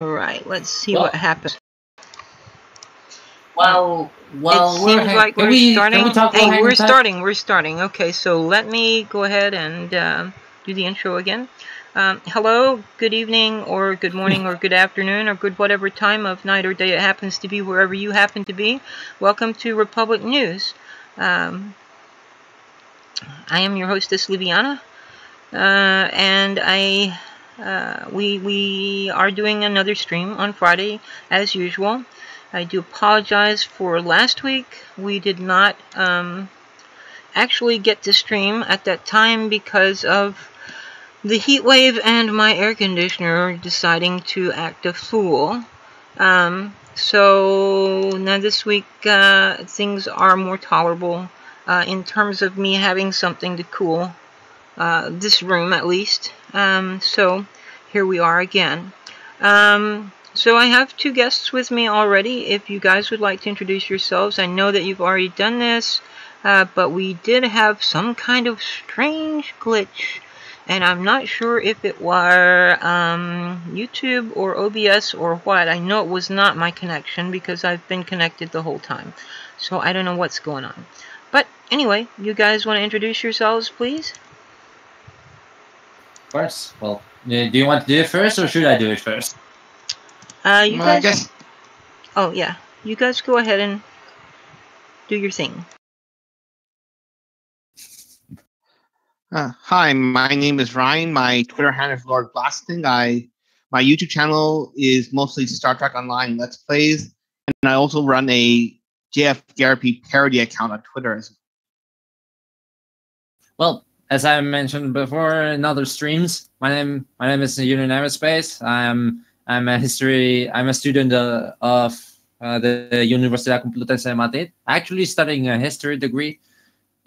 All right, let's see Well- what happens. Well, It seems like we're starting. Hey, we're starting. We're starting. Okay, so let me go ahead and do the intro again. Hello, good evening, or good morning, or good afternoon, or good whatever time of night or day it happens to be, wherever you happen to be. Welcome to Republic News. I am your hostess, Liviana, and we are doing another stream on Friday as usual. I do apologize for last week. We did not actually get to stream at that time because of the heat wave and my air conditioner deciding to act a fool. So now this week things are more tolerable in terms of me having something to cool this room at least. So here we are again. So I have two guests with me already. If you guys would like to introduce yourselves, I know that you've already done this, but we did have some kind of strange glitch, and I'm not sure if it were YouTube or OBS or what. I know it was not my connection because I've been connected the whole time, so I don't know what's going on. But anyway, you guys want to introduce yourselves, please? Of course. Well, do you want to do it first, or should I do it first? You guys. I guess. Oh yeah, you guys go ahead and do your thing. Hi, my name is Ryan. My Twitter handle is Lord Blasting. My YouTube channel is mostly Star Trek Online Let's Plays, and I also run a JFGRP parody account on Twitter. Well, as I mentioned before in other streams, my name is Aerospace. I'm a student of the Universidad Complutense de Madrid, actually studying a history degree.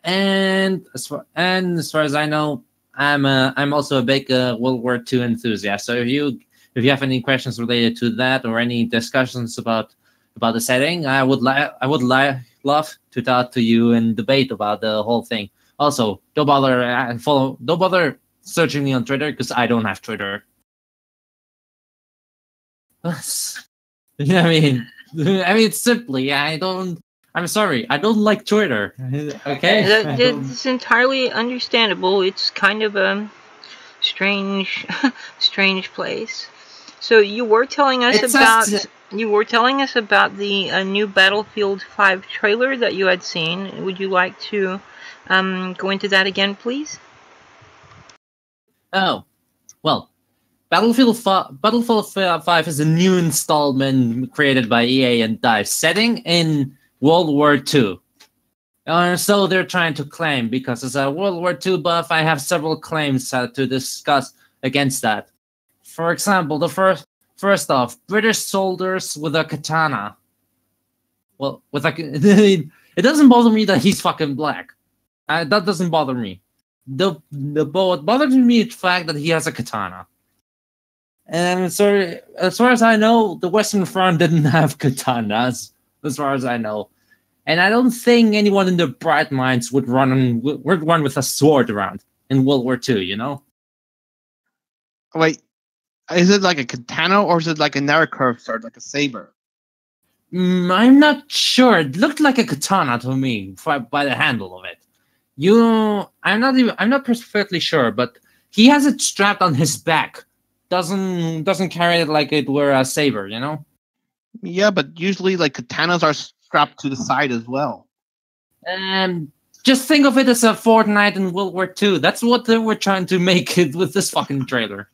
And as far as I know, I'm also a big World War II enthusiast. So if you have any questions related to that or any discussions about the setting, I would love to talk to you and debate about the whole thing. Also, don't bother searching me on Twitter because I don't have Twitter. I mean, simply, I'm sorry, I don't like Twitter. Okay, it's entirely understandable. It's kind of a strange place. So you were telling us about the new Battlefield 5 trailer that you had seen. Would you like to go into that again, please? Oh, well. Battlefield 5 is a new installment created by EA and DICE, setting in World War II. So they're trying to claim, because as a World War II buff, I have several claims to discuss against that. For example, the first off, British soldiers with a katana. Well, it doesn't bother me that he's fucking black. That doesn't bother me. What bothers me is the fact that he has a katana. And so, as far as I know, the Western Front didn't have katanas, as far as I know. And I don't think anyone in their bright minds would run with a sword around in World War II, you know? Wait, is it like a katana or is it like a narrow curved sword, like a saber? I'm not sure. It looked like a katana to me by the handle of it. I'm not perfectly sure, but he has it strapped on his back. Doesn't carry it like it were a saber, you know? Yeah, but usually like katanas are strapped to the side as well. Just think of it as a Fortnite in World War II. That's what they were trying to make it with this fucking trailer.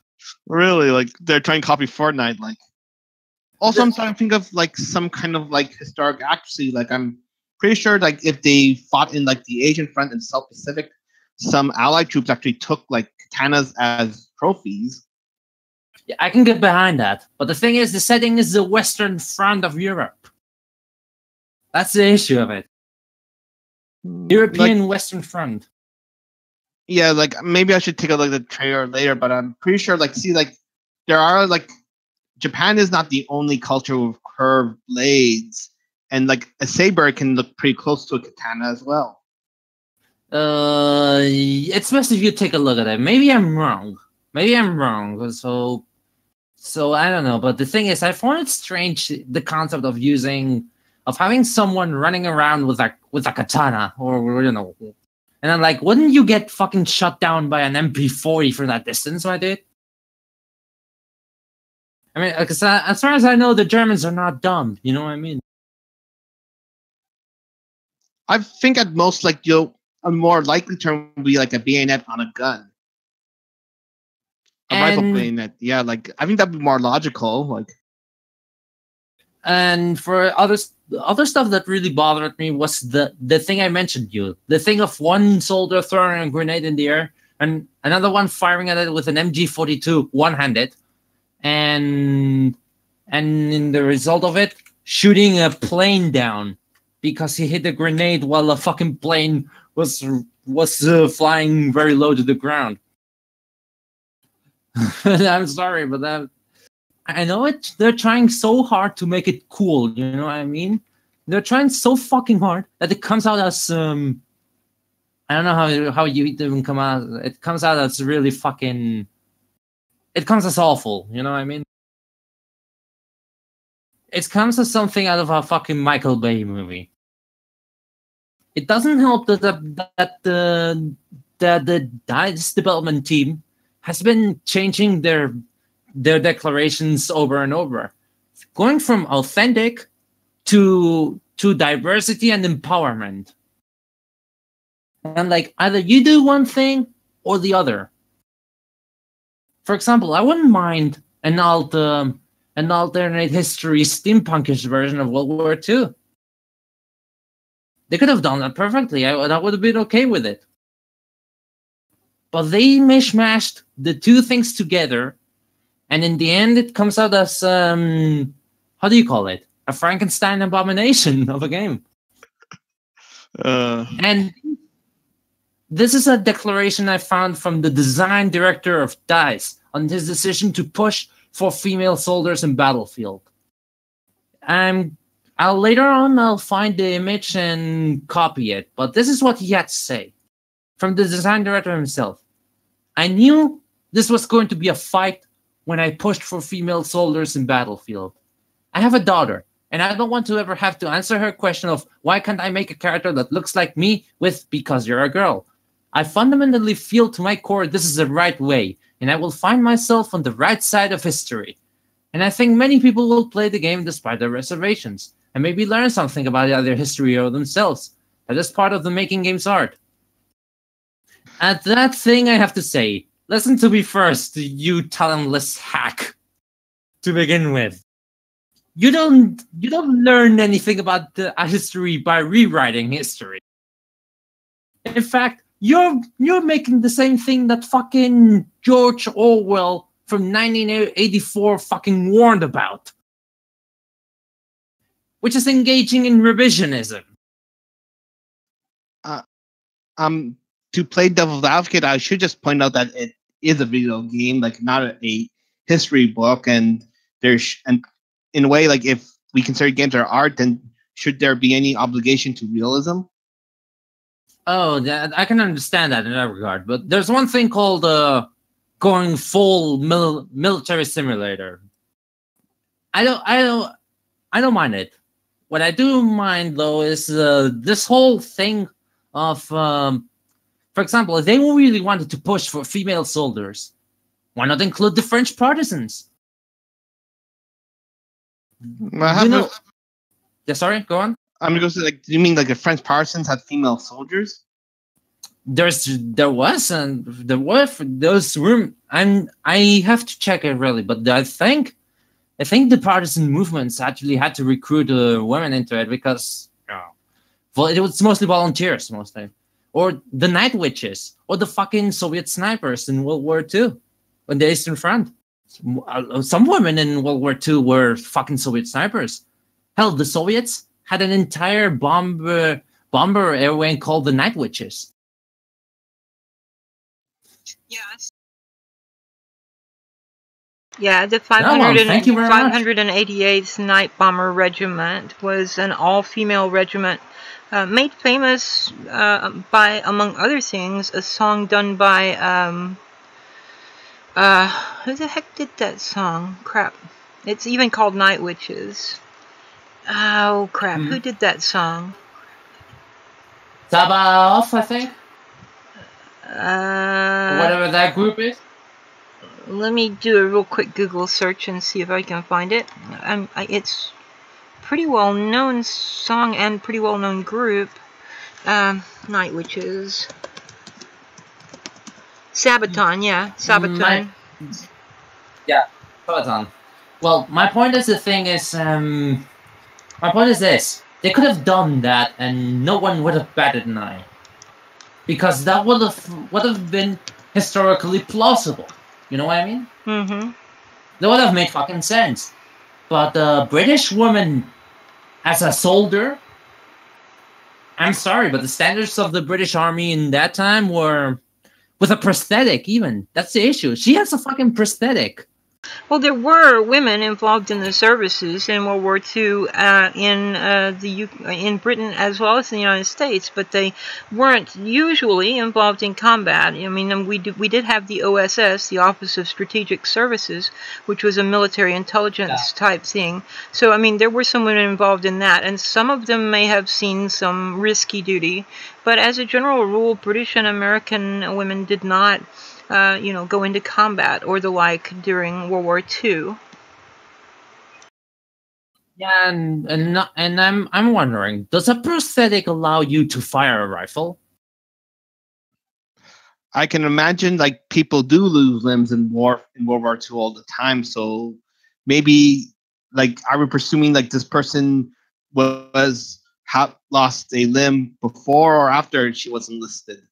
Really? Like they're trying to copy Fortnite, like. Also, I'm trying to think of like some kind of like historic accuracy. Like I'm pretty sure like if they fought in like the Asian front and South Pacific, some Allied troops actually took like katanas as trophies. Yeah, I can get behind that. But the thing is, the setting is the Western Front of Europe. That's the issue of it. European Western Front. Yeah, like maybe I should take a look at the trailer later, but I'm pretty sure like there are like Japan is not the only culture with curved blades, and like a saber can look pretty close to a katana as well. It's best if you take a look at it. Maybe I'm wrong. So So I don't know, but the thing is, I find it strange the concept of having someone running around with a katana, or you know, and I'm like, wouldn't you get fucking shut down by an MP40 from that distance, my dude? I mean, because as far as I know, the Germans are not dumb. You know what I mean? I think at most, like, a more likely term would be like a bayonet on a gun. A rifle bayonet. Yeah, like, I think that'd be more logical. Like, and for other stuff that really bothered me was the thing I mentioned you. The thing of one soldier throwing a grenade in the air and another one firing at it with an MG42 one-handed. And in the result of it, shooting a plane down because he hit a grenade while a fucking plane was flying very low to the ground. I'm sorry, but I know it. They're trying so hard to make it cool. You know what I mean? They're trying so fucking hard that it comes out as I don't know how you even come out. It comes out as really fucking. It comes as awful. You know what I mean? It comes as something out of a fucking Michael Bay movie. It doesn't help that the DICE development team has been changing their declarations over and over, going from authentic to diversity and empowerment. And like, either you do one thing or the other. For example, I wouldn't mind an alternate history steampunkish version of World War II. They could have done that perfectly. I would have been okay with it. But they mishmashed the two things together, and in the end, it comes out as how do you call it? A Frankenstein abomination of a game. And this is a declaration I found from the design director of DICE on his decision to push for female soldiers in Battlefield. Later on I'll find the image and copy it, but this is what he had to say from the design director himself. I knew this was going to be a fight when I pushed for female soldiers in Battlefield. I have a daughter, and I don't want to ever have to answer her question of why can't I make a character that looks like me with because you're a girl. I fundamentally feel to my core this is the right way, and I will find myself on the right side of history. And I think many people will play the game despite their reservations, and maybe learn something about either history or themselves. That is part of the making games art. At that thing I have to say, listen to me first, you talentless hack. To begin with, you don't learn anything about a history by rewriting history. In fact, you're making the same thing that fucking George Orwell from 1984 fucking warned about, which is engaging in revisionism. To play devil's advocate, I should just point out that it is a video game, like not a history book, and and in a way, like if we consider games are art, then should there be any obligation to realism? Oh, I can understand that in that regard, but there's one thing called going full military simulator. I don't mind it. What I do mind though is this whole thing of, for example, if they really wanted to push for female soldiers, why not include the French partisans? Yeah, sorry, go on. I'm gonna go say, like, do you mean like the French partisans had female soldiers? There was those room, and I have to check it really, but I think the partisan movements actually had to recruit women into it because, well, it was mostly volunteers, mostly, or the night witches, or the fucking Soviet snipers in World War II, on the Eastern Front. Some women in World War II were fucking Soviet snipers. Hell, the Soviets had an entire bomber airwing called the Night Witches. Yes. Yeah, the 588th Night Bomber Regiment was an all-female regiment, made famous by, among other things, a song done by Who the heck did that song? Crap. It's even called Night Witches. Oh, crap. Who did that song? Tabaoff, I think. Uh, Whatever that group is. Let me do a real quick Google search and see if I can find it. It's pretty well known song and pretty well known group. Night Witches. Sabaton, yeah. Sabaton. Yeah, Patron. Well, my point is my point is this. They could have done that and no one would have batted an eye. Because that would have been historically plausible. You know what I mean? Mm-hmm. That would have made fucking sense. But the British woman as a soldier, I'm sorry, but the standards of the British Army in that time were with a prosthetic even. That's the issue. She has a fucking prosthetic. Well, there were women involved in the services in World War II in Britain as well as in the United States, but they weren't usually involved in combat. I mean, we did have the OSS, the Office of Strategic Services, which was a military intelligence type thing. So, I mean, there were some women involved in that, and some of them may have seen some risky duty, but as a general rule, British and American women did not go into combat or the like during World War II. Yeah, and I'm wondering, does a prosthetic allow you to fire a rifle? I can imagine like people do lose limbs in World War II all the time. So maybe like are we presuming like this person lost a limb before or after she was enlisted?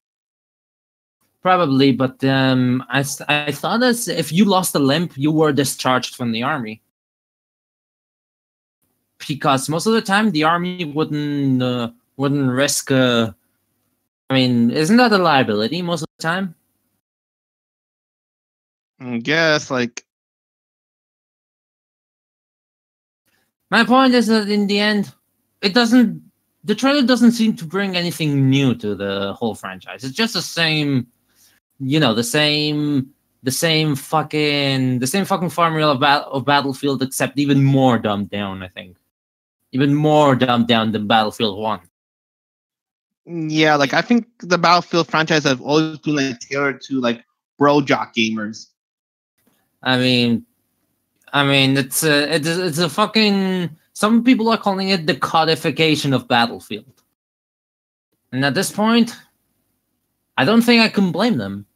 Probably, but I thought as if you lost a limb, you were discharged from the army. Because most of the time, the army wouldn't risk. I mean, isn't that a liability most of the time? I guess like. My point is that in the end, it doesn't. The trailer doesn't seem to bring anything new to the whole franchise. It's just the same. The same fucking formula of Battlefield, except even more dumbed down. I think, even more dumbed down than Battlefield 1. Yeah, like I think the Battlefield franchise has always been like tailored to like bro jock gamers. I mean, it's a fucking. Some people are calling it the codification of Battlefield, and at this point, I don't think I can blame them.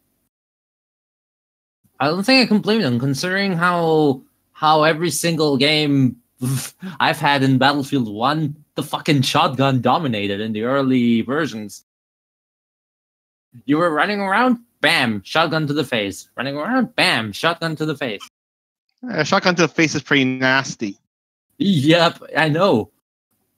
Considering how every single game I've had in Battlefield 1, the fucking shotgun dominated in the early versions. You were running around, bam, shotgun to the face. Running around, bam, shotgun to the face. Shotgun to the face is pretty nasty. Yep, I know.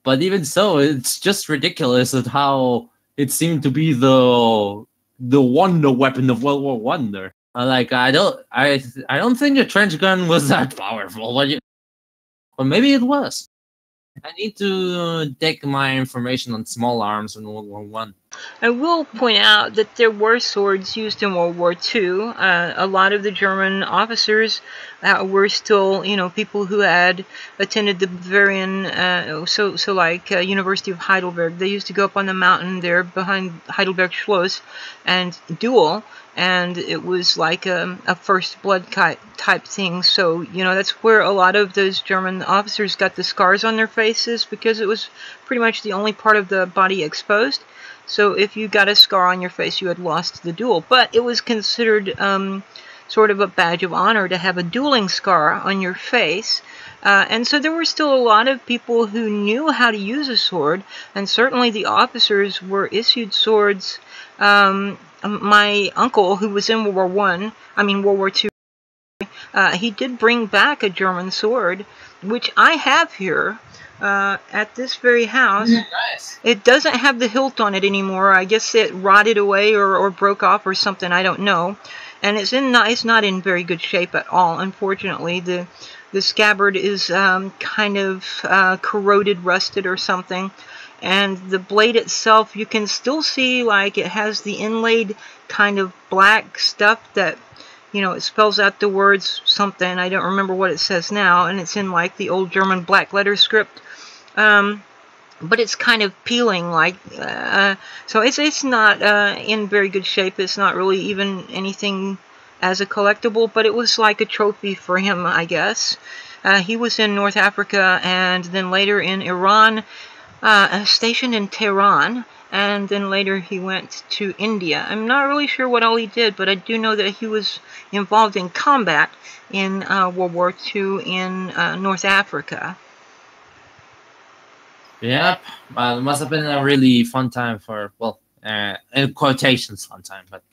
But even so, it's just ridiculous at how it seemed to be the wonder weapon of World War One there. I don't think the trench gun was that powerful, but maybe it was. I need to take my information on small arms in World War One. I will point out that there were swords used in World War II. A lot of the German officers were still, people who had attended the Bavarian, University of Heidelberg. They used to go up on the mountain there behind Heidelberg Schloss and duel. And it was like a first blood type thing. So, that's where a lot of those German officers got the scars on their faces, because it was pretty much the only part of the body exposed. So if you got a scar on your face, you had lost the duel. But it was considered sort of a badge of honor to have a dueling scar on your face. And so there were still a lot of people who knew how to use a sword, and certainly the officers were issued swords. My uncle, who was in World War II, he did bring back a German sword, which I have here at this very house. Nice. It doesn't have the hilt on it anymore. I guess it rotted away or broke off or something. I don't know. And it's not in very good shape at all, unfortunately. The scabbard is kind of corroded, rusted or something. And the blade itself, you can still see like it has the inlaid kind of black stuff that it spells out the words something. I don't remember what it says now, and it's in like the old German black letter script. But it's kind of peeling, like, so it's not in very good shape. It's not really even anything as a collectible, but it was like a trophy for him, I guess. He was in North Africa and then later in Iran, stationed in Tehran, and then later he went to India. I'm not really sure what all he did, but I do know that he was involved in combat in World War II in North Africa. Yep, it must have been a really fun time for, well, in quotations, fun time. But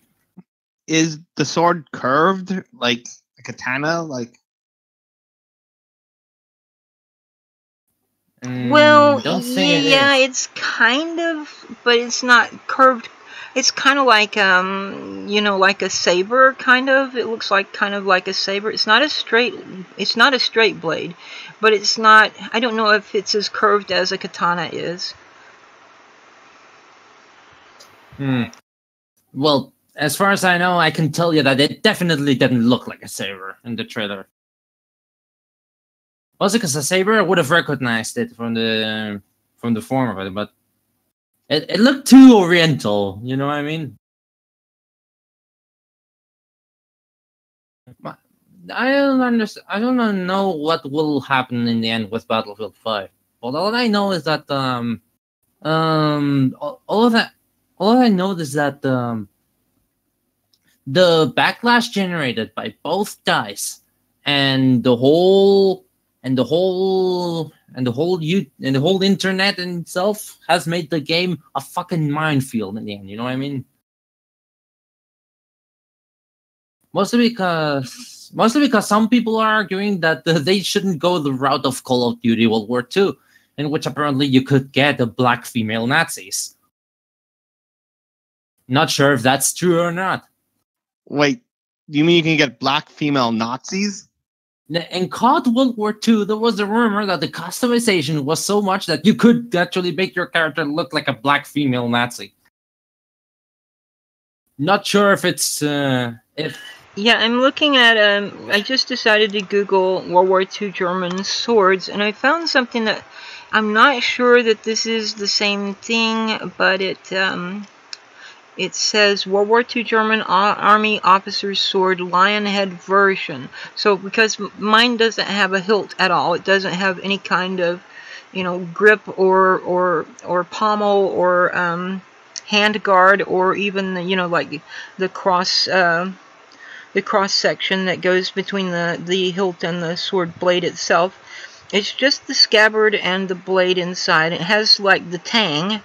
is the sword curved like a katana? Like, well, don't think yeah, it's kind of, but it's not curved. It's kind of like, like a saber, kind of. It looks like kind of like a saber. It's not a straight blade, but it's not, I don't know if it's as curved as a katana is. Well, as far as I know, I can tell you that it definitely didn't look like a saber in the trailer. Was it because a saber? I would have recognized it from the form of it, but it looked too oriental, you know what I mean? I don't understand. I don't know what will happen in the end with Battlefield 5. But all I know is that all I know is that the backlash generated by both DICE and the whole internet in itself has made the game a fucking minefield in the end. You know what I mean? Mostly because some people are arguing that they shouldn't go the route of Call of Duty World War II, in which apparently you could get a black female Nazis. Not sure if that's true or not. Wait, do you mean you can get black female Nazis? In COD World War II, there was a rumor that the customization was so much that you could actually make your character look like a black female Nazi. Not sure if it's Yeah, I'm looking at I just decided to Google World War II German swords, and I found something that I'm not sure that this is the same thing, but it says World War II German Army Officer's Sword Lionhead version. So because mine doesn't have a hilt at all, it doesn't have any kind of, grip or pommel or hand guard or even like the cross section that goes between the hilt and the sword blade itself. It's just the scabbard and the blade inside. It has like the tang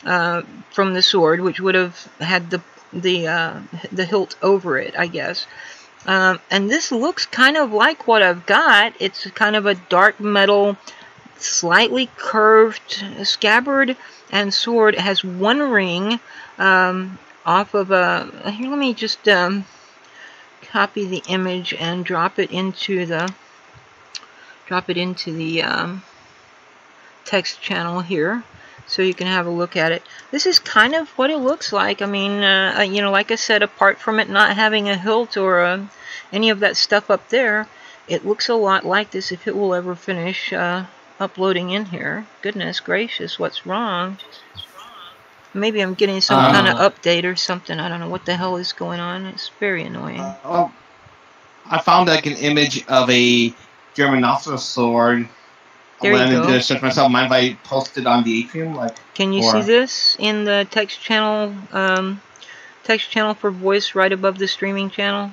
from the sword, which would have had the hilt over it, I guess. And this looks kind of like what I've got. It's kind of a dark metal, slightly curved scabbard and sword. It has one ring off of a. Here, let me just copy the image and drop it into the text channel here, so you can have a look at it. This is kind of what it looks like. I mean, like I said, apart from it not having a hilt or any of that stuff up there, it looks a lot like this if it will ever finish uploading in here. Goodness gracious, what's wrong? Maybe I'm getting some kind of update or something. I don't know what the hell is going on. It's very annoying. I found like an image of a German officer sword. There you go. I search myself, mind if I post it on the atrium? Can you see this in the text channel? Text channel for voice right above the streaming channel.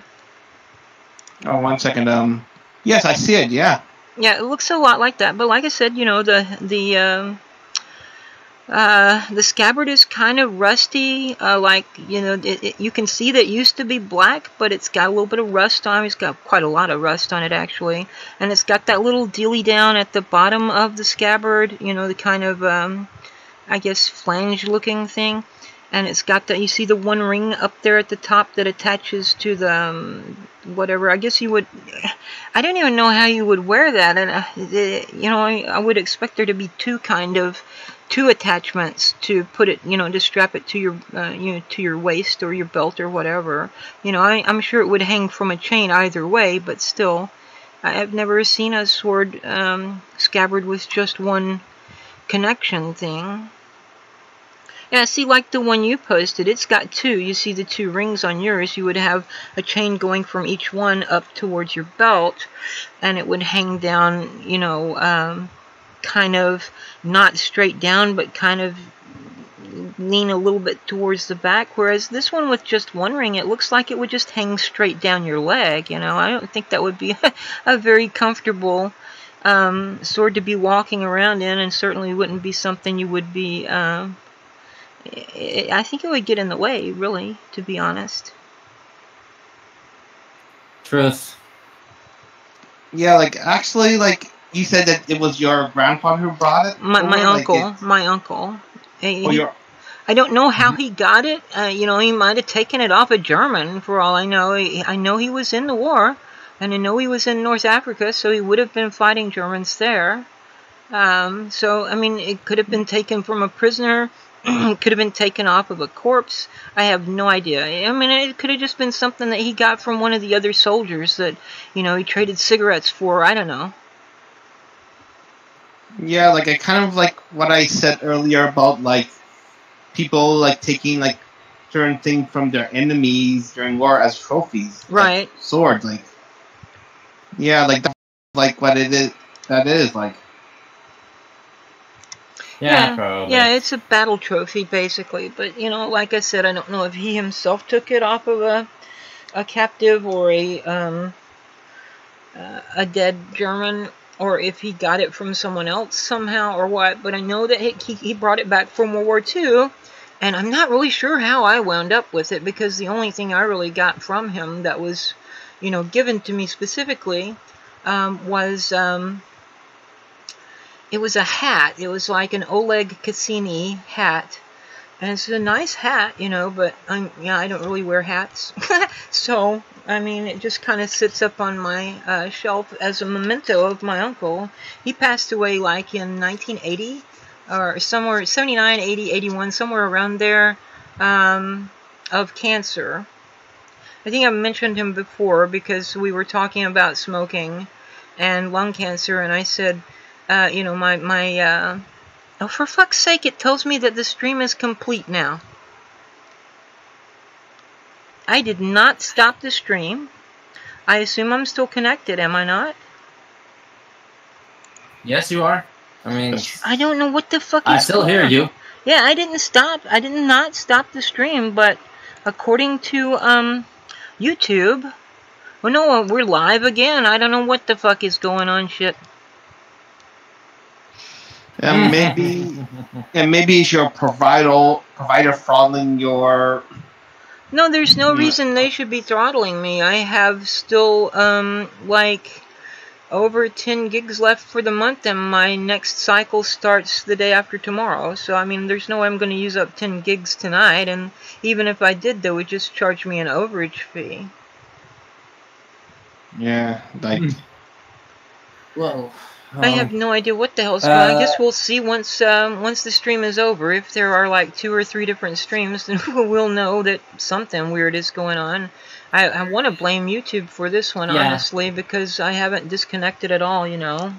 Oh, 1 second. Yes, I see it. Yeah. Yeah, it looks a lot like that. But like I said, the scabbard is kind of rusty. You can see that it used to be black, but it's got a little bit of rust on it. It's got quite a lot of rust on it, actually. And it's got that little dealy down at the bottom of the scabbard, the kind of, I guess, flange-looking thing. And it's got that, you see the one ring up there at the top that attaches to the, whatever. I guess you would. I don't even know how you would wear that, and you know, I would expect there to be two attachments to put it, you know, to strap it to your you know, to your waist or your belt or whatever. You know, I'm sure it would hang from a chain either way, but still, I've never seen a sword scabbard with just one connection thing. Yeah, see, like the one you posted, it's got two. You see the two rings on yours. You would have a chain going from each one up towards your belt, and it would hang down, you know, kind of not straight down, but kind of lean a little bit towards the back. Whereas this one with just one ring, it looks like it would just hang straight down your leg. You know, I don't think that would be a very comfortable sword to be walking around in, and certainly wouldn't be something you would be... I think it would get in the way, really, to be honest. Truth. Yeah, like, actually, like, you said that it was your grandfather who brought it? My uncle. My uncle. I don't know how he got it. You know, he might have taken it off a German, for all I know. I know he was in the war, and I know he was in North Africa, so he would have been fighting Germans there. So, I mean, it could have been taken from a prisoner. It could have been taken off of a corpse. I have no idea. I mean, it could have just been something that he got from one of the other soldiers that, you know, he traded cigarettes for. I don't know. Yeah, like, I kind of like what I said earlier about, like, people, like, taking, like, certain things from their enemies during war as trophies. Right. Like, swords, like. Yeah, like, that's, like, what it is. That is, like. Yeah, probably. Yeah, it's a battle trophy, basically. But, you know, like I said, I don't know if he himself took it off of a captive or a dead German, or if he got it from someone else somehow or what. But I know that he brought it back from World War II, and I'm not really sure how I wound up with it, because the only thing I really got from him that was, you know, given to me specifically was... it was a hat. It was like an Oleg Cassini hat. And it's a nice hat, you know, but I don't really wear hats. So, I mean, it just kind of sits up on my shelf as a memento of my uncle. He passed away like in 1980, or somewhere, 79, 80, 81, somewhere around there, of cancer. I think I mentioned him before because we were talking about smoking and lung cancer, and I said... you know, oh, for fuck's sake, it tells me that the stream is complete now. I did not stop the stream. I assume I'm still connected, am I not? Yes, you are. I mean... I don't know what the fuck is I still hear you. Yeah, I didn't stop. I did not stop the stream, but according to, YouTube... Well, no, we're live again. I don't know what the fuck is going on, shit. And maybe it's your provider throttling your... No, there's no reason they should be throttling me. I have still, like, over 10 gigs left for the month, and my next cycle starts the day after tomorrow. So, I mean, there's no way I'm going to use up 10 gigs tonight, and even if I did, they would just charge me an overage fee. Yeah, like... Well... I have no idea what the hell's going on. I guess we'll see once the stream is over. If there are like 2 or 3 different streams, then we'll know that something weird is going on. I want to blame YouTube for this one, honestly, because I haven't disconnected at all, you know.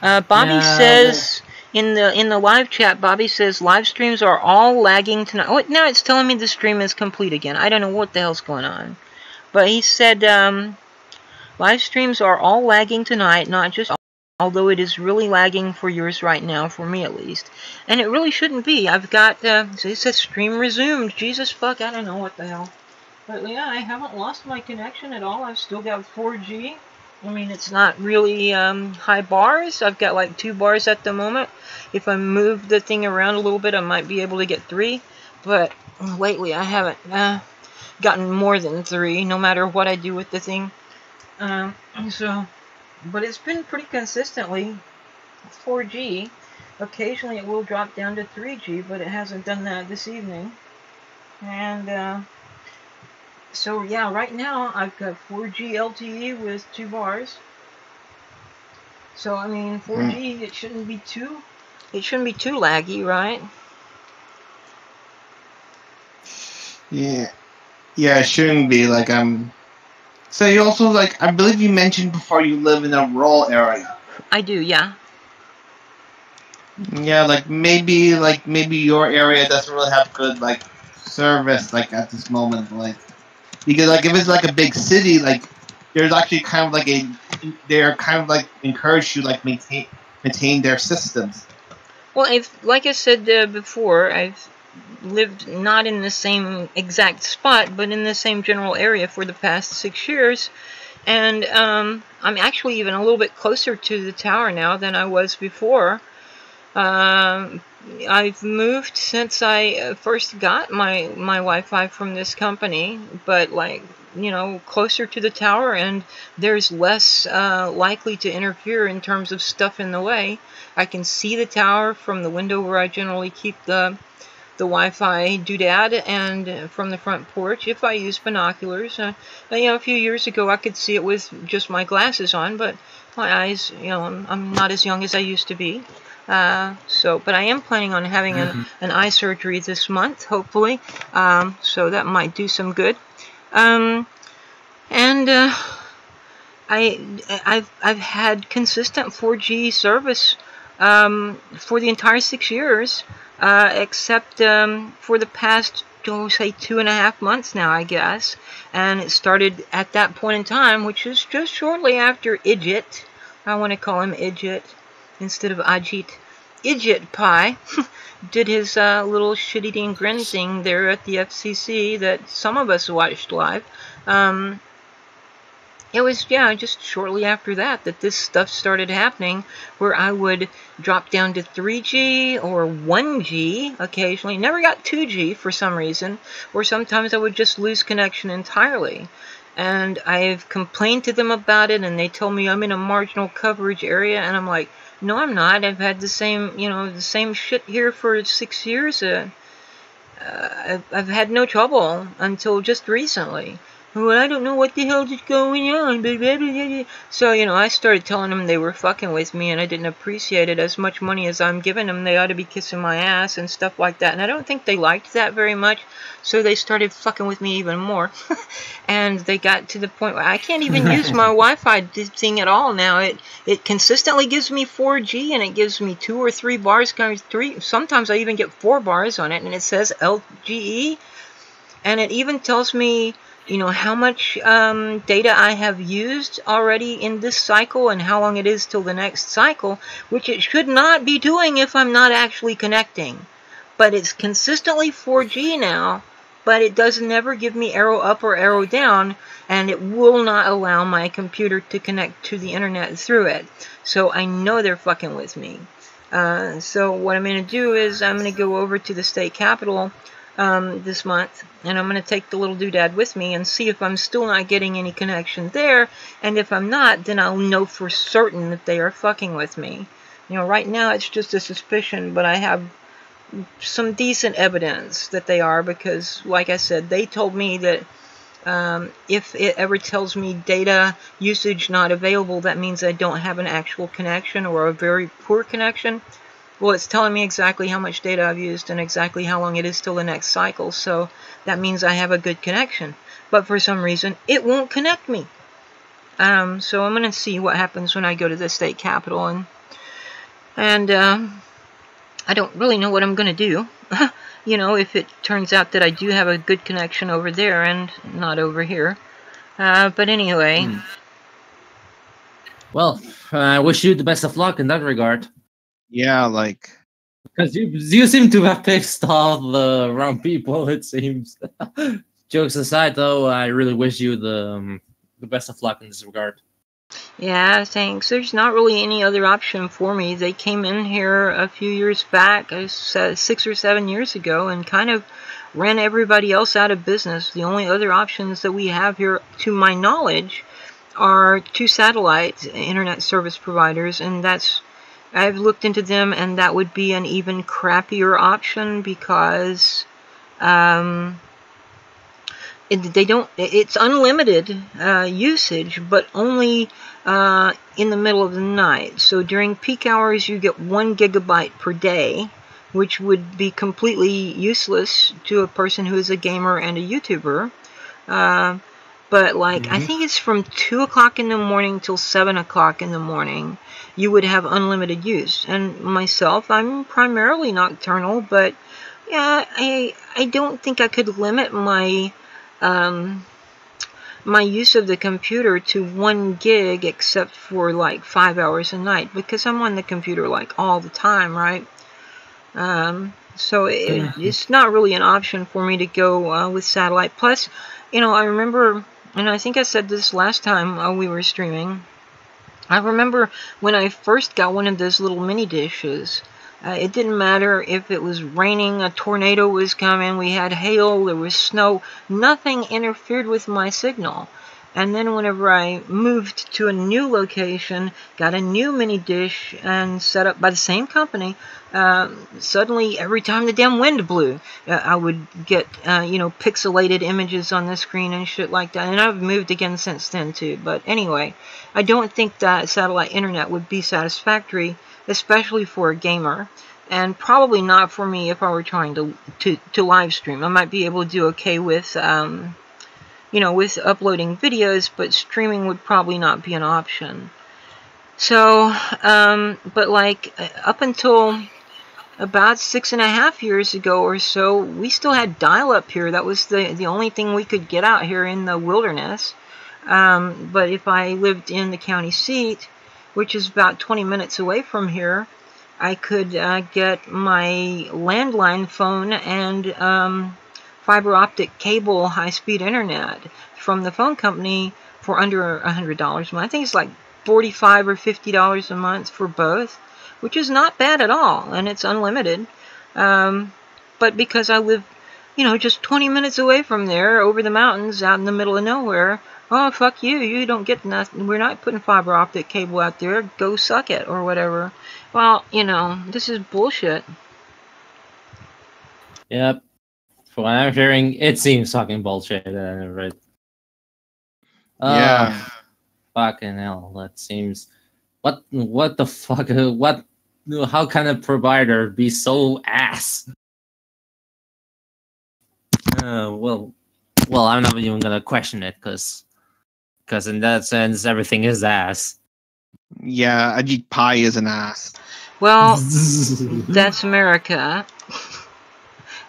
Bobby says in the live chat, Bobby says live streams are all lagging tonight. Oh, now it's telling me the stream is complete again. I don't know what the hell's going on. But he said live streams are all lagging tonight, not just, although it is really lagging for yours right now, for me at least. And it really shouldn't be. I've got, so it says stream resumed. Jesus fuck, I don't know what the hell. But yeah, I haven't lost my connection at all. I've still got 4G. I mean, it's not really high bars. I've got like 2 bars at the moment. If I move the thing around a little bit, I might be able to get 3. But lately, I haven't gotten more than 3, no matter what I do with the thing. But it's been pretty consistently 4G. Occasionally it will drop down to 3G, but it hasn't done that this evening. And, So yeah, right now I've got 4G LTE with 2 bars. So I mean, 4G, it shouldn't be too laggy, right? Yeah, yeah, it shouldn't be like So you also like I believe you mentioned before you live in a rural area. I do, yeah. Yeah, like maybe your area doesn't really have good like service like at this moment, like because like if it's like a big city, like there's actually kind of like they're kind of like encourage you like maintain their systems. Well, like I said before, I've lived not in the same exact spot, but in the same general area for the past 6 years. And I'm actually even a little bit closer to the tower now than I was before. I've moved since I first got my Wi-Fi from this company, but like, you know, closer to the tower, and there's less likely to interfere in terms of stuff in the way. I can see the tower from the window where I generally keep the Wi-Fi doodad, and from the front porch if I use binoculars. You know, a few years ago I could see it with just my glasses on, but my eyes, you know, I'm not as young as I used to be. But I am planning on having an eye surgery this month, hopefully. So that might do some good. I've had consistent 4G service for the entire 6 years, except for the past, say, 2.5 months now, I guess. And it started at that point in time, which is just shortly after Idjit. I want to call him Idjit instead of Ajit. Idjit Pie did his little shit-eating grin thing there at the FCC that some of us watched live. It was, yeah, just shortly after that this stuff started happening, where I would drop down to 3G or 1G occasionally. Never got 2G for some reason, or sometimes I would just lose connection entirely. And I've complained to them about it, and they told me I'm in a marginal coverage area, and I'm like, no, I'm not. I've had the same, you know, the same shit here for 6 years. I've had no trouble until just recently. Well, I don't know what the hell is going on. So, you know, I started telling them they were fucking with me and I didn't appreciate it. As much money as I'm giving them, they ought to be kissing my ass and stuff like that. And I don't think they liked that very much. So they started fucking with me even more. And they got to the point where I can't even use my Wi-Fi thing at all now. It consistently gives me 4G and it gives me 2 or 3 bars. Sometimes I even get 4 bars on it, and it says LGE. And it even tells me, you know, how much data I have used already in this cycle and how long it is till the next cycle, which it should not be doing if I'm not actually connecting. But it's consistently 4G now, but it does never give me arrow up or arrow down, and it will not allow my computer to connect to the internet through it. So I know they're fucking with me. So what I'm going to do is I'm going to go over to the state capitol this month, and I'm going to take the little doodad with me and see if I'm still not getting any connection there, and if I'm not, then I'll know for certain that they are fucking with me. You know, right now it's just a suspicion, but I have some decent evidence that they are, because, like I said, they told me that if it ever tells me data usage not available, that means I don't have an actual connection or a very poor connection. Well, it's telling me exactly how much data I've used and exactly how long it is till the next cycle, so that means I have a good connection. But for some reason, it won't connect me. So I'm going to see what happens when I go to the state capitol, and I don't really know what I'm going to do. You know, if it turns out that I do have a good connection over there and not over here. But anyway. Well, I wish you the best of luck in that regard. Yeah, like... Because you seem to have pissed off the wrong people, it seems. Jokes aside, though, I really wish you the best of luck in this regard. Yeah, thanks. There's not really any other option for me. They came in here a few years back, 6 or 7 years ago, and kind of ran everybody else out of business. The only other options that we have here, to my knowledge, are 2 satellite internet service providers, and I've looked into them, and that would be an even crappier option, because they don't. It's unlimited usage, but only in the middle of the night. So during peak hours, you get 1 gigabyte per day, which would be completely useless to a person who is a gamer and a YouTuber. But like, I think it's from 2 o'clock in the morning till 7 o'clock in the morning, you would have unlimited use. And myself, I'm primarily nocturnal, but yeah, I don't think I could limit my my use of the computer to 1 gig except for like 5 hours a night, because I'm on the computer like all the time, right? So it's not really an option for me to go with satellite. Plus, I remember, and I think I said this last time we were streaming, I remember when I first got one of those little mini dishes, it didn't matter if it was raining, a tornado was coming, we had hail, there was snow, nothing interfered with my signal. And then whenever I moved to a new location, got a new mini dish and set up by the same company, suddenly every time the damn wind blew, I would get, pixelated images on the screen and shit like that. And I've moved again since then too. But anyway, I don't think that satellite internet would be satisfactory, especially for a gamer. And probably not for me if I were trying to live stream. I might be able to do okay with with uploading videos, but streaming would probably not be an option. So, but like up until about 6.5 years ago or so, we still had dial-up here. That was the only thing we could get out here in the wilderness. But if I lived in the county seat, which is about 20 minutes away from here, I could get my landline phone and fiber optic cable high-speed internet from the phone company for under $100 a month. I think it's like $45 or $50 a month for both, which is not bad at all, and it's unlimited. But because I live, just 20 minutes away from there, over the mountains, out in the middle of nowhere, oh, fuck you, you don't get nothing, we're not putting fiber optic cable out there, go suck it, or whatever. Well, this is bullshit. Yep. From what I'm hearing, it seems fucking bullshit. Right? Yeah. Fucking hell, that seems... What the fuck? How can a provider be so ass? Well, I'm not even gonna question it, because in that sense, everything is ass. Yeah, Ajit Pai is an ass. Well, that's America.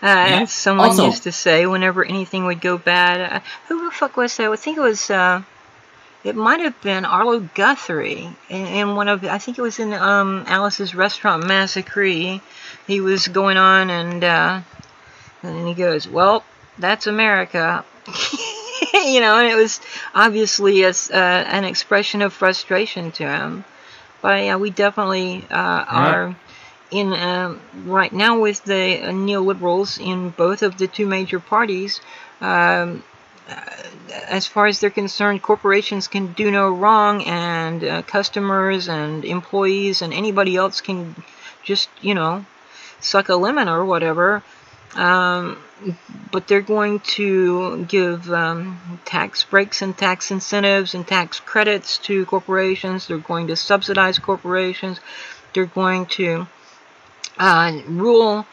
As someone Also, used to say, whenever anything would go bad, who the fuck was that? I think it was, it might have been Arlo Guthrie in one of, I think it was in Alice's Restaurant Massacre. He was going on and he goes, well, that's America. And it was obviously an expression of frustration to him. But yeah, we definitely are in right now with the neoliberals in both of the two major parties. As far as they're concerned, corporations can do no wrong, and customers and employees and anybody else can just, suck a lemon or whatever. But they're going to give tax breaks and tax incentives and tax credits to corporations. They're going to subsidize corporations. They're going to rule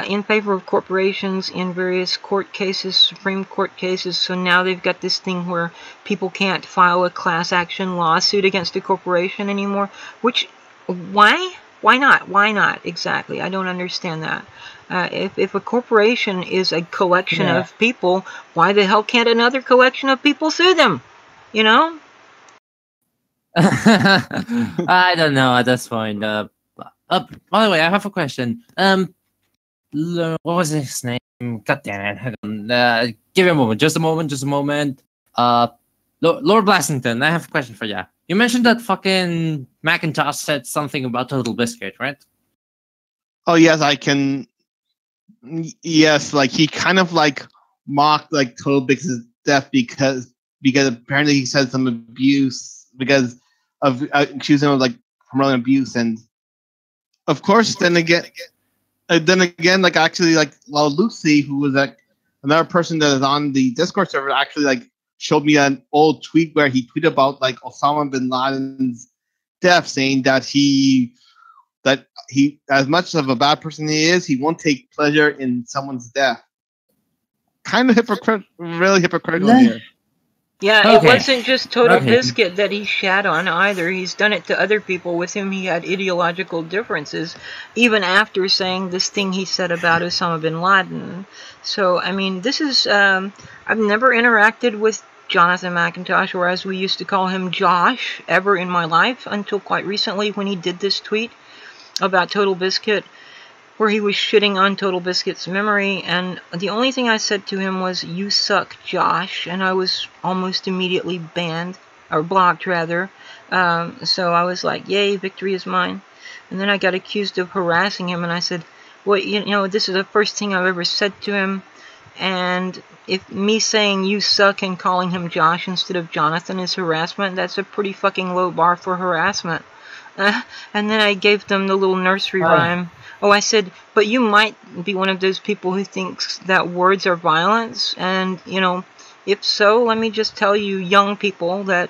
in favor of corporations in various court cases, Supreme Court cases. So now they've got this thing where people can't file a class action lawsuit against a corporation anymore. Which, why? Why not? Why not? Exactly. I don't understand that. If a corporation is a collection of people, why the hell can't another collection of people sue them? I don't know at this point. By the way, I have a question. What was his name? God damn it. Hang on. Give me a moment. Just a moment. Lord Blastington, I have a question for you. You mentioned that fucking Macintosh said something about Total Biscuit, right? Oh, yes, I can... Yes, like, he kind of, like, mocked, like, Total Biscuit's death because apparently he said some abuse because of accusing him of, like, promoting abuse. And, of course, then again, like, actually, like, Lucy, who was, like, another person that is on the Discord server actually like showed me an old tweet where he tweeted about like Osama bin Laden's death, saying that he as much of a bad person he is, he won't take pleasure in someone's death. Kind of really hypocritical here. Yeah, it wasn't just Total Biscuit that he shat on either. He's done it to other people with whom he had ideological differences, even after saying this thing he said about Osama bin Laden. So, I mean, this is, I've never interacted with Jonathan McIntosh, or as we used to call him, Josh, ever in my life, until quite recently when he did this tweet about Total Biscuit, where he was shitting on Total Biscuit's memory, and the only thing I said to him was, "You suck, Josh," and I was almost immediately banned, or blocked rather, so I was like, yay, victory is mine. And then I got accused of harassing him, and I said, well, you know, this is the first thing I've ever said to him, and if me saying you suck and calling him Josh instead of Jonathan is harassment, that's a pretty fucking low bar for harassment. And then I gave them the little nursery rhyme. Oh, I said, but you might be one of those people who thinks that words are violence. And, you know, if so, let me just tell you young people that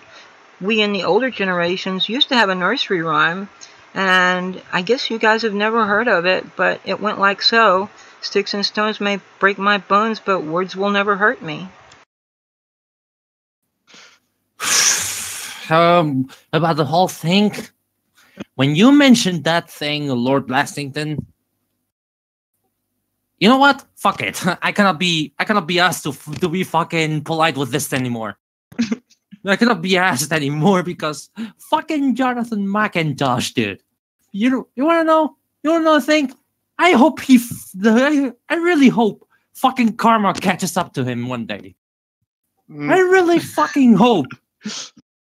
we in the older generations used to have a nursery rhyme. And I guess you guys have never heard of it, but it went like so. Sticks and stones may break my bones, but words will never hurt me. About the whole thing. When you mentioned that thing, Lord Blastington, you know what? Fuck it. I cannot be asked to be fucking polite with this anymore. I cannot be asked anymore because fucking Jonathan McIntosh, dude. You wanna know? You wanna know a thing? I hope I really hope fucking karma catches up to him one day. I really fucking hope.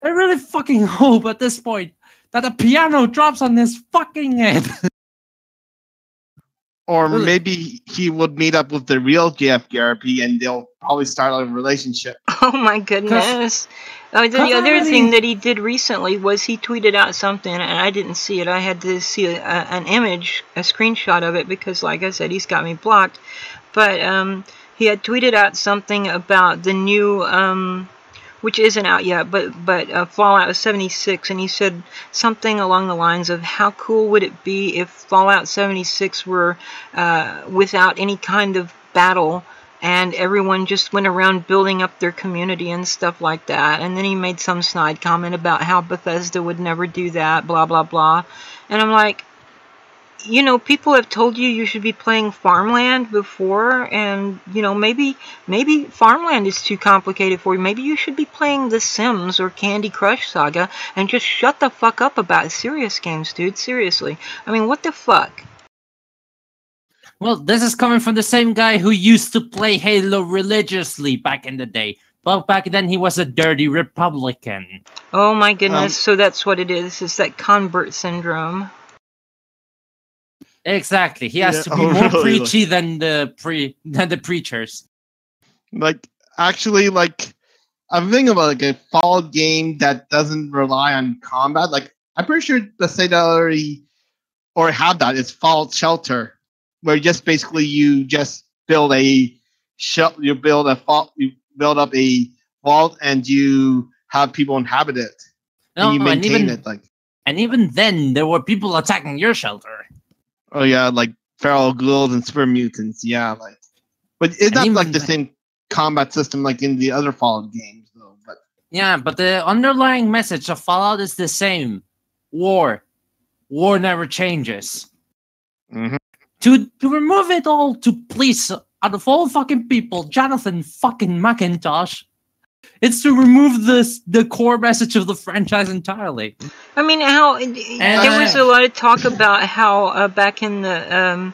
I really fucking hope at this point that a piano drops on his fucking head. Or maybe he would meet up with the real JFGRP and they'll probably start a relationship. Oh my goodness. The other thing that he did recently was he tweeted out something, and I didn't see it. I had to see an image, a screenshot of it, because like I said, he's got me blocked. But he had tweeted out something about the new... which isn't out yet, but Fallout 76, and he said something along the lines of, how cool would it be if Fallout 76 were without any kind of battle, and everyone just went around building up their community and stuff like that. And then he made some snide comment about how Bethesda would never do that, blah, blah, blah. And I'm like, you know, people have told you should be playing Farmland before, and, you know, maybe Farmland is too complicated for you. Maybe you should be playing The Sims or Candy Crush Saga and just shut the fuck up about serious games, dude. Seriously. I mean, what the fuck? Well, this is coming from the same guy who used to play Halo religiously back in the day. But back then he was a dirty Republican. Oh my goodness, so that's what it is. It's that convert syndrome. Exactly. He has to be more preachy than the preachers. Like, actually, like, I'm thinking about like a Fallout game that doesn't rely on combat. Like, I'm pretty sure the state already or have that is Fallout Shelter, where just basically you just build a you build up a vault and you have people inhabit it. And you maintain it. Like, and even then, there were people attacking your shelter. Oh yeah, like feral ghouls and super mutants. Yeah, like, but it's not like the same combat system like in the other Fallout games, though. But yeah, but the underlying message of Fallout is the same: war never changes. Mm-hmm. To remove it all, to please out of all fucking people, Jonathan fucking McIntosh, it's to remove the core message of the franchise entirely. I mean, there was a lot of talk about how back in the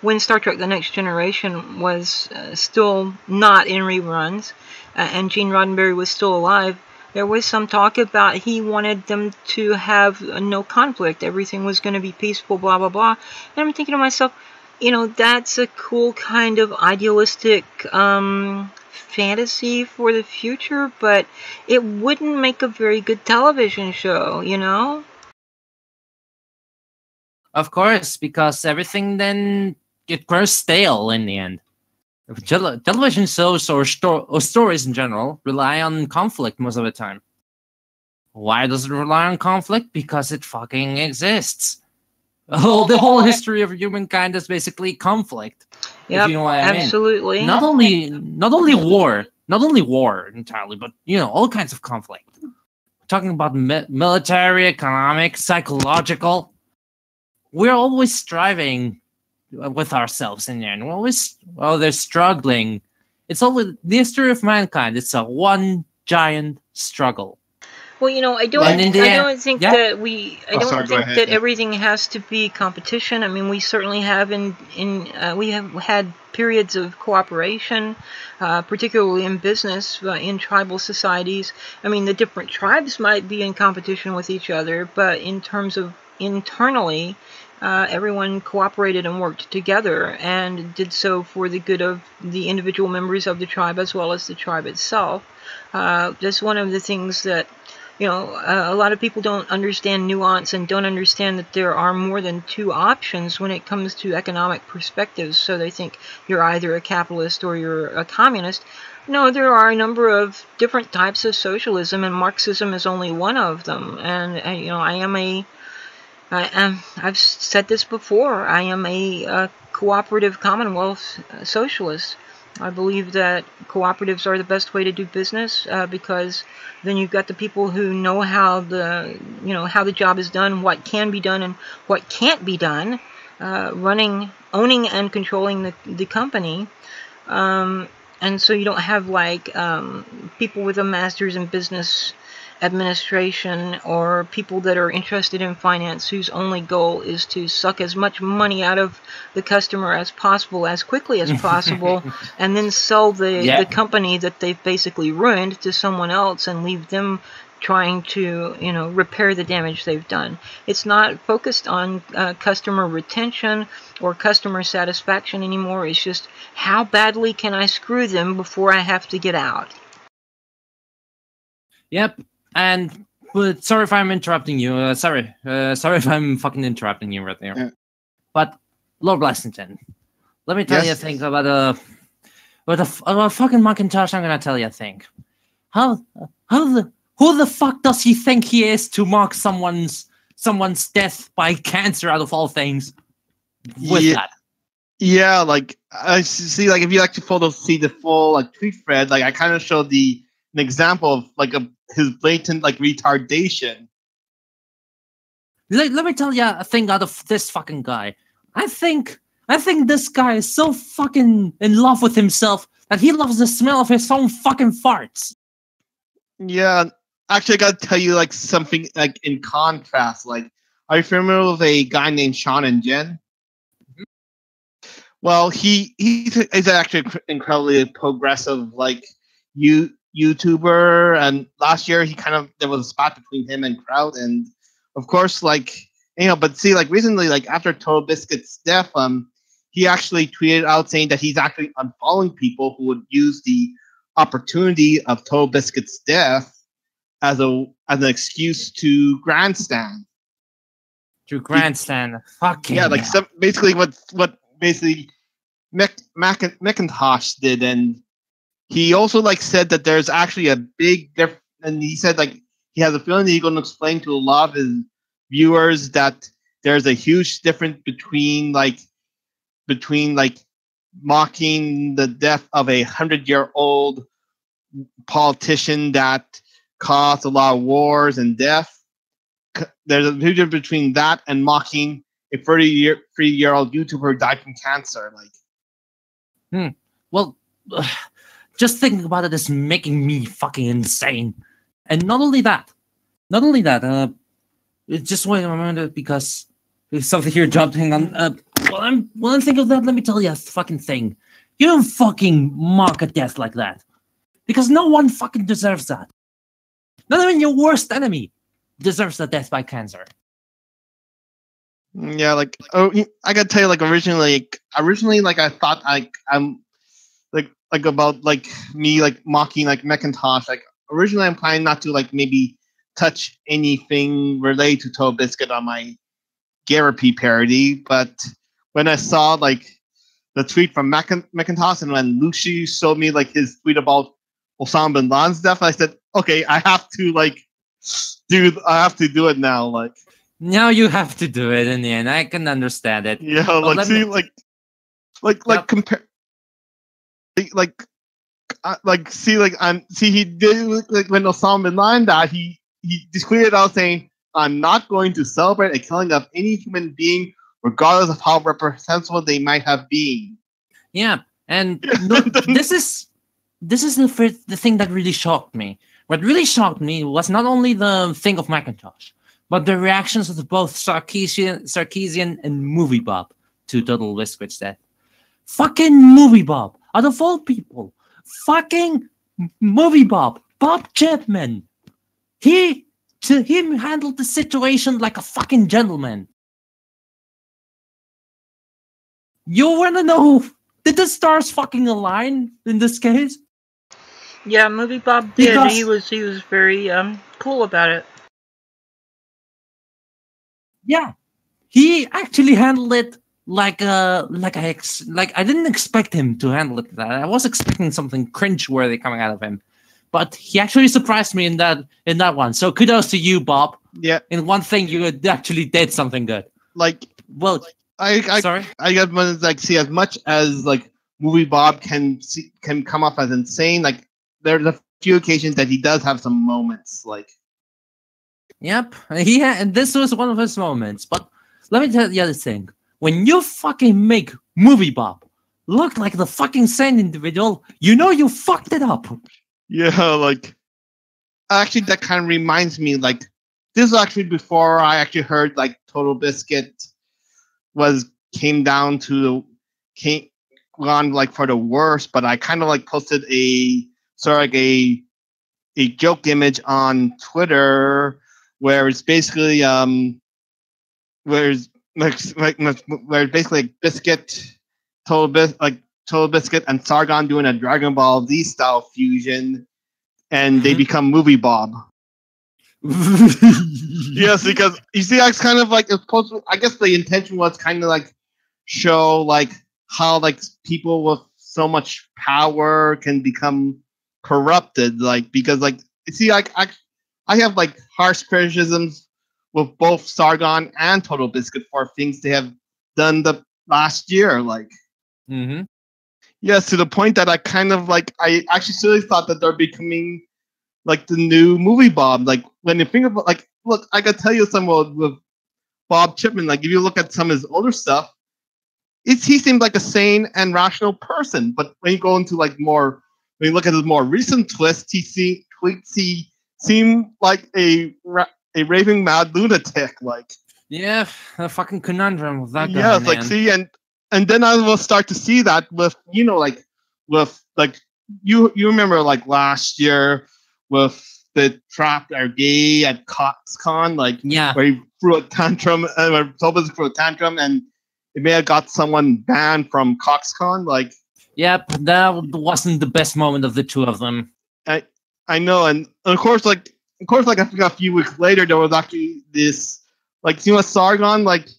when Star Trek: The Next Generation was still not in reruns, and Gene Roddenberry was still alive, there was some talk about he wanted them to have no conflict. Everything was going to be peaceful, blah, blah, blah. And I'm thinking to myself, you know, that's a cool kind of idealistic fantasy for the future, but it wouldn't make a very good television show, you know? Of course, because everything then it grows stale in the end. Television shows or stories in general rely on conflict most of the time. Why does it rely on conflict? Because it fucking exists. The whole history of humankind is basically conflict. Yep, if you know what I mean. Absolutely. Not only war entirely, but all kinds of conflict. We're talking about military, economic, psychological. We're always striving with ourselves in there, and they're struggling. It's always the history of mankind. It's a one giant struggle. Well, I don't think that everything has to be competition. I mean, we certainly have we have had periods of cooperation, particularly in business, in tribal societies. I mean, the different tribes might be in competition with each other, but in terms of internally, everyone cooperated and worked together and did so for the good of the individual members of the tribe as well as the tribe itself. That's one of the things that a lot of people don't understand nuance and don't understand that there are more than two options when it comes to economic perspectives. So they think you're either a capitalist or you're a communist. No, there are a number of different types of socialism, and Marxism is only one of them. And I've said this before, I am a cooperative commonwealth socialist. I believe that cooperatives are the best way to do business because then you've got the people who know how the job is done, what can be done and what can't be done, owning and controlling the company. And so you don't have people with a master's in business administration or people that are interested in finance whose only goal is to suck as much money out of the customer as possible as quickly as possible and then sell the company that they've basically ruined to someone else and leave them trying to repair the damage they've done. It's not focused on customer retention or customer satisfaction anymore. It's just how badly can I screw them before I have to get out. Yep. But sorry if I'm interrupting you. Sorry if I'm fucking interrupting you right there. Yeah. But Lord Blastington, let me tell you a thing about a fucking Macintosh. I'm gonna tell you a thing. Who the fuck does he think he is to mock someone's death by cancer out of all things? With that. Yeah, I see. If you actually see the full tweet thread, I kind of showed an example of his blatant retardation. Let me tell you a thing out of this fucking guy. I think this guy is so fucking in love with himself that he loves the smell of his own fucking farts. Yeah, actually, I gotta tell you something in contrast. Are you familiar with a guy named Sean and Jen? Mm-hmm. Well, he's actually incredibly progressive, YouTuber, and last year there was a spot between him and Kraut, and of course but see recently after Total Biscuit's death, he actually tweeted out saying that he's actually unfollowing people who would use the opportunity of Total Biscuit's death as an excuse to grandstand. Fucking basically what Macintosh did. And he also said that there's actually a big difference, and he said he has a feeling that he's going to explain to a lot of his viewers that there's a huge difference between mocking the death of a 100-year-old politician that caused a lot of wars and death. There's a huge difference between that and mocking a 33-year-old YouTuber who died from cancer. Well. Just thinking about it is making me fucking insane. And not only that, it's just wait a moment because there's something here jumping on. While I'm thinking of that, let me tell you a fucking thing. You don't fucking mock a death like that. Because no one fucking deserves that. Not even your worst enemy deserves a death by cancer. Yeah, I gotta tell you, originally, I thought I'm about me mocking Macintosh. Originally I'm planning not to maybe touch anything related to Total Biscuit on my Garapy parody, but when I saw the tweet from Macintosh, and when Lucy showed me like his tweet about Osama bin Laden's death, I said, okay, I have to do it now. Like now you have to do it in the end. I can understand it. Yeah, But like let see, me- Yep. compare, see he did like when Osama bin Laden died, he tweeted out saying, "I'm not going to celebrate a killing of any human being, regardless of how reprehensible they might have been." Yeah, and no, this is the thing that really shocked me. What really shocked me was not only the thing of Macintosh, but the reactions of both Sarkeesian and Movie Bob to Total Biscuit's death. Fucking Movie Bob, out of all people, fucking Movie Bob, Bob Chapman. He handled the situation like a fucking gentleman. You wanna know? Did the stars fucking align in this case? Yeah, Movie Bob did. Because- He was very cool about it. Yeah, he actually handled it like I didn't expect him to handle it that. I was expecting something cringe-worthy coming out of him, but he actually surprised me in that one. So kudos to you, Bob. Yeah, In one thing, you actually did something good. like Well, sorry. I got like see as much as like Movie Bob can come off as insane. Like there's a few occasions that he does have some moments. Like Yep, and this was one of his moments. But let me tell you the other thing: when you fucking make Movie Bob look like the fucking sane individual, you know you fucked it up. yeah, like actually that kind of reminds me like this was actually before I actually heard like Total Biscuit came gone like for the worst, but I kind of like posted a joke image on Twitter where it's basically where it's basically like Total Biscuit and Sargon doing a Dragon Ball Z style fusion, and they become Movie Bob. Yes, because you see, that's kind of like it's supposed to, I guess the intention was kind of like show like how like people with so much power can become corrupted, like because like see, I have like harsh criticisms with both Sargon and Total Biscuit for things they have done the last year, like Mm-hmm. yes, to the point that I kind of like I actually seriously thought that they're becoming like the new Movie Bob. Like when you think about like look, I gotta tell you something with Bob Chipman. Like if you look at some of his older stuff, he seemed like a sane and rational person. But when you go into like when you look at his more recent twists, he seemed like a raving mad lunatic. Like Yeah, a fucking conundrum with that guy. yes, man. like see, and then I will start to see that with like you remember like last year with the Trapped Are Gay at CoxCon, like Yeah. where he threw a tantrum and where Tobas threw a tantrum and it may have got someone banned from CoxCon. Like Yep, that wasn't the best moment of the two of them. I know, and of course I think a few weeks later there was actually this like Sargon, like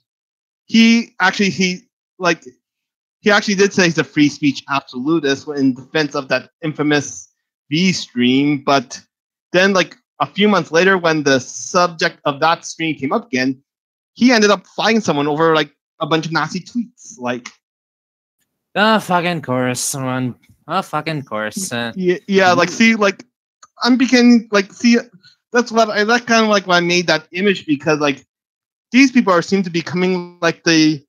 he actually did say he's a free speech absolutist in defense of that infamous V stream, but then like a few months later when the subject of that stream came up again, he ended up fighting someone over like a bunch of Nazi tweets. Like Fucking course, man. Fucking course. yeah, like see, like I'm beginning like see that's kind of like why I made that image, because like these people seem to be coming like the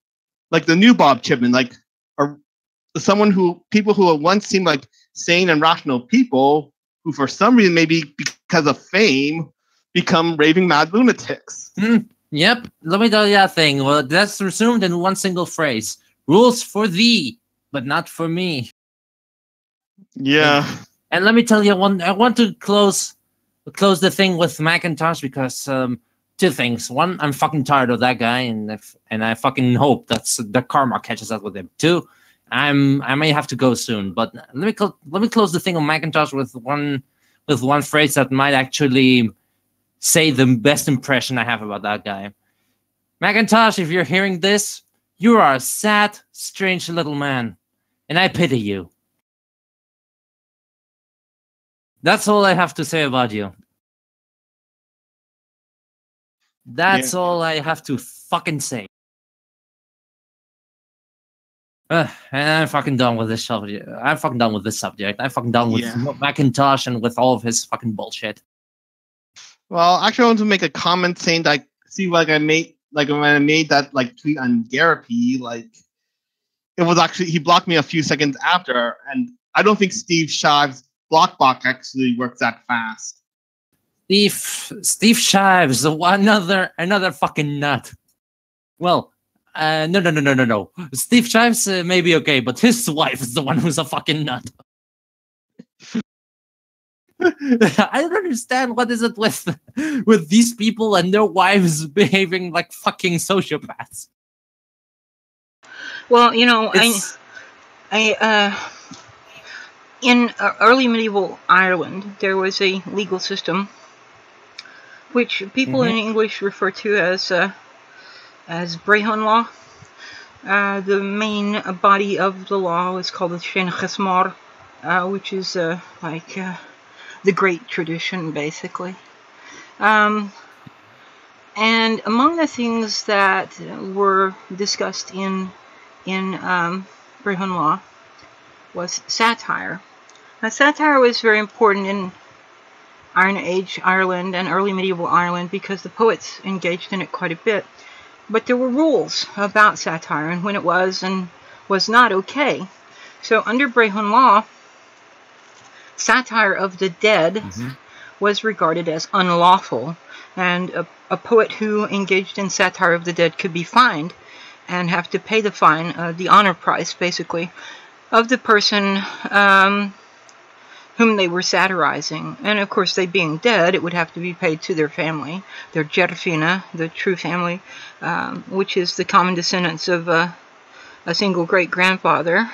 new Bob Chipman, like people who once seemed like sane and rational people who for some reason, maybe because of fame, become raving mad lunatics. Yep, let me tell you that thing. Well, that's resumed in one single phrase. Rules for thee, but not for me. Yeah. And let me tell you I want to close the thing with Macintosh because two things. One, I'm fucking tired of that guy, and I fucking hope the karma catches up with him. Two, I may have to go soon, but let me close the thing on Macintosh with one phrase that might actually say the best impression I have about that guy. Macintosh, if you're hearing this, you are a sad, strange little man. and I pity you. That's all I have to say about you. That's all I have to fucking say. And I'm fucking done with this subject. I'm fucking done with this subject. I'm fucking done with Macintosh and with all of his fucking bullshit. Well, actually, I want to make a comment saying that when I made that like tweet on Garapy, like it was actually he blocked me a few seconds after, and I don't think Steve Shive's block actually works that fast. Steve Shives, another fucking nut. Well, no. Steve Shives may be okay, but his wife is the one who's a fucking nut. I don't understand what is it with these people and their wives behaving like fucking sociopaths. Well, you know, in early medieval Ireland, there was a legal system which people in English refer to as Brehon law. The main body of the law is called the Shéan Chesmar, which is the great tradition, basically. And among the things that were discussed in Brehon law was satire. Now, satire was very important in Iron Age Ireland and early medieval Ireland because the poets engaged in it quite a bit. But there were rules about satire and when it was and was not okay. So under Brehon law, satire of the dead was regarded as unlawful, and a poet who engaged in satire of the dead could be fined and have to pay the fine, the honor price, basically, of the person whom they were satirizing. And of course, they being dead, it would have to be paid to their family, their Gerfina, the true family, which is the common descendants of a single great-grandfather.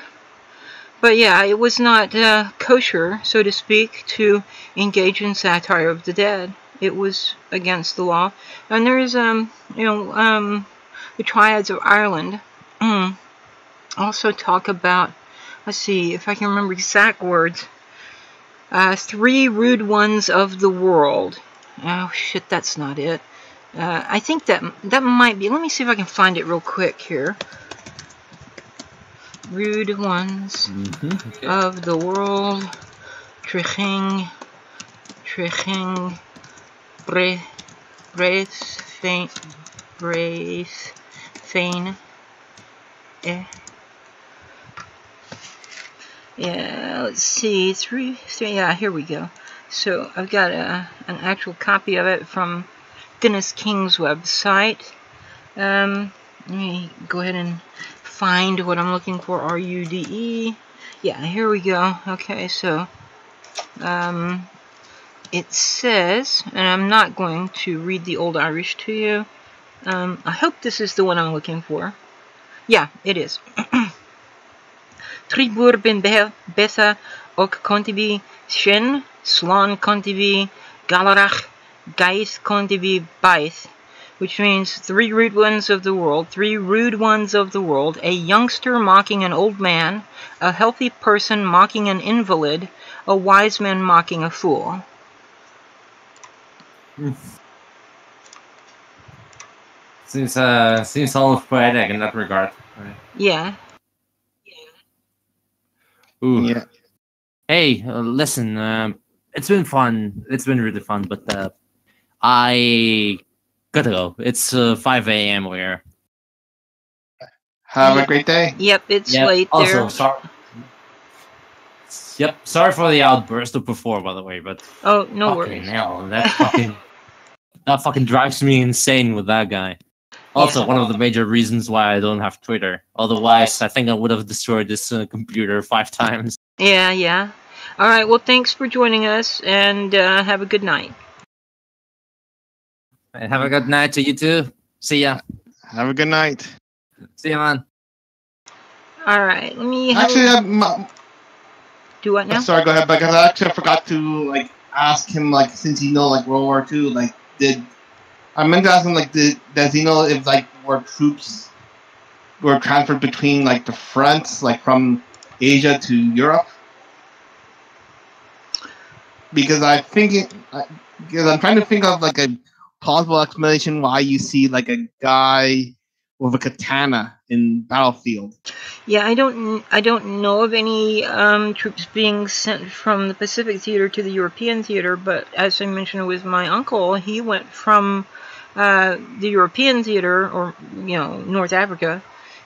But yeah, it was not kosher, so to speak, to engage in satire of the dead. It was against the law. And there's, the triads of Ireland also talk about, let's see if I can remember exact words, 3 rude ones of the world. Oh shit, that's not it. I think that might be, let me see if I can find it real quick here. Rude ones of the world. Triching, Braithfain. Yeah, let's see. Three. Yeah, here we go. So I've got an actual copy of it from Guinness King's website. Let me go ahead and find what I'm looking for. RUDE. Yeah, here we go. Okay, so it says, and I'm not going to read the Old Irish to you. I hope this is the one I'm looking for. Yeah, it is. Tribur ben Betha ok contibi Shen, Slán contibi Galarach, Gaith contibi Baith, which means 3 rude ones of the world, 3 rude ones of the world, a youngster mocking an old man, a healthy person mocking an invalid, a wise man mocking a fool. Seems almost poetic in that regard. Right? Yeah. Ooh. Yeah. Hey, listen, it's been fun. It's been really fun, but I gotta go. It's 5 a.m. here. Have a great day. Yep, it's late there. Also, sorry. Yep, sorry for the outburst of before, by the way, but oh, no worries. Hell, that fucking drives me insane with that guy. Also, one of the major reasons why I don't have Twitter. Otherwise, I think I would have destroyed this computer 5 times. Yeah. All right, well, thanks for joining us, and have a good night. And have a good night to you too. See ya. Have a good night. See ya, man. All right, let me do what now? Sorry, go ahead. Because I actually forgot to ask him since you know World War II I meant to ask him does he know if where troops were transferred between the fronts from Asia to Europe? Because I'm trying to think of like a plausible explanation why you see like a guy with a katana in battlefield. Yeah, I don't know of any troops being sent from the Pacific theater to the European theater, but as I mentioned with my uncle, he went from the European theater, or North Africa,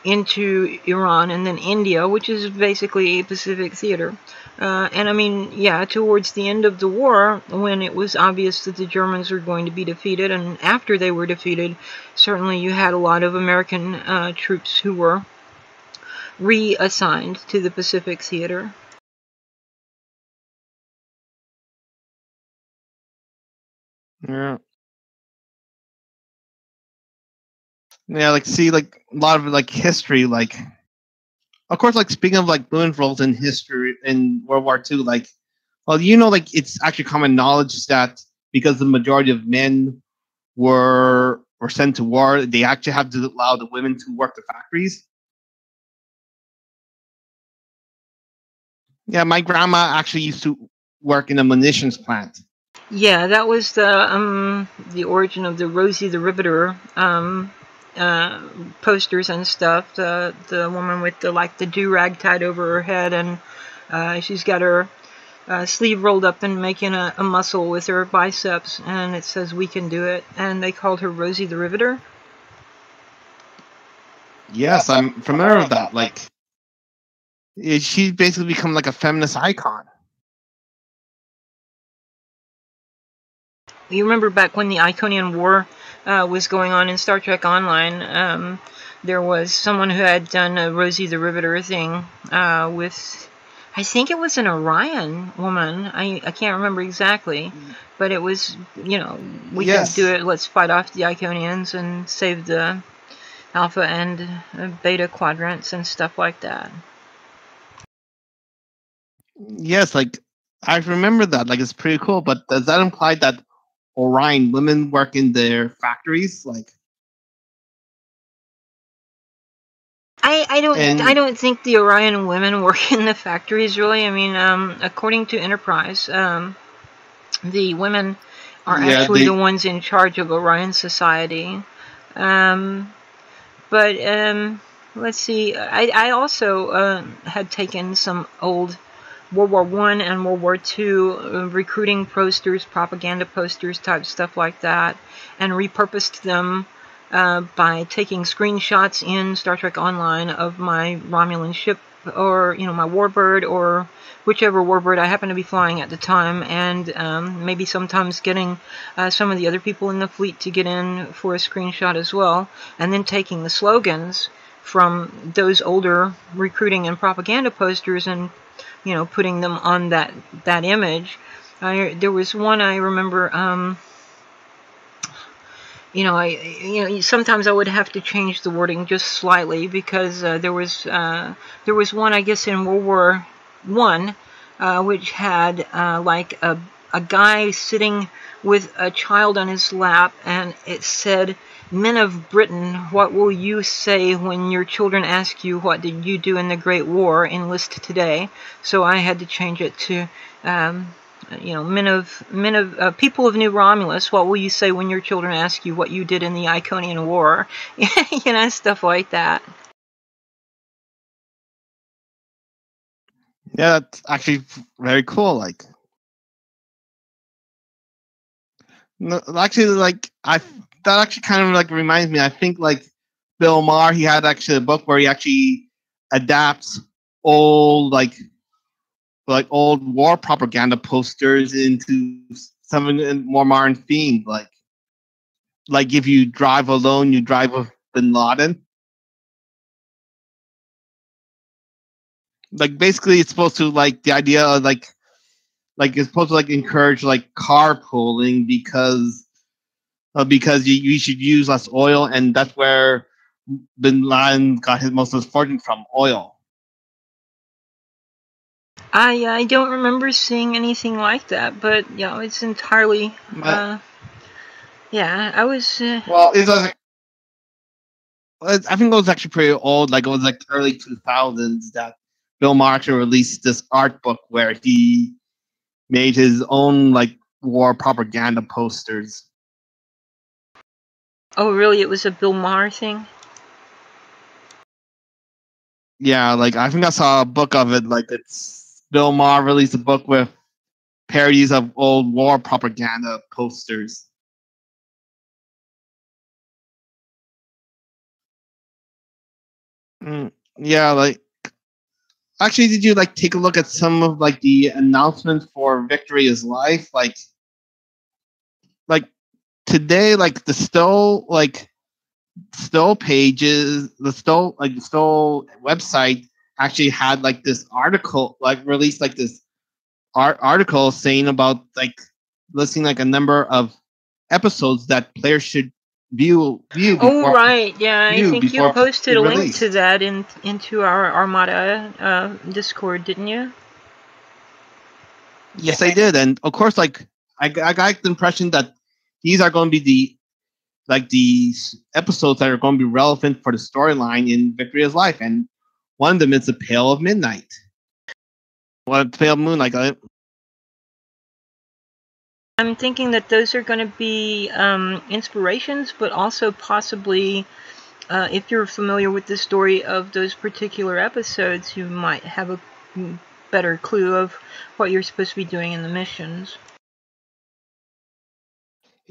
into Iran and then India, which is basically a Pacific theater. And I mean, yeah, towards the end of the war, when it was obvious that the Germans were going to be defeated, and after they were defeated, certainly you had a lot of American troops who were reassigned to the Pacific theater. Yeah. Yeah, like see, like a lot of like history, like of course, like speaking of like women's roles in history in World War II, like, well, like it's actually common knowledge that because the majority of men were sent to war, they actually have to allow the women to work the factories. Yeah, my grandma actually used to work in a munitions plant. Yeah, that was the origin of the Rosie the Riveter posters and stuff. The woman with the do-rag tied over her head, and she's got her sleeve rolled up and making a muscle with her biceps, and it says "We can do it," and they called her Rosie the Riveter. Yes, I'm familiar with that. Like, she's basically become like a feminist icon. You remember back when the Iconian War was going on in Star Trek Online, there was someone who had done a Rosie the Riveter thing with, I think it was an Orion woman. I can't remember exactly, but it was, we can do it, let's fight off the Iconians and save the Alpha and Beta quadrants and stuff like that. Yes, like, I remember that. Like, it's pretty cool, but does that imply that Orion women work in their factories? Like, I don't think the Orion women work in the factories, really. I mean, according to Enterprise, the women are actually the ones in charge of Orion Society. But let's see. I also had taken some old World War I and World War II recruiting posters, propaganda posters, type stuff like that, and repurposed them by taking screenshots in Star Trek Online of my Romulan ship, or my warbird, or whichever warbird I happen to be flying at the time, and maybe sometimes getting some of the other people in the fleet to get in for a screenshot as well, and then taking the slogans from those older recruiting and propaganda posters and putting them on that image. There was one I remember. Sometimes I would have to change the wording just slightly, because there was one, I guess, in World War I, which had like a guy sitting with a child on his lap, and it said, "Men of Britain, what will you say when your children ask you, what did you do in the Great War? Enlist today." So I had to change it to people of New Romulus, what will you say when your children ask you what you did in the Iconian War? Stuff like that. Yeah, that's actually very cool. Like, no, actually, like that actually kind of like reminds me. I think like Bill Maher, he had actually a book where he actually adapts old old war propaganda posters into something more modern themed, like if you drive alone, you drive with Bin Laden. Like, basically, it's supposed to like the idea of like it's supposed to like encourage like carpooling because you should use less oil, and that's where Bin Laden got most of his fortune from, oil. I don't remember seeing anything like that, but it's entirely. I was. Well, it's like, I think it was actually pretty old. Like, it was like early 2000s that Bill Maher to release this art book where he made his own like war propaganda posters. Oh, really? It was a Bill Maher thing? Yeah, like I think I saw a book of it. Like it's Bill Maher released a book with parodies of old war propaganda posters. Yeah, like actually, did you like take a look at some of like the announcements for Victory is Life? Like today, like the Stowe pages, the Stowe website actually had like this article, like released like this article saying about like listing like a number of episodes that players should view before. Oh, right. Yeah, I think you posted a link released. to that into our Armada Discord, didn't you? Yes, I did, and of course, like I got the impression that these are going to be these episodes that are going to be relevant for the storyline in Victory is Life, and one of them is the Pale of Midnight. What Pale of Moonlight? I'm thinking that those are going to be inspirations, but also possibly, if you're familiar with the story of those particular episodes, you might have a better clue of what you're supposed to be doing in the missions.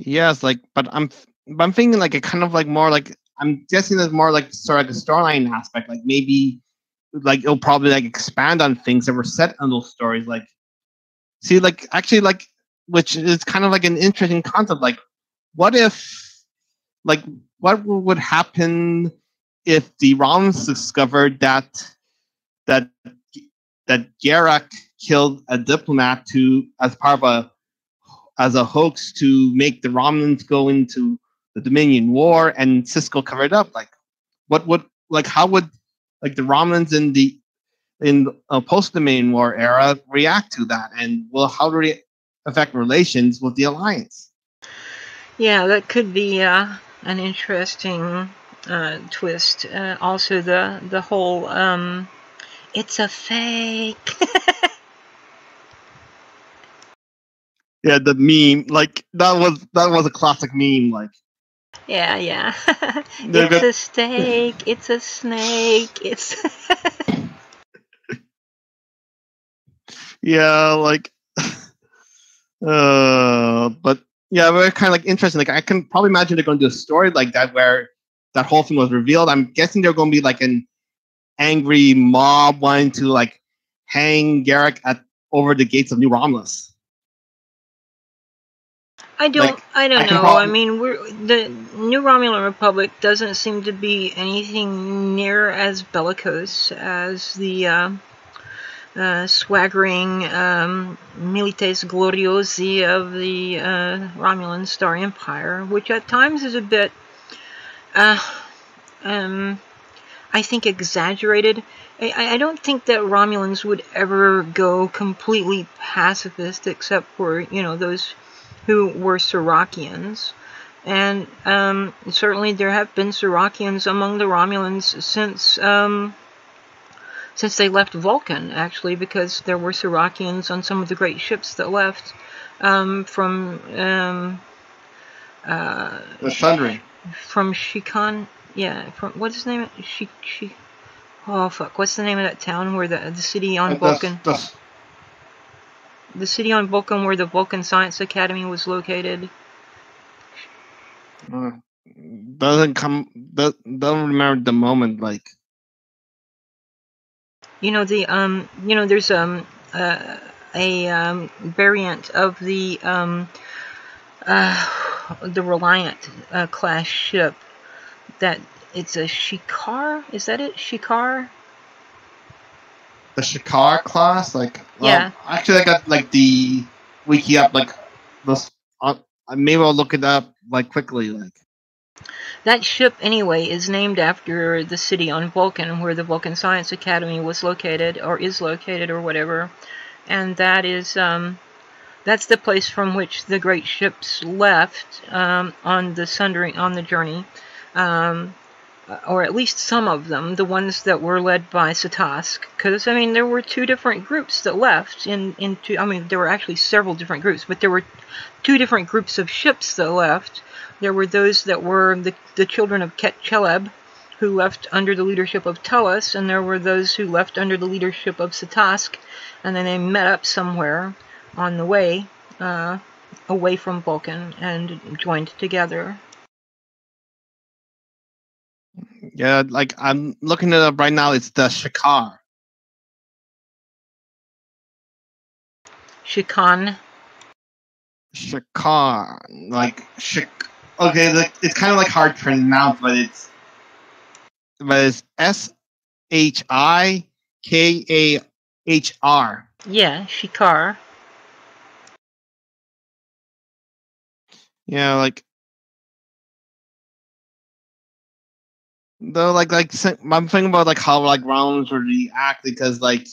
Yes, like, but I'm thinking like a kind of like more like I'm guessing there's more like sort of like a storyline aspect, like maybe like it'll probably like expand on things that were set on those stories. Like, see, like actually, like, which is kind of like an interesting concept. Like, what if, like, what would happen if the Romulans discovered that Garak killed a diplomat as a hoax to make the Romulans go into the Dominion War, and Cisco covered up? Like, how would like the Romulans in post-Dominion War era react to that, and how do they affect relations with the Alliance? Yeah, that could be an interesting twist. Also, the whole it's a fake. Yeah, the meme, like that was a classic meme. Like, yeah. It's a steak. It's a snake. It's. yeah, like, but yeah, very kind of like interesting. Like, I can probably imagine they're going to do a story like that where that whole thing was revealed. I'm guessing they're going to be like an angry mob wanting to like hang Garak over the gates of New Romulus. I don't know. I mean, the New Romulan Republic doesn't seem to be anything near as bellicose as the swaggering milites gloriosi of the Romulan Star Empire, which at times is a bit, I think, exaggerated. I don't think that Romulans would ever go completely pacifist, except for, those who were Serakians. And certainly there have been Serakians among the Romulans since they left Vulcan, actually, because there were Serakians on some of the great ships that left from The Sundering. From Shikon. Yeah, from what's his name? Oh fuck! What's the name of that town where the city on Vulcan? The city on Vulcan where the Vulcan Science Academy was located. Doesn't remember the moment, like. There's a variant of the Reliant class ship that it's a Shikar. Is that it? Shikar? The Shikar class, like, yeah. Actually, I got like the wiki up, like this. Maybe I'll look it up like quickly, like. That ship, anyway, is named after the city on Vulcan where the Vulcan Science Academy was located, or is located, or whatever. And that is, that's the place from which the great ships left on the journey. or at least some of them, the ones that were led by Satask, because I mean there were two different groups that left I mean there were actually several different groups, but there were two different groups of ships that left. There were those that were the children of Ket Cheleb, who left under the leadership of Tullus, and there were those who left under the leadership of Satask, and then they met up somewhere on the way away from Vulcan and joined together. Yeah, like I'm looking it up right now. It's the Shikar. Shikan. Shikar, like Okay, it's kind of like hard to pronounce, but it's SHIKAHR. Yeah, Shikar. Yeah, like though, like I'm thinking about like how like Romulans would react, because like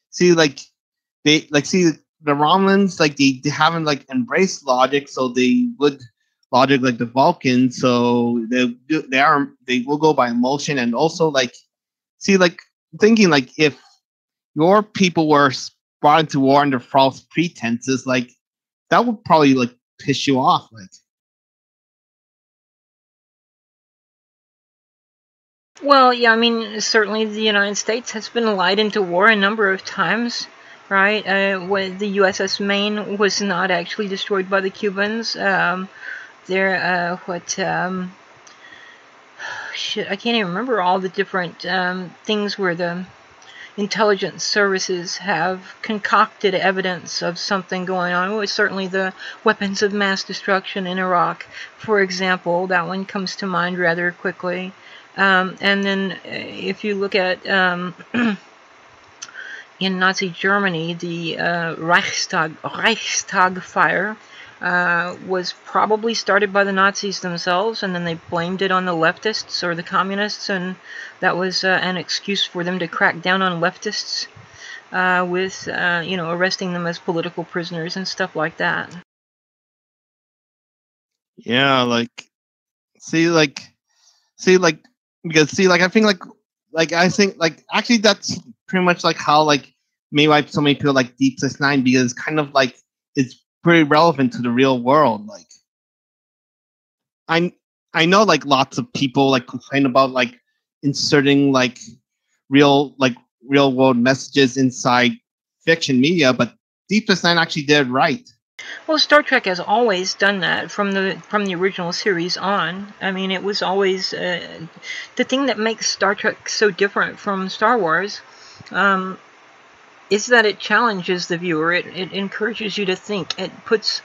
see the Romulans, like they haven't like embraced logic, so they would logic like the Vulcans, so they will go by emotion, and also like thinking like if your people were brought into war under false pretenses, like that would probably like piss you off, like. Well, yeah, I mean, certainly the United States has been lied into war a number of times, right? When the USS Maine was not actually destroyed by the Cubans. Shit, I can't even remember all the different things where the intelligence services have concocted evidence of something going on. It was certainly the weapons of mass destruction in Iraq, for example. That one comes to mind rather quickly. And then if you look at in Nazi Germany, the Reichstag fire was probably started by the Nazis themselves, and then they blamed it on the leftists or the communists, and that was an excuse for them to crack down on leftists with arresting them as political prisoners and stuff like that. Yeah, I think actually that's pretty much like how like maybe why so many people like Deep Space Nine, because it's kind of like it's pretty relevant to the real world. Like I know like lots of people like complain about like inserting like real world messages inside fiction media, but Deep Space Nine actually did it right. Well, Star Trek has always done that from the original series on. I mean, it was always the thing that makes Star Trek so different from Star Wars is that it challenges the viewer. It encourages you to think. It puts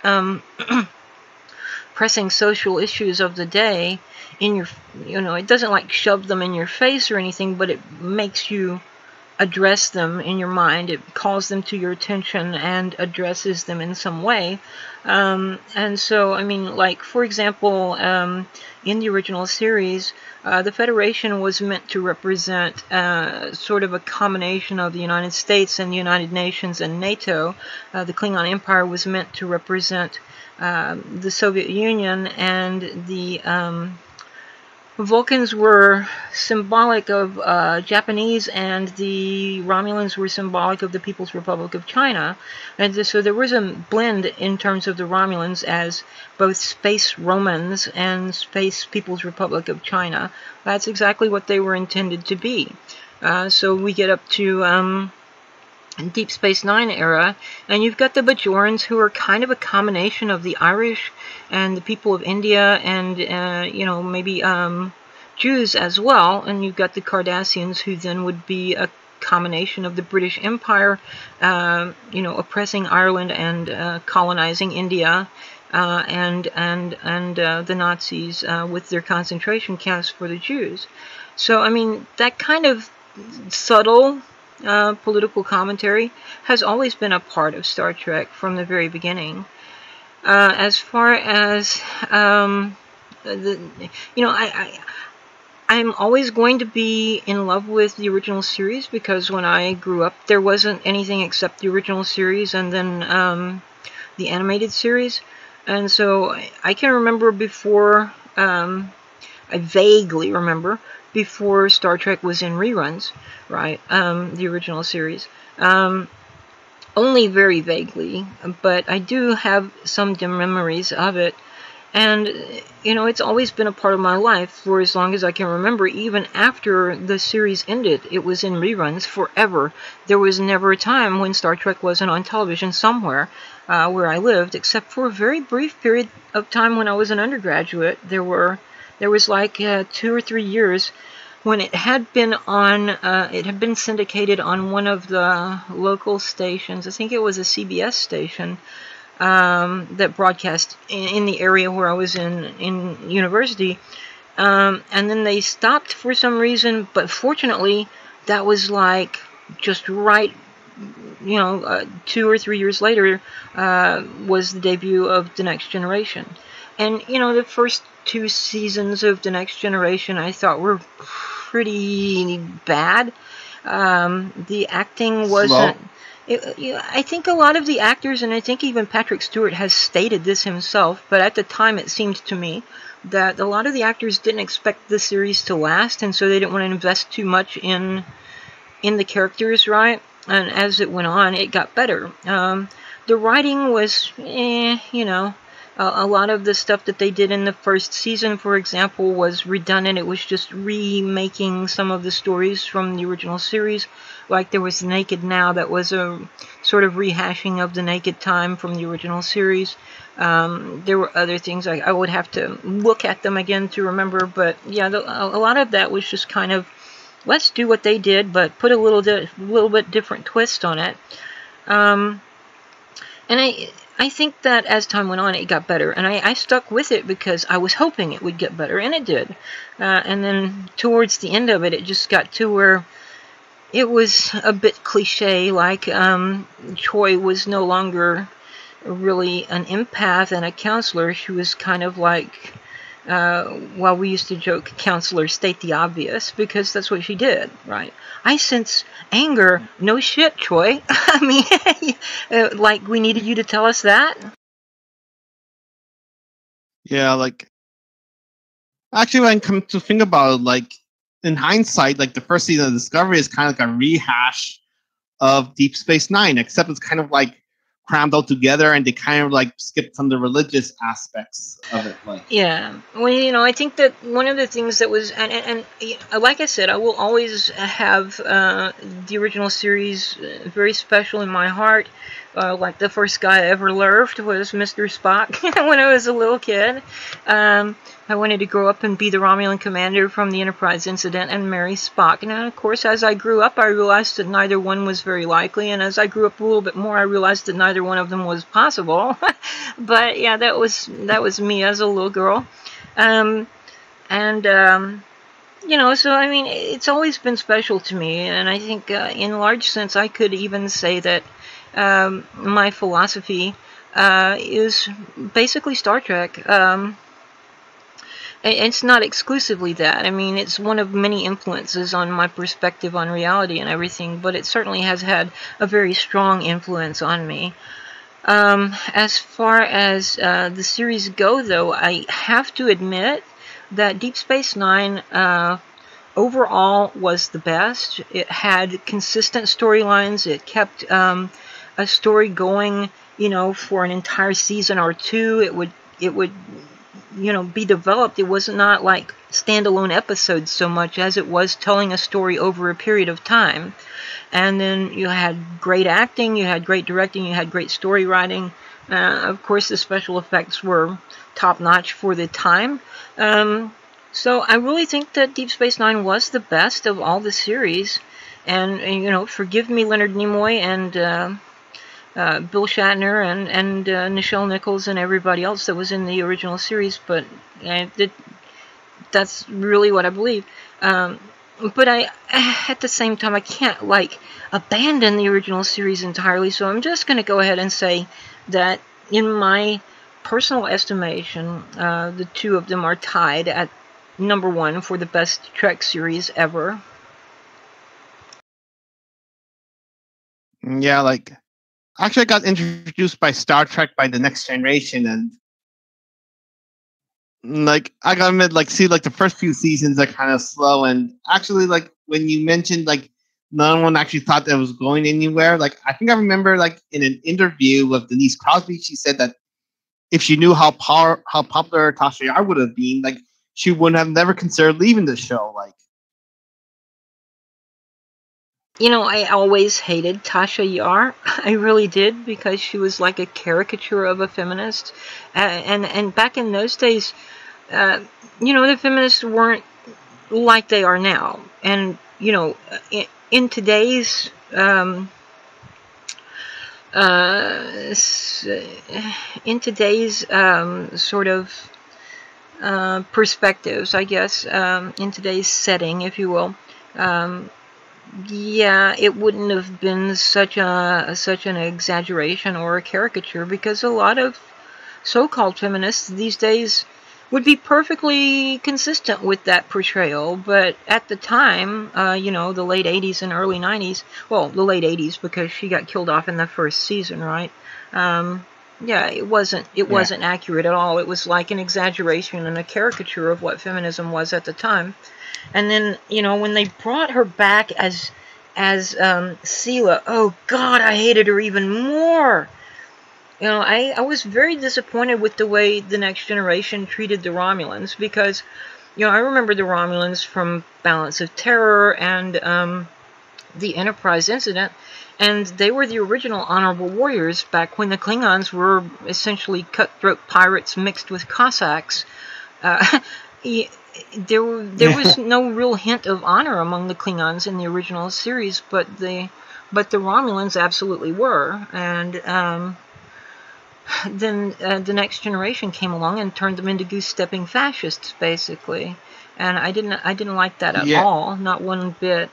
pressing social issues of the day in your, it doesn't like shove them in your face or anything, but it makes you address them in your mind. It calls them to your attention and addresses them in some way. And so, I mean, like, for example, in the original series, the Federation was meant to represent sort of a combination of the United States and the United Nations and NATO. The Klingon Empire was meant to represent the Soviet Union, and the Vulcans were symbolic of Japanese, and the Romulans were symbolic of the People's Republic of China. And so there was a blend in terms of the Romulans as both space Romans and space People's Republic of China. That's exactly what they were intended to be. So we get up to Deep Space Nine era, and you've got the Bajorans, who are kind of a combination of the Irish and the people of India, and maybe Jews as well. And you've got the Cardassians, who then would be a combination of the British Empire, oppressing Ireland and colonizing India, and the Nazis with their concentration camps for the Jews. So I mean, that kind of subtle political commentary has always been a part of Star Trek from the very beginning. As far as I'm always going to be in love with the original series, because when I grew up there wasn't anything except the original series and then the animated series. And so I can remember before, I vaguely remember before Star Trek was in reruns, right? The original series. Only very vaguely, but I do have some dim memories of it. And, you know, it's always been a part of my life for as long as I can remember. Even after the series ended, it was in reruns forever. There was never a time when Star Trek wasn't on television somewhere where I lived, except for a very brief period of time when I was an undergraduate. There was like 2 or 3 years when it had been on, it had been syndicated on one of the local stations. I think it was a CBS station. That broadcast in the area where I was in university, and then they stopped for some reason, but fortunately that was like just right, 2 or 3 years later was the debut of The Next Generation. And the first 2 seasons of The Next Generation I thought were pretty bad. The acting wasn't... I think a lot of the actors, and I think even Patrick Stewart has stated this himself, but at the time it seemed to me that a lot of the actors didn't expect the series to last, and so they didn't want to invest too much in the characters, right? And as it went on, it got better. The writing was, a lot of the stuff that they did in the first season, for example, was redundant. It was just remaking some of the stories from the original series. Like there was Naked Now, that was a sort of rehashing of the Naked Time from the original series. There were other things. I would have to look at them again to remember. But yeah, a lot of that was just kind of, let's do what they did, but put a little bit different twist on it. And I think that as time went on, it got better. And I stuck with it because I was hoping it would get better, and it did. And then towards the end of it, it just got to where it was a bit cliche, like Troy was no longer really an empath and a counselor. She was kind of like, well, we used to joke, counselor, state the obvious, because that's what she did, right? I sense anger. No shit, Troy. I mean, like we needed you to tell us that? Yeah, like, actually, when I come to think about it, like, in hindsight, like the first season of Discovery is kind of like a rehash of Deep Space Nine, except it's kind of like crammed all together, and they kind of like skipped some of the religious aspects of it. Like, yeah, well, I think that one of the things that was, and like I said, I will always have the original series very special in my heart. Like the first guy I ever loved was Mr. Spock when I was a little kid. I wanted to grow up and be the Romulan commander from the Enterprise incident and marry Spock. And of course, as I grew up, I realized that neither one was very likely. And as I grew up a little bit more, I realized that neither one of them was possible. But yeah, that was me as a little girl. So I mean, it's always been special to me. And I think in large sense, I could even say that my philosophy is basically Star Trek. It's not exclusively that. I mean, it's one of many influences on my perspective on reality and everything, but it certainly has had a very strong influence on me. As far as the series go, though, I have to admit that Deep Space Nine overall was the best. It had consistent storylines. It kept a story going, for an entire season or two. It would be developed. It was not like standalone episodes so much as it was telling a story over a period of time. And then you had great acting, you had great directing, you had great story writing. Of course, the special effects were top-notch for the time. So I really think that Deep Space Nine was the best of all the series. And forgive me, Leonard Nimoy and Bill Shatner and Nichelle Nichols and everybody else that was in the original series, but that's really what I believe. But at the same time, I can't abandon the original series entirely, so I'm just going to go ahead and say that in my personal estimation, the two of them are tied at number 1 for the best Trek series ever. Yeah, actually, I got introduced by Star Trek by The Next Generation, and Like I gotta admit, like see, like the first few seasons are kind of slow, and actually, like when you mentioned like no one actually thought that it was going anywhere. Like I think I remember, like in an interview with Denise Crosby, she said that if she knew how popular Tasha Yar would have been, like she would have never considered leaving the show. Like, you know, I always hated Tasha Yar. I really did, because she was like a caricature of a feminist. And back in those days, you know, the feminists weren't like they are now. And, you know, in today's sort of perspectives, I guess, in today's setting, if you will, yeah, it wouldn't have been such an exaggeration or a caricature, because a lot of so-called feminists these days would be perfectly consistent with that portrayal. But at the time, you know, the late 80s and early 90s, well, the late 80s, because she got killed off in the first season, right? Yeah, it wasn't accurate at all. It was like an exaggeration and a caricature of what feminism was at the time. And then, you know, when they brought her back as Sela, oh God, I hated her even more. You know, I was very disappointed with the way the Next Generation treated the Romulans, because, you know, I remember the Romulans from Balance of Terror and the Enterprise incident, and they were the original honorable warriors back when the Klingons were essentially cutthroat pirates mixed with Cossacks. There was no real hint of honor among the Klingons in the original series, but the Romulans absolutely were. And then the Next Generation came along and turned them into goose-stepping fascists, basically. And I didn't like that at all, not one bit.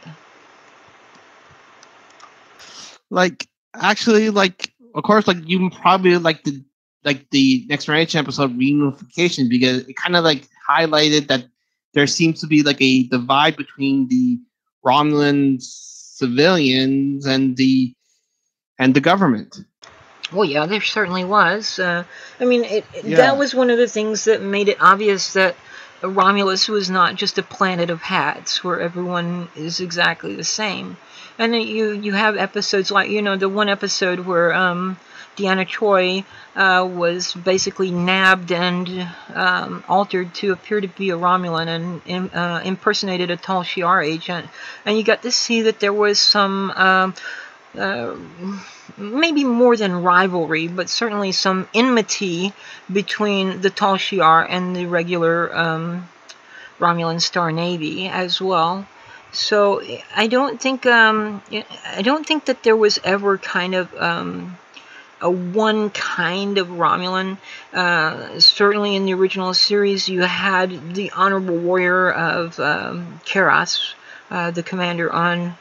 Like actually, like of course, like you probably like the Next Generation episode Reunification, because it kind of like highlighted that there seems to be like a divide between the Romulan civilians and the government. Well, yeah, there certainly was. I mean, that was one of the things that made it obvious that Romulus was not just a planet of hats where everyone is exactly the same. And then you have episodes like, you know, the one episode where Deanna Troi was basically nabbed and altered to appear to be a Romulan and impersonated a Tal Shiar agent. And you got to see that there was some maybe more than rivalry, but certainly some enmity between the Tal Shiar and the regular Romulan Star Navy as well. So I don't think that there was ever kind of a one kind of Romulan. Certainly in the original series, you had the honorable warrior of Keras, the commander on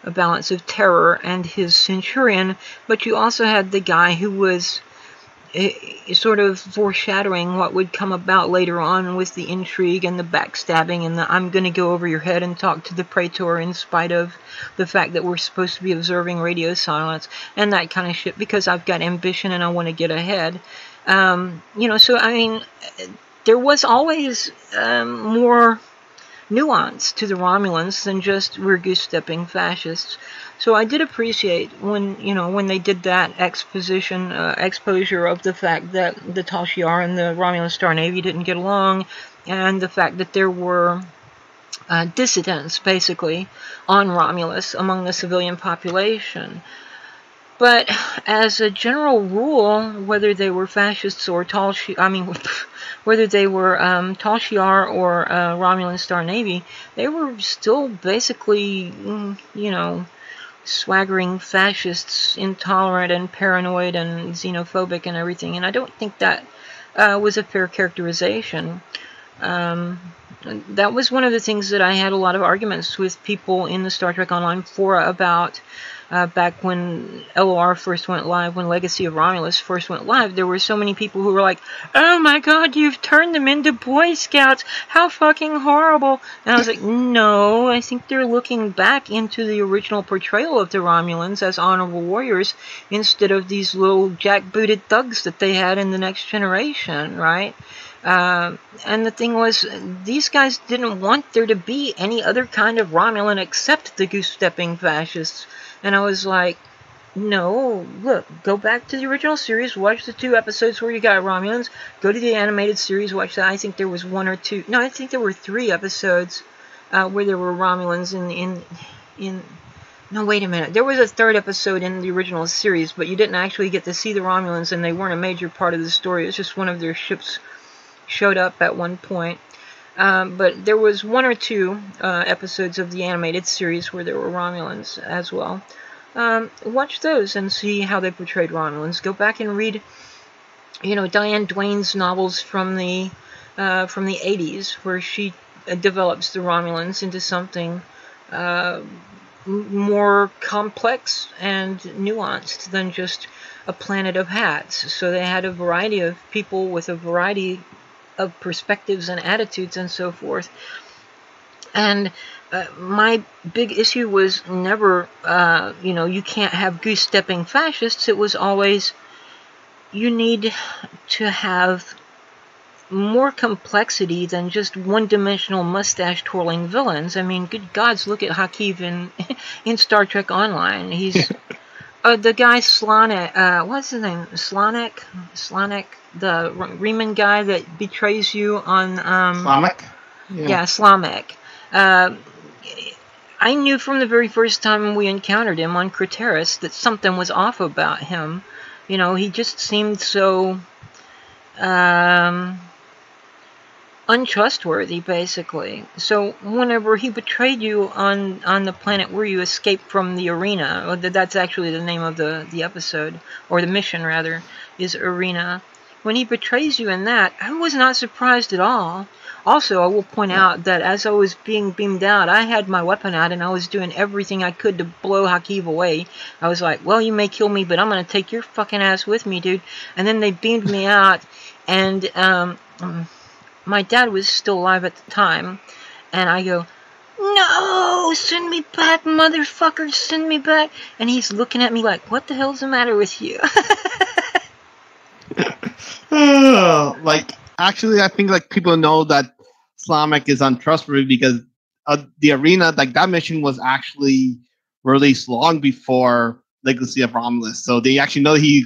A Balance of Terror, and his Centurion, but you also had the guy who was sort of foreshadowing what would come about later on with the intrigue and the backstabbing and the I'm going to go over your head and talk to the Praetor in spite of the fact that we're supposed to be observing radio silence and that kind of shit, because I've got ambition and I want to get ahead. You know, so I mean, there was always more nuance to the Romulans than just we're goose-stepping fascists. So I did appreciate when they did that exposure of the fact that the Tal Shiar and the Romulan Star Navy didn't get along, and the fact that there were dissidents, basically, on Romulus among the civilian population. But as a general rule, whether they were fascists or whether they were Tal Shiar or Romulan Star Navy, they were still basically, you know, swaggering fascists, intolerant and paranoid and xenophobic and everything. And I don't think that was a fair characterization. That was one of the things that I had a lot of arguments with people in the Star Trek Online fora about. Back when LOR first went live, when Legacy of Romulus first went live, there were so many people who were like, oh my god, you've turned them into Boy Scouts, how fucking horrible. And I was like, no, I think they're looking back into the original portrayal of the Romulans as honorable warriors instead of these little jackbooted thugs that they had in the Next Generation, right? And the thing was, these guys didn't want there to be any other kind of Romulan except the goose-stepping fascists. And I was like, no, look, go back to the original series, watch the 2 episodes where you got Romulans, go to the animated series, watch that. I think there was 1 or 2, no, I think there were 3 episodes where there were Romulans in no, wait a minute, there was a 3rd episode in the original series, but you didn't actually get to see the Romulans, and they weren't a major part of the story. It was just one of their ships showed up at one point. But there was 1 or 2 episodes of the animated series where there were Romulans as well. Watch those and see how they portrayed Romulans. Go back and read, Diane Duane's novels from the 80s, where she develops the Romulans into something more complex and nuanced than just a planet of hats. So they had a variety of people with a variety of perspectives and attitudes and so forth. And my big issue was never, you can't have goose-stepping fascists. It was always, you need to have more complexity than just one-dimensional mustache-twirling villains. I mean, good gods, look at Hakeem in Star Trek Online. He's the guy Slanek. What's his name? Slanek, the Riemann guy that betrays you on. Slamek? Yeah, Slamek. I knew from the very first time we encountered him on Craterus that something was off about him. He just seemed so untrustworthy, basically. So whenever he betrayed you on the planet where you escaped from the arena, that's actually the name of the episode, or the mission rather, is Arena. When he betrays you in that, I was not surprised at all. Also, I will point out that as I was being beamed out, I had my weapon out and I was doing everything I could to blow Hakeem away. I was like, well, you may kill me, but I'm going to take your fucking ass with me, dude. And then they beamed me out, and my dad was still alive at the time, and I go, no, send me back, motherfucker, send me back. And he's looking at me like, what the hell's the matter with you? Actually, I think people know that Slamek is untrustworthy because the Arena, that mission was actually released long before Legacy of Romulus, so they actually know he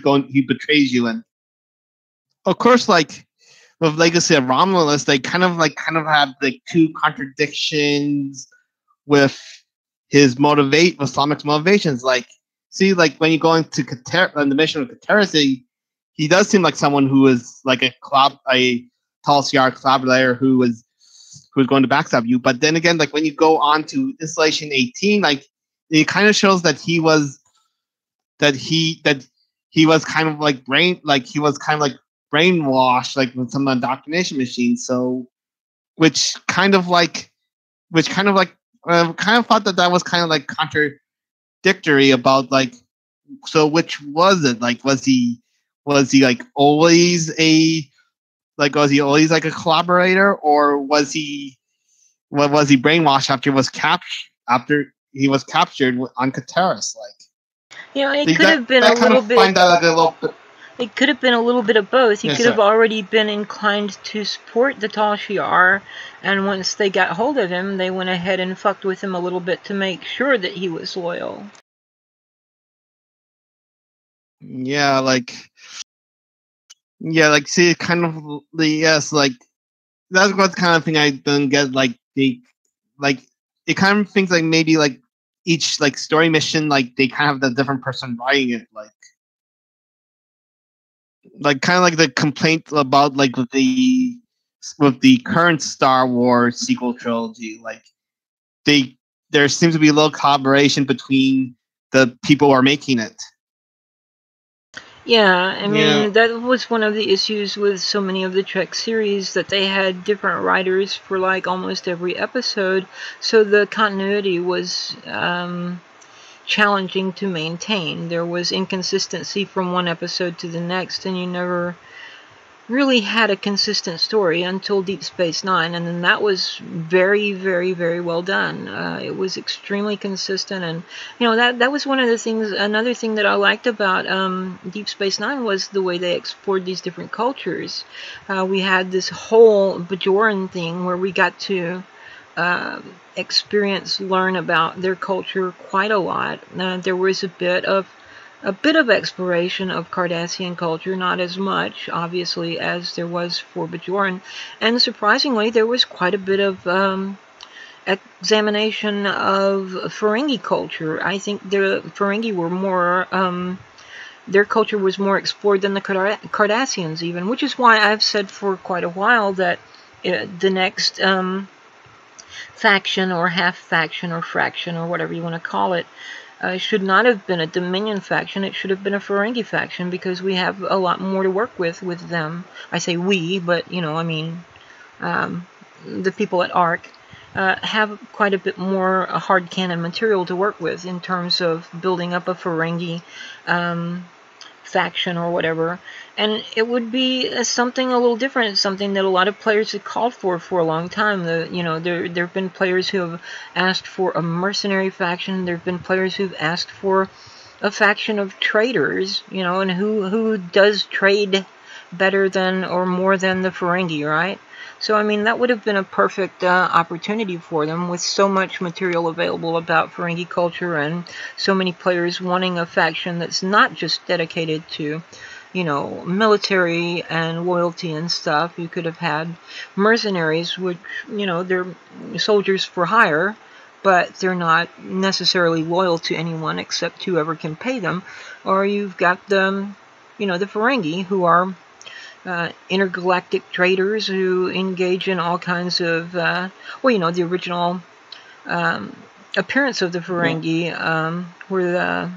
betrays you. And of course, with Legacy of Romulus, they kind of have 2 contradictions with his with Slamek's motivations. When you go into on the mission of Craterus, he does seem like someone who is a Tall CR collaborator who was going to backstab you. But then again, when you go on to Installation 18, it kind of shows that he was kind of he was kind of brainwashed with some indoctrination machine. So kind of thought that was kind of contradictory about so which was it? Was he always a collaborator, or was he brainwashed after he was captured on Craterus? It could have been a little bit. It could have been a little bit of both. He could have already been inclined to support the Tal Shiar, and once they got hold of him, they went ahead and fucked with him a little bit to make sure that he was loyal. Yeah, see, kind of yes, that's what kind of thing I don't get. It kind of thinks maybe each story mission, they kind of have the different person writing it, kind of the complaint about with the current Star Wars sequel trilogy, there seems to be a little collaboration between the people who are making it. Yeah, I mean, that was one of the issues with so many of the Trek series, that they had different writers for almost every episode, so the continuity was challenging to maintain. There was inconsistency from one episode to the next, and you never really had a consistent story until Deep Space Nine, and then that was very, very, very well done. It was extremely consistent, and that was one of the things. Another thing that I liked about Deep Space Nine was the way they explored these different cultures. We had this whole Bajoran thing where we got to learn about their culture quite a lot. There was a bit of exploration of Cardassian culture, not as much, obviously, as there was for Bajoran. And surprisingly, there was quite a bit of examination of Ferengi culture. I think the Ferengi were more, their culture was more explored than the Cardassians even, which is why I've said for quite a while that the next faction or half faction or fraction or whatever you want to call it should not have been a Dominion faction. It should have been a Ferengi faction, because we have a lot more to work with them. I say we, but I mean the people at ARC have quite a bit more hard cannon material to work with in terms of building up a Ferengi faction or whatever, and it would be something a little different, something that a lot of players have called for a long time. There have been players who have asked for a mercenary faction. There have been players who've asked for a faction of traders, and who does trade better than or more than the Ferengi, right? So, I mean, that would have been a perfect opportunity for them, with so much material available about Ferengi culture and so many players wanting a faction that's not just dedicated to, military and loyalty and stuff. You could have had mercenaries, which, they're soldiers for hire, but they're not necessarily loyal to anyone except whoever can pay them. Or you've got the Ferengi, who are intergalactic traders who engage in all kinds of, the original appearance of the Ferengi, where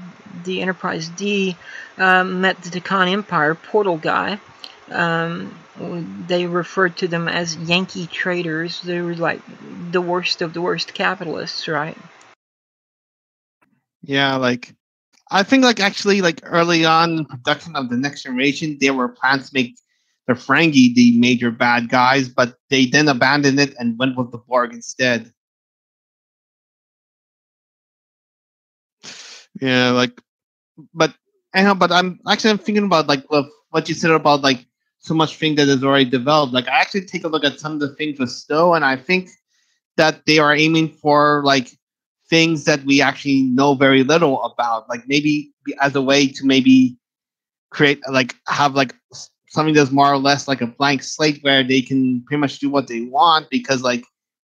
the Enterprise D met the Takan Empire portal guy. They referred to them as Yankee traders. They were like the worst of the worst capitalists, right? Yeah, I think actually early on in production of the Next Generation, there were plans to make the Ferengi the major bad guys, but they then abandoned it and went with the Borg instead. Yeah, but anyhow, but I'm thinking about what you said about so much thing that is already developed. I actually take a look at some of the things with Stowe, and I think that they are aiming for things that we actually know very little about, maybe as a way to maybe create have something that's more or less like a blank slate where they can pretty much do what they want, because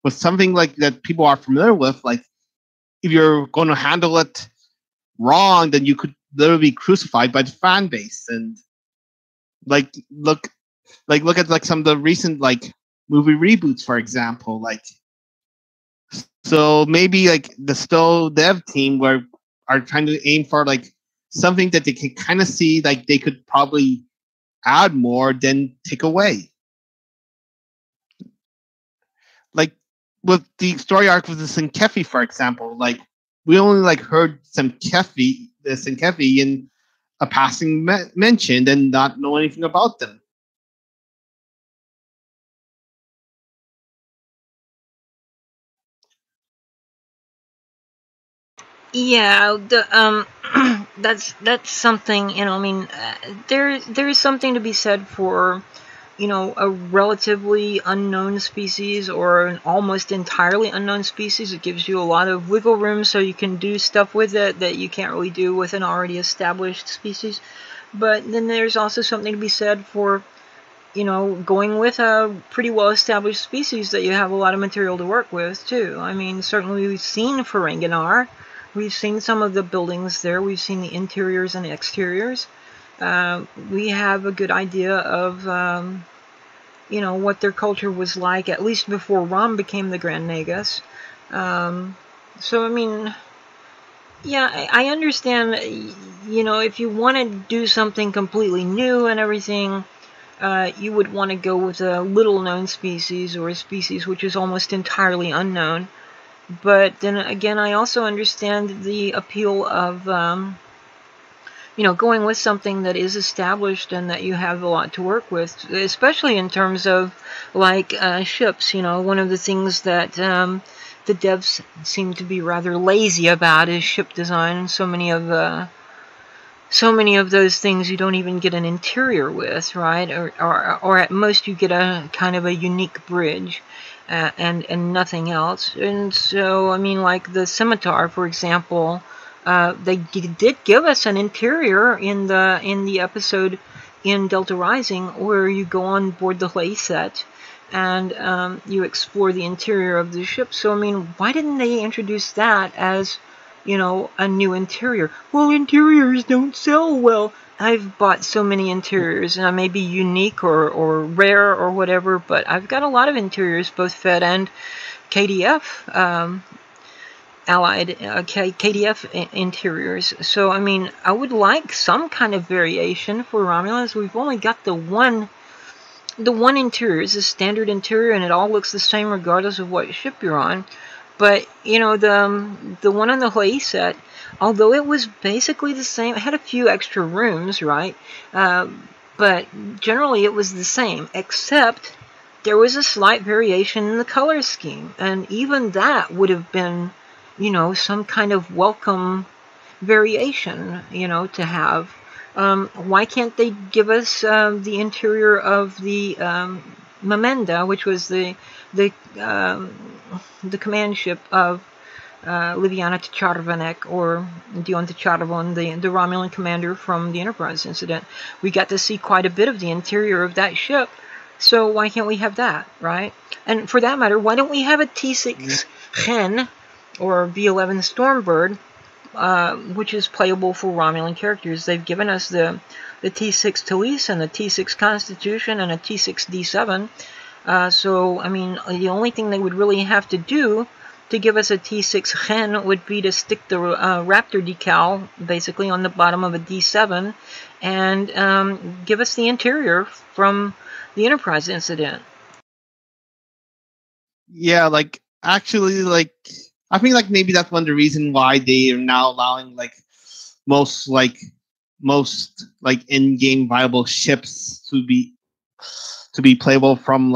with something that people are familiar with, if you're going to handle it wrong, then you could literally be crucified by the fan base. And look at some of the recent movie reboots, for example. So maybe the Stowe dev team are trying to aim for something that they can kind of see they could probably add more than take away. With the story arc with the Sinkefi, for example, we only heard some Sinkefi in a passing mention and not know anything about them. Yeah, that's something, I mean, there's something to be said for, a relatively unknown species or an almost entirely unknown species. It gives you a lot of wiggle room, so you can do stuff with it that you can't really do with an already established species. But then there's also something to be said for, going with a pretty well-established species that you have a lot of material to work with, too. I mean, certainly we've seen Ferenginar. We've seen some of the buildings there. We've seen the interiors and exteriors. We have a good idea of, what their culture was like, at least before Rom became the Grand Nagus. So, I mean, yeah, I understand, if you want to do something completely new and everything, you would want to go with a little-known species or a species which is almost entirely unknown. But then again, I also understand the appeal of, going with something that is established and that you have a lot to work with, especially in terms of like ships. One of the things that the devs seem to be rather lazy about is ship design. So many of those things you don't even get an interior with, right? Or at most you get a kind of a unique bridge. And nothing else. And so, I mean, like the Scimitar, for example, they did give us an interior in the episode in Delta Rising, where you go on board the lay set and you explore the interior of the ship. So, I mean, why didn't they introduce that as, a new interior? Well, interiors don't sell well. I've bought so many interiors, and I may be unique or rare or whatever, but I've got a lot of interiors, both Fed and KDF allied KDF interiors. So I mean, I would like some kind of variation for Romulans. We've only got the one interior. It's a standard interior, and it all looks the same regardless of what ship you're on. But the one on the Hawaii set, although it was basically the same, it had a few extra rooms, right? But generally it was the same, except there was a slight variation in the color scheme, and even that would have been, some kind of welcome variation, to have. Why can't they give us the interior of the Mamenda, which was the command ship of Liviana Tcharvanek, or Dion Tcharvon, the Romulan commander from the Enterprise incident? We got to see quite a bit of the interior of that ship, so why can't we have that, right? And for that matter, why don't we have a T6 Hen or V11 Stormbird, which is playable for Romulan characters? They've given us the T6 Talise and the T6 Constitution and a T6 D7. So, I mean, the only thing they would really have to do to give us a T6 Hen would be to stick the Raptor decal basically on the bottom of a D7 and give us the interior from the Enterprise incident. Yeah, actually, I think maybe that's one of the reasons why they are now allowing most in-game viable ships to be playable from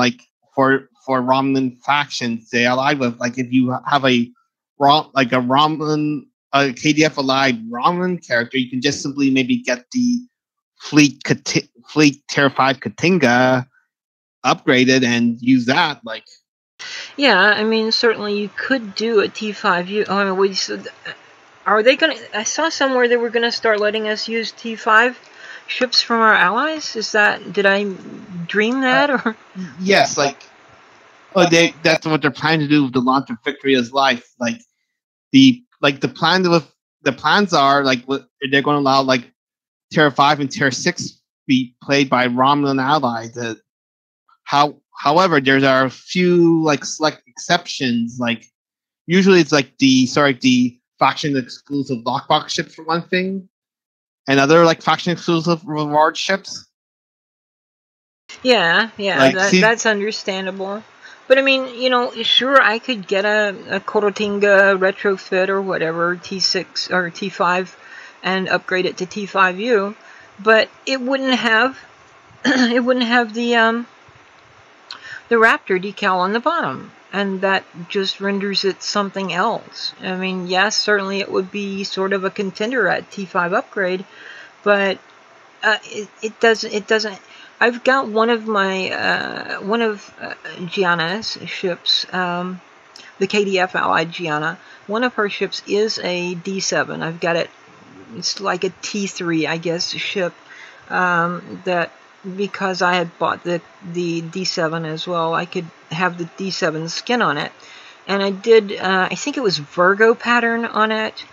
for Romulan factions they allied with. If you have a KDF allied Romulan character, you can just simply maybe get the Fleet Tier 5 Katinga upgraded and use that. Yeah, I mean, certainly you could do a T5U. Are they gonna? I saw somewhere they were gonna start letting us use T5 ships from our allies. Did I dream that, or? Yes, that's what they're planning to do with the launch of Victory is Life. The plans are they're going to allow Tier 5 and Tier 6 be played by Romulan allies. However, there are a few select exceptions. Usually it's the faction exclusive lockbox ships for one thing, and other faction exclusive reward ships. Yeah, that's understandable. But I mean, sure, I could get a Korotinga retrofit or whatever, T6 or T5, and upgrade it to T5U, but it wouldn't have the Raptor decal on the bottom, and that just renders it something else. I mean, yes, certainly it would be sort of a contender at T5 upgrade, but it doesn't. I've got one of Gianna's ships, the KDF allied Gianna. One of her ships is a D7. I've got it. It's like a T3, I guess, ship. That because I had bought the D7 as well, I could have the D7 skin on it, and I did. I think it was Virgo pattern on it.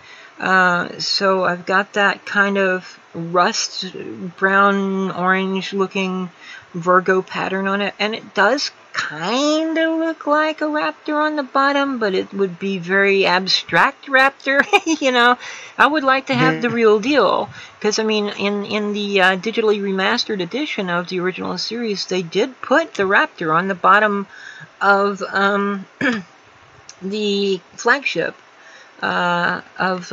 So I've got that kind of rust brown orange looking Virgo pattern on it, and it does kind of look like a raptor on the bottom, but it would be very abstract raptor. I would like to have the real deal, because I mean, in the digitally remastered edition of the original series, they did put the raptor on the bottom of the flagship of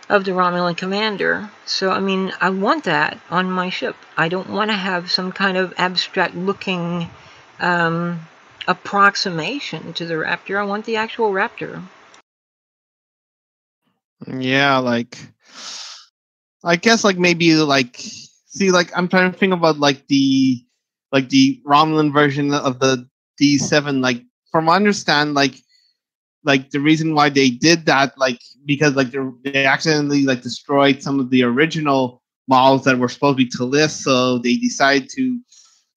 of the Romulan commander. So, I mean, I want that on my ship. I don't want to have some kind of abstract-looking approximation to the Raptor. I want the actual Raptor. Yeah, like, I guess, like, maybe, like, see, like, I'm trying to think about, like, the Romulan version of the D7. Like, from what I understand, like the reason why they did that, like, because, like, they accidentally, like, destroyed some of the original models that were supposed to be to list, so they decided to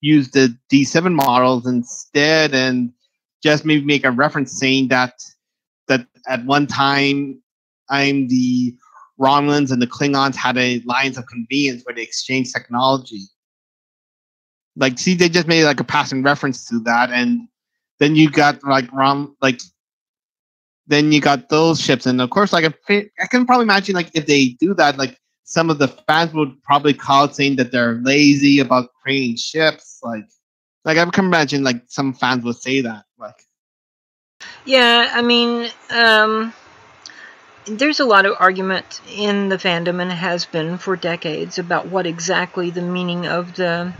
use the D7 models instead, and just maybe make a reference saying that at one time, the Romulans and the Klingons had a alliance of convenience where they exchanged technology. Like, see, they just made, like, a passing reference to that, and then you got, like, then you got those ships, and of course, like, I can probably imagine, like, if they do that, like, some of the fans would probably call it saying that they're lazy about creating ships, like I can imagine, like, some fans would say that, like. Yeah, I mean, there's a lot of argument in the fandom, and has been for decades, about what exactly the meaning of the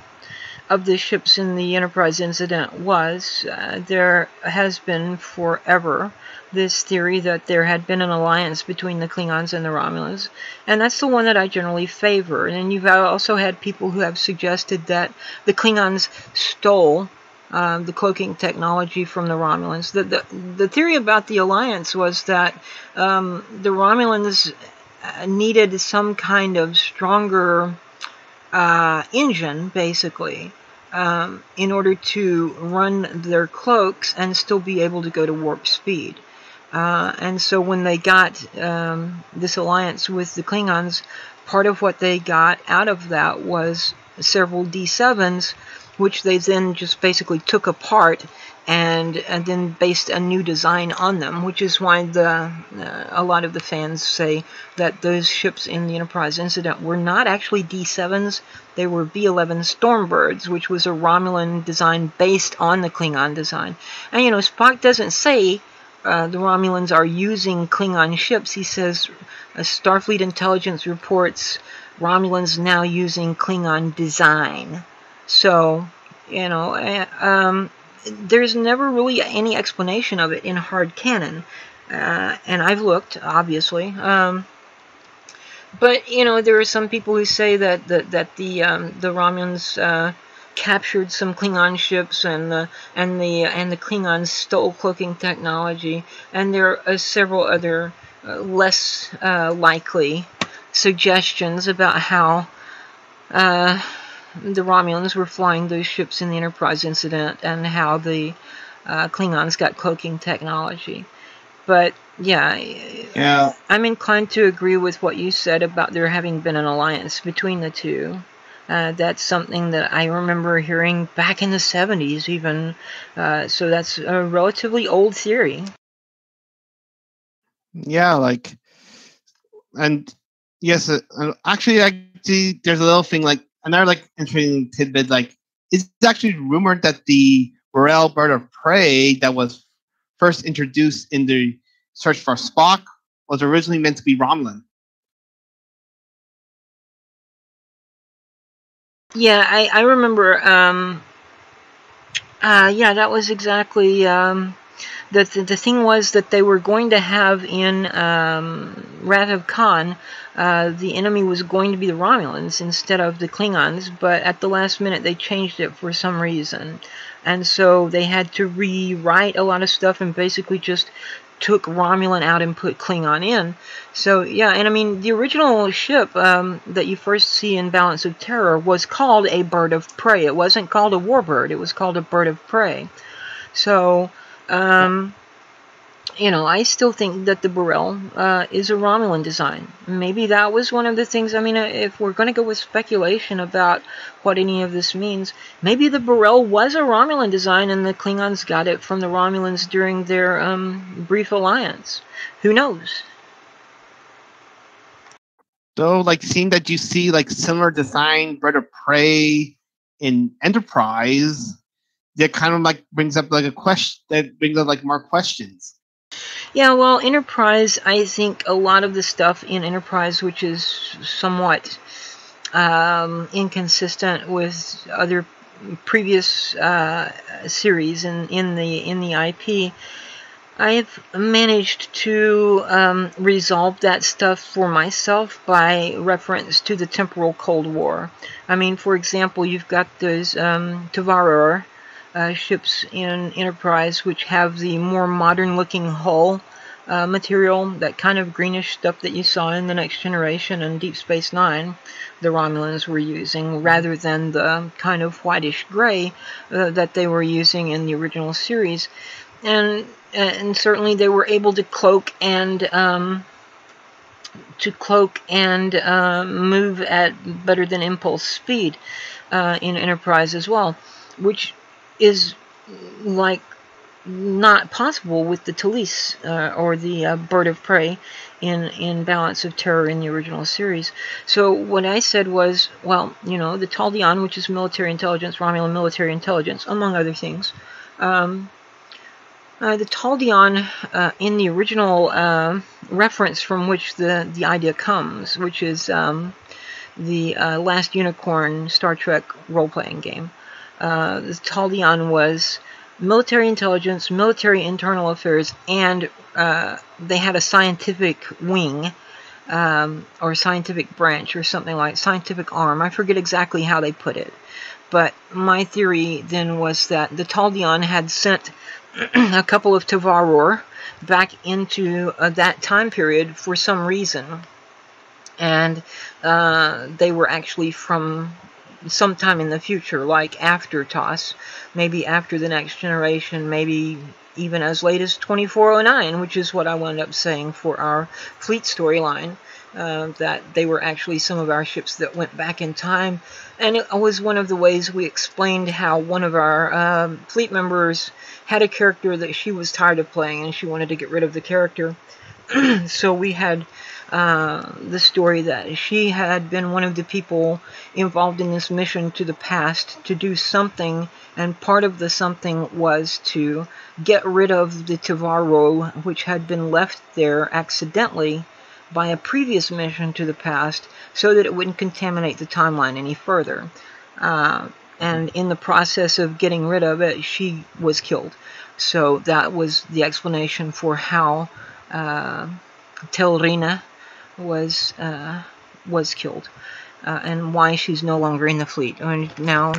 ships in the Enterprise incident was. There has been forever this theory that there had been an alliance between the Klingons and the Romulans, and that's the one that I generally favor. And you've also had people who have suggested that the Klingons stole the cloaking technology from the Romulans. The theory about the alliance was that the Romulans needed some kind of stronger engine, basically, in order to run their cloaks and still be able to go to warp speed. And so when they got this alliance with the Klingons, part of what they got out of that was several D7s, which they then just basically took apart and then based a new design on them, which is why a lot of the fans say that those ships in the Enterprise incident were not actually D7s, they were B-11 Stormbirds, which was a Romulan design based on the Klingon design. And, you know, Spock doesn't say the Romulans are using Klingon ships. He says Starfleet intelligence reports Romulans now using Klingon design. So, you know, there's never really any explanation of it in hard canon, and I've looked, obviously. But you know, there are some people who say that the Romulans captured some Klingon ships, and the Klingons stole cloaking technology, and there are several other less likely suggestions about how the Romulans were flying those ships in the Enterprise incident, and how the Klingons got cloaking technology. But yeah, I'm inclined to agree with what you said about there having been an alliance between the two. That's something that I remember hearing back in the 70s even, so that's a relatively old theory. Yeah, like, and yes, actually, there's a little thing, like, another, like, interesting tidbit, like, it's actually rumored that the Borel bird of prey that was first introduced in the search for Spock was originally meant to be Romulan. Yeah, I remember, yeah, that was exactly, the thing was that they were going to have in Wrath of Khan, the enemy was going to be the Romulans instead of the Klingons, but at the last minute they changed it for some reason. And so they had to rewrite a lot of stuff and basically just took Romulan out and put Klingon in. So, yeah, and I mean, the original ship that you first see in Balance of Terror was called a bird of prey. It wasn't called a warbird, it was called a bird of prey. So, you know, I still think that the Borel is a Romulan design. Maybe that was one of the things, I mean, if we're going to go with speculation about what any of this means, maybe the Borel was a Romulan design and the Klingons got it from the Romulans during their brief alliance. Who knows? So, like, seeing that you see, like, similar design bird of prey in Enterprise, that kind of, like, brings up, like, a question, that brings up, like, more questions. Yeah, well, Enterprise, I think a lot of the stuff in Enterprise, which is somewhat inconsistent with other previous series in the IP, I have managed to resolve that stuff for myself by reference to the temporal Cold War. I mean, for example, you've got those Tavaror ships in Enterprise, which have the more modern-looking hull material, that kind of greenish stuff that you saw in The Next Generation and Deep Space Nine, the Romulans were using, rather than the kind of whitish gray that they were using in the original series. And certainly they were able to cloak and move at better than impulse speed in Enterprise as well, which is like not possible with the Talise or the Bird of Prey in Balance of Terror in the original series. So what I said was, well, you know, the Taldion, which is military intelligence, Romulan military intelligence, among other things. The Taldion in the original reference from which the idea comes, which is the Last Unicorn Star Trek role-playing game. The Taldion was military intelligence, military internal affairs, and they had a scientific wing or scientific branch or something like scientific arm. I forget exactly how they put it. But my theory then was that the Taldion had sent a couple of Tavaror back into that time period for some reason. And they were actually from sometime in the future, like after TOS, maybe after The Next Generation, maybe even as late as 2409, which is what I wound up saying for our fleet storyline, that they were actually some of our ships that went back in time. And it was one of the ways we explained how one of our fleet members had a character that she was tired of playing and she wanted to get rid of the character. So we had the story that she had been one of the people involved in this mission to the past to do something, and part of the something was to get rid of the Tavarro, which had been left there accidentally by a previous mission to the past, so that it wouldn't contaminate the timeline any further. And in the process of getting rid of it, she was killed. So that was the explanation for how Telrina was killed, and why she's no longer in the fleet. And now,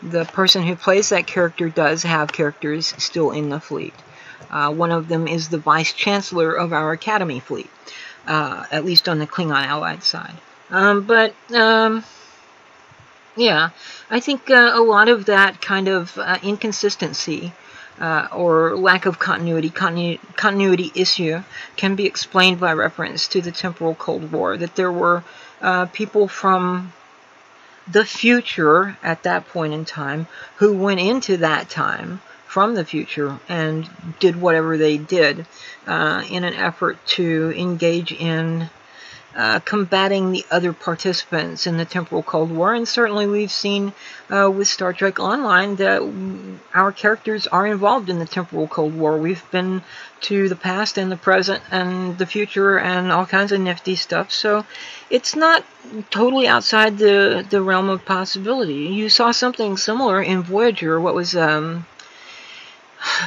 the person who plays that character does have characters still in the fleet. One of them is the Vice Chancellor of our Academy fleet, at least on the Klingon Allied side. Yeah, I think a lot of that kind of inconsistency or lack of continuity issue can be explained by reference to the temporal Cold War, that there were people from the future at that point in time who went into that time from the future and did whatever they did in an effort to engage in combating the other participants in the temporal Cold War. And certainly we've seen with Star Trek Online that our characters are involved in the temporal Cold War. We've been to the past and the present and the future and all kinds of nifty stuff. So it's not totally outside the realm of possibility. You saw something similar in Voyager. What was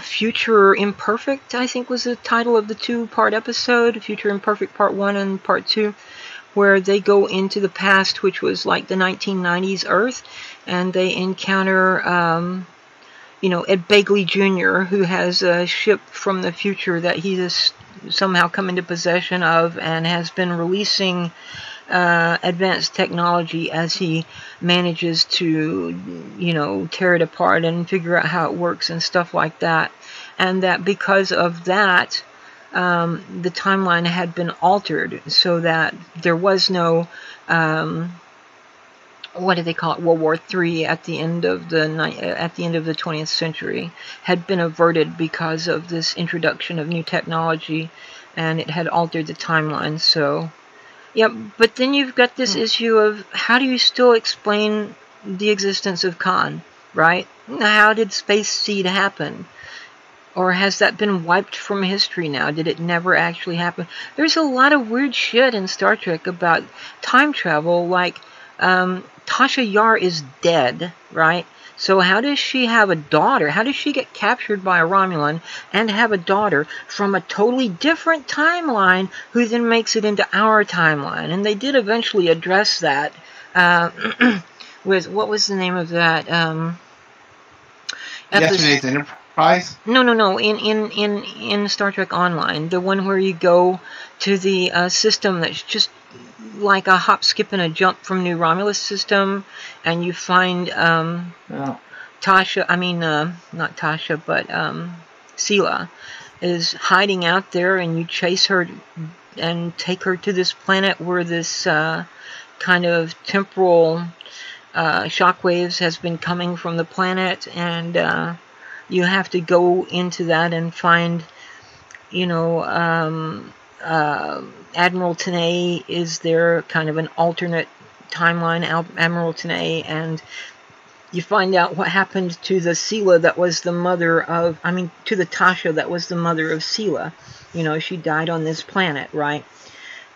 Future Imperfect, I think, was the title of the two-part episode, Future Imperfect Part 1 and Part 2, where they go into the past, which was like the 1990s Earth, and they encounter, Ed Begley Jr., who has a ship from the future that he has somehow come into possession of and has been releasing advanced technology as he manages to, tear it apart and figure out how it works and stuff like that. And that because of that, the timeline had been altered so that there was no, what do they call it, World War III at the end of the 20th century had been averted because of this introduction of new technology, and it had altered the timeline. So yeah, but then you've got this issue of how do you still explain the existence of Khan, right? How did Space Seed happen? Or has that been wiped from history now? Did it never actually happen? There's a lot of weird shit in Star Trek about time travel, like Tasha Yar is dead, right? So how does she have a daughter? How does she get captured by a Romulan and have a daughter from a totally different timeline who then makes it into our timeline? And they did eventually address that with, what was the name of that? Yesterday's Enterprise? No. In Star Trek Online, the one where you go to the system that's just like a hop, skip, and a jump from New Romulus system, and you find Tasha. I mean, not Tasha, but Sela is hiding out there, and you chase her and take her to this planet where this kind of temporal shockwaves has been coming from the planet, and you have to go into that and find, you know, Admiral Tenay is there, kind of an alternate timeline, Admiral Tenay, and you find out what happened to the Sela that was the mother of, I mean, to the Tasha that was the mother of Sela. You know, she died on this planet, right?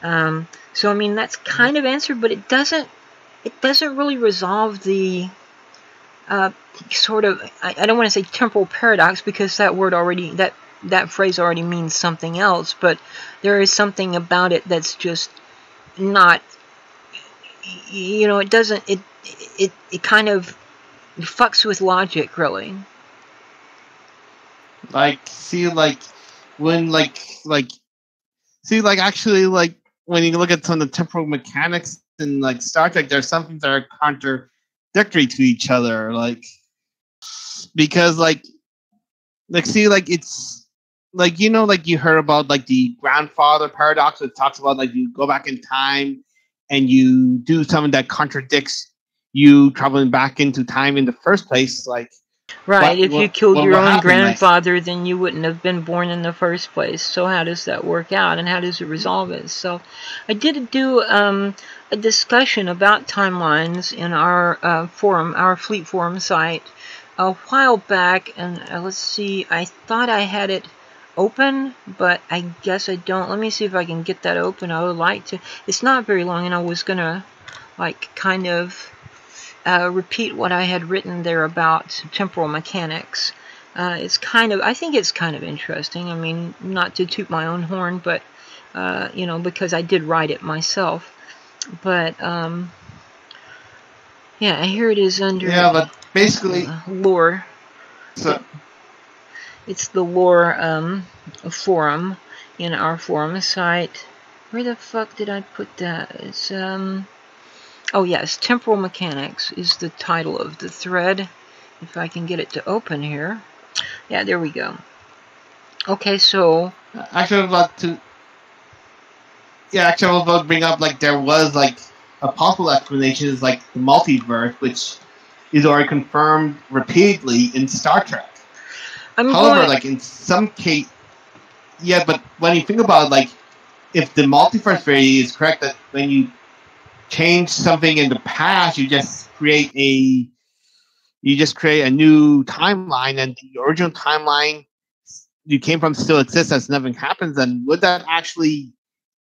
So, I mean, that's kind of answered, but it doesn't really resolve the sort of, I don't want to say temporal paradox, because that word already, that phrase already means something else, but there is something about it that's just not, you know, it doesn't, it kind of fucks with logic, really. Like, see, like, when, actually, like, when you look at some of the temporal mechanics in, like, Star Trek, there's some things that are contradictory to each other, like, because, see, like, it's, like, you know, like, you heard about, like, the grandfather paradox, which talks about, like, you go back in time and you do something that contradicts you traveling back into time in the first place, like, right, if you killed your own grandfather, then you wouldn't have been born in the first place. So how does that work out, and how does it resolve it? So I did do a discussion about timelines in our forum, our Fleet Forum site, a while back, and let's see, I thought I had it open, but I guess I don't. Let me see if I can get that open. I would like to. It's not very long, and I was gonna, like, kind of repeat what I had written there about temporal mechanics. It's kind of, I think it's kind of interesting. I mean, not to toot my own horn, but you know, because I did write it myself. But yeah, here it is under but basically lore. So it's the lore forum in our forum site. Where the fuck did I put that? It's oh yes, Temporal Mechanics is the title of the thread. If I can get it to open here. Yeah, there we go. Okay, so actually, I was about to bring up, like, there was, like, a possible explanation is, like, the multiverse, which is already confirmed repeatedly in Star Trek. However, like, in some case, yeah, but when you think about it, like, if the multiverse theory is correct, that when you change something in the past, you just create a new timeline, and the original timeline you came from still exists as nothing happens, then would that actually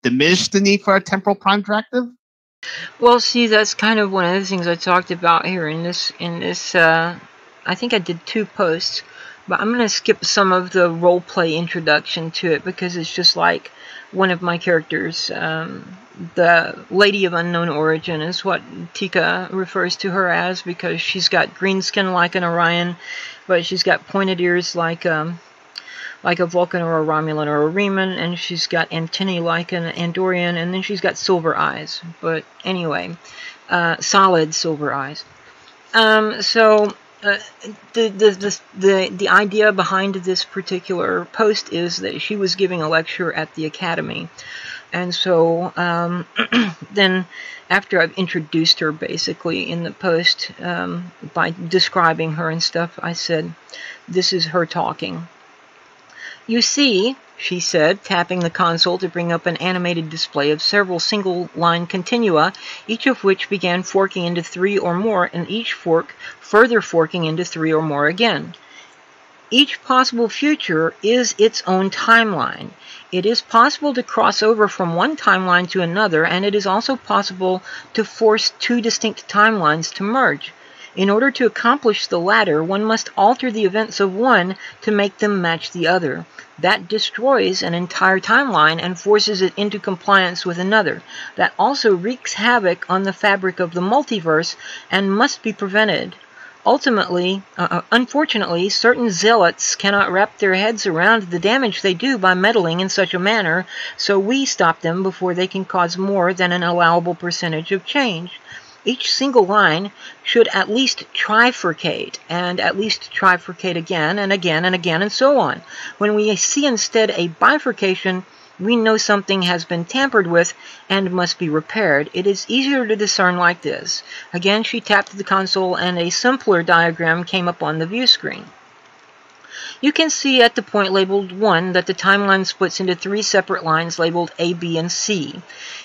diminish the need for a temporal prime directive? Well, see, that's kind of one of the things I talked about here in this I think I did 2 posts, but I'm going to skip some of the role play introduction to it, because it's just like one of my characters, the Lady of Unknown Origin is what Tika refers to her as, because she's got green skin like an Orion, but she's got pointed ears like a Vulcan or a Romulan or a Reman, and she's got antennae like an Andorian, and then she's got silver eyes. But anyway, solid silver eyes. So the idea behind this particular post is that she was giving a lecture at the Academy. And so then after I've introduced her basically in the post by describing her and stuff, I said, this is her talking. You see, she said, tapping the console to bring up an animated display of several single-line continua, each of which began forking into 3 or more, and each fork further forking into 3 or more again. Each possible future is its own timeline. It is possible to cross over from one timeline to another, and it is also possible to force two distinct timelines to merge. In order to accomplish the latter, one must alter the events of one to make them match the other. That destroys an entire timeline and forces it into compliance with another. That also wreaks havoc on the fabric of the multiverse and must be prevented. Ultimately, unfortunately, certain zealots cannot wrap their heads around the damage they do by meddling in such a manner, so we stop them before they can cause more than an allowable percentage of change. Each single line should at least trifurcate, and at least trifurcate again and again and again and so on. When we see instead a bifurcation, we know something has been tampered with and must be repaired. It is easier to discern like this. Again, she tapped the console and a simpler diagram came up on the view screen. You can see at the point labeled 1 that the timeline splits into 3 separate lines labeled A, B, and C.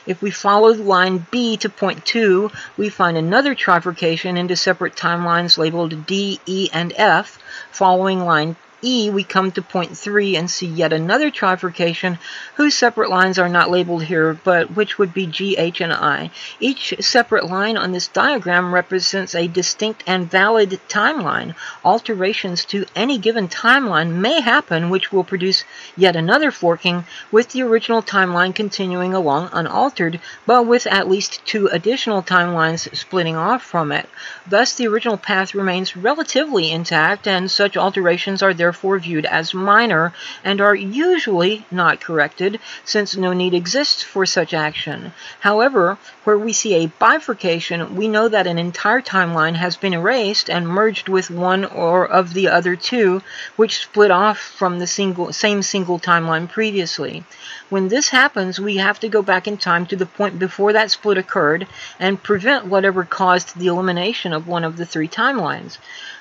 If we follow line B to point 2, we find another trifurcation into separate timelines labeled D, E, and F. Following line E, we come to point 3 and see yet another trifurcation whose separate lines are not labeled here, but which would be G, H, and I. Each separate line on this diagram represents a distinct and valid timeline. Alterations to any given timeline may happen, which will produce yet another forking, with the original timeline continuing along unaltered, but with at least 2 additional timelines splitting off from it. Thus, the original path remains relatively intact, and such alterations are therefore viewed as minor and are usually not corrected, since no need exists for such action. However, where we see a bifurcation, we know that an entire timeline has been erased and merged with one or of the other 2, which split off from the same single timeline previously. When this happens, we have to go back in time to the point before that split occurred and prevent whatever caused the elimination of one of the 3 timelines.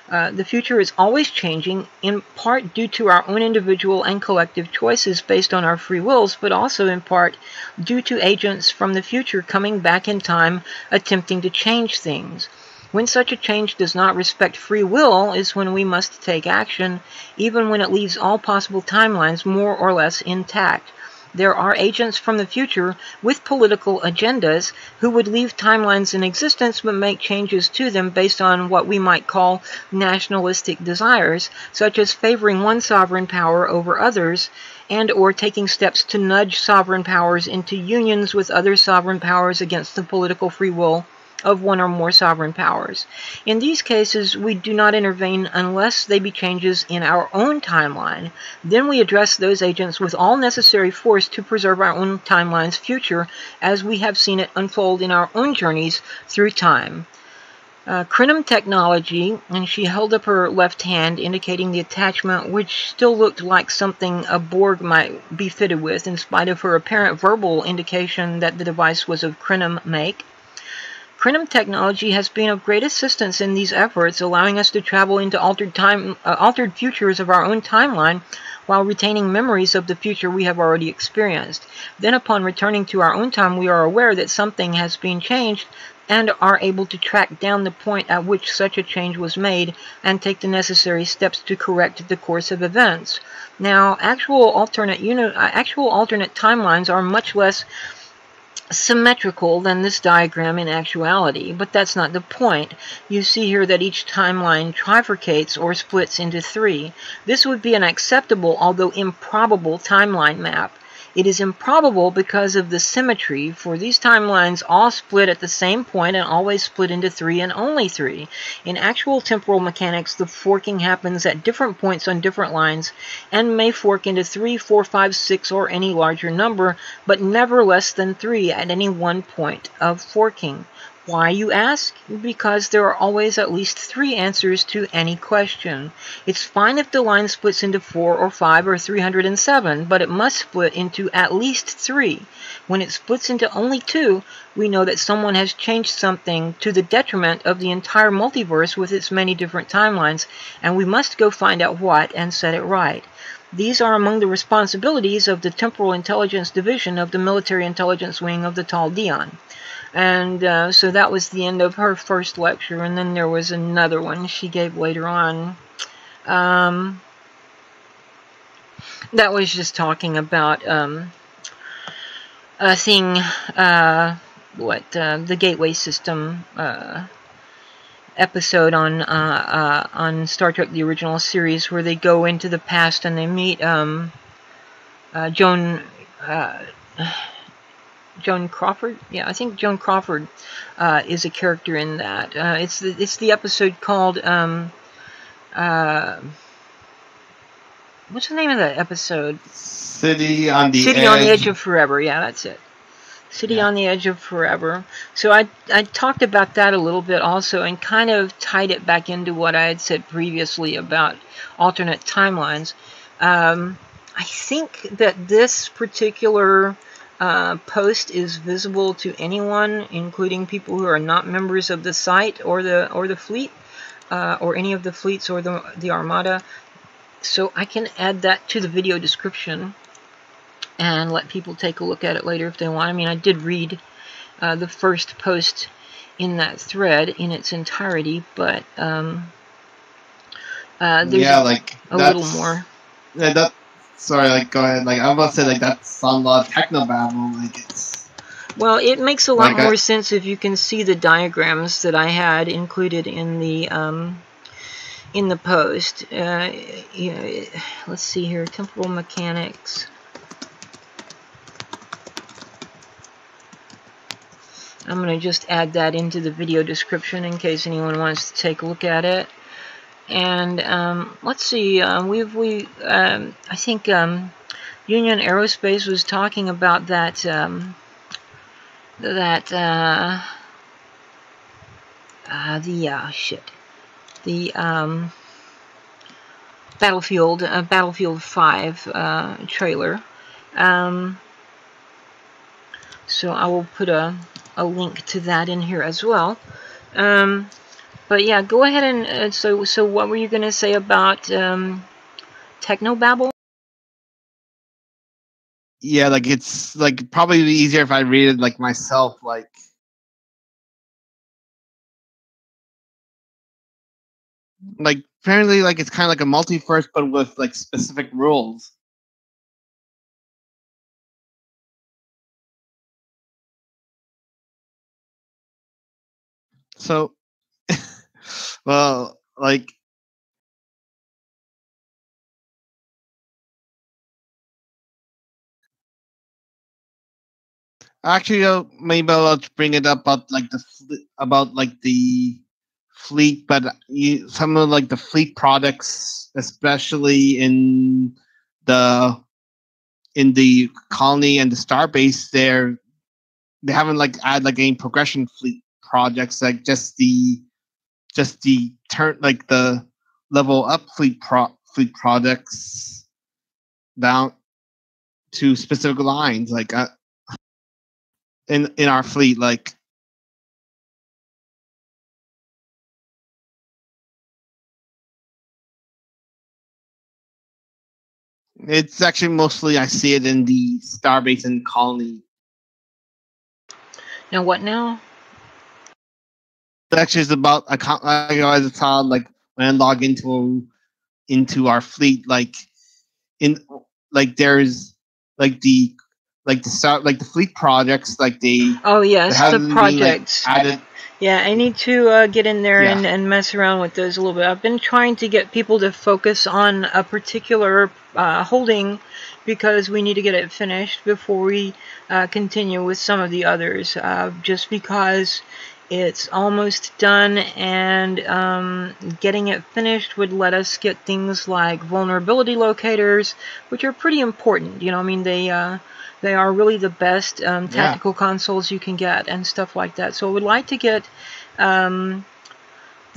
The future is always changing, in part due to our own individual and collective choices based on our free wills, but also in part due to agents from the future coming back in time attempting to change things. When such a change does not respect free will is when we must take action, even when it leaves all possible timelines more or less intact. There are agents from the future with political agendas who would leave timelines in existence but make changes to them based on what we might call nationalistic desires, such as favoring one sovereign power over others, and or taking steps to nudge sovereign powers into unions with other sovereign powers against the political free will of one or more sovereign powers. In these cases, we do not intervene unless they be changes in our own timeline. Then we address those agents with all necessary force to preserve our own timeline's future, as we have seen it unfold in our own journeys through time. Crinum technology, and she held up her left hand indicating the attachment, which still looked like something a Borg might be fitted with, in spite of her apparent verbal indication that the device was of Crinum make. Crinum technology has been of great assistance in these efforts, allowing us to travel into altered futures of our own timeline while retaining memories of the future we have already experienced. Then upon returning to our own time, we are aware that something has been changed and are able to track down the point at which such a change was made and take the necessary steps to correct the course of events. Now, actual alternate timelines are much less symmetrical than this diagram in actuality, but that's not the point. You see here that each timeline trifurcates or splits into 3. This would be an acceptable, although improbable, timeline map. It is improbable because of the symmetry, for these timelines all split at the same point and always split into 3 and only 3. In actual temporal mechanics, the forking happens at different points on different lines and may fork into 3, 4, 5, 6, or any larger number, but never less than 3 at any one point of forking. Why, you ask? Because there are always at least 3 answers to any question. It's fine if the line splits into 4 or 5 or 307, but it must split into at least 3. When it splits into only 2, we know that someone has changed something to the detriment of the entire multiverse with its many different timelines, and we must go find out what and set it right. These are among the responsibilities of the Temporal Intelligence Division of the Military Intelligence Wing of the Taldeon. And so that was the end of her first lecture, and then there was another one she gave later on. That was just talking about seeing the gateway system episode on Star Trek: The Original Series, where they go into the past and they meet Joan Crawford. Yeah, I think Joan Crawford is a character in that. It's the episode called what's the name of that episode? City on the Edge of Forever. Yeah, that's it. City on the Edge of Forever. So I talked about that a little bit also, and kind of tied it back into what I had said previously about alternate timelines. I think that this particular post is visible to anyone, including people who are not members of the site or the fleet, or any of the fleets or the Armada. So I can add that to the video description and let people take a look at it later if they want. I mean, I did read the first post in that thread in its entirety, but there's a little more. Yeah, sorry, go ahead. I'm about to say, that's a lot of technobabble. It's... Well, it makes a lot more sense if you can see the diagrams that I had included in the post. Let's see here, Temporal Mechanics. I'm going to just add that into the video description in case anyone wants to take a look at it. And let's see, I think Union Aerospace was talking about that the Battlefield 5 trailer. So I will put a link to that in here as well. But yeah, go ahead and so what were you going to say about technobabble? Yeah, it's probably easier if I read it myself. Apparently it's kind of like a multiverse, but with specific rules. So, well, actually, maybe I'll bring it up about the fleet, but some of the fleet products, especially in the colony and the starbase, they haven't add any progression fleet projects, just the turn the level up fleet products down to specific lines in our fleet it's actually mostly I see it in the starbase and colony. Now what now? Actually, it's about as a child, when I log into our fleet, there's the fleet projects, oh yes, the projects added. Yeah, I need to get in there and mess around with those a little bit. I've been trying to get people to focus on a particular holding because we need to get it finished before we continue with some of the others. Just because it's almost done, and getting it finished would let us get things like vulnerability locators, which are pretty important. I mean, they are really the best tactical consoles you can get and stuff like that. So I would like to get the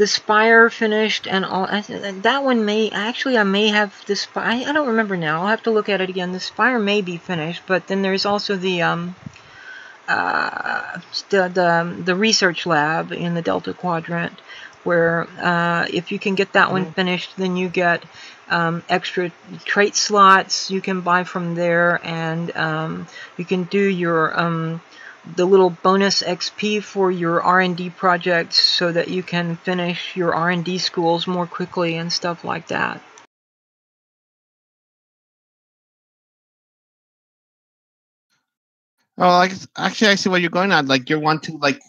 Spire finished, and all. That one may I may have the Spire. I don't remember now. I'll have to look at it again. The Spire may be finished, but then there's also the research lab in the Delta Quadrant, where if you can get that one finished, then you get extra trait slots you can buy from there, and you can do your the little bonus XP for your R&D projects so that you can finish your R&D schools more quickly and stuff like that. Oh, like actually, I see what you're going at. Like you want to like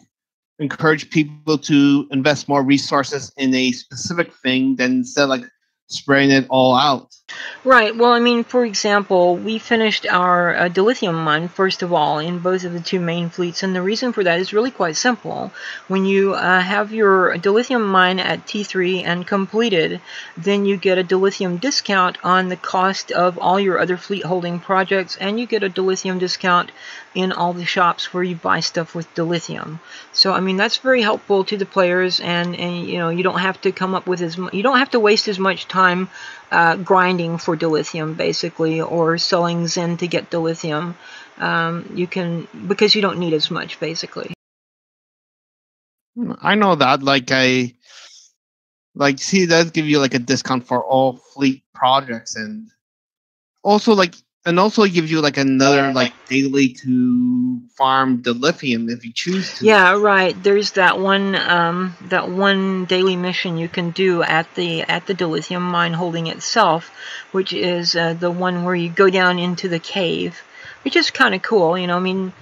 encourage people to invest more resources in a specific thing than instead of like spreading it all out. Right. Well, I mean, for example, we finished our dilithium mine, first of all, in both of the two main fleets, and the reason for that is really quite simple. When you have your dilithium mine at T3 and completed, then you get a dilithium discount on the cost of all your other fleet holding projects, and you get a dilithium discount in all the shops where you buy stuff with dilithium. So, I mean, that's very helpful to the players, and you know, you don't have to come up with you don't have to waste as much time grinding for dilithium, basically, or selling Zen to get dilithium. You can, because you don't need as much, basically. I know that. See, it does give you like a discount for all fleet projects, and also gives you like another like daily to farm dilithium if you choose to. Yeah, right. There's that one daily mission you can do at the dilithium mine holding itself, which is the one where you go down into the cave, which is kind of cool. You know, I mean,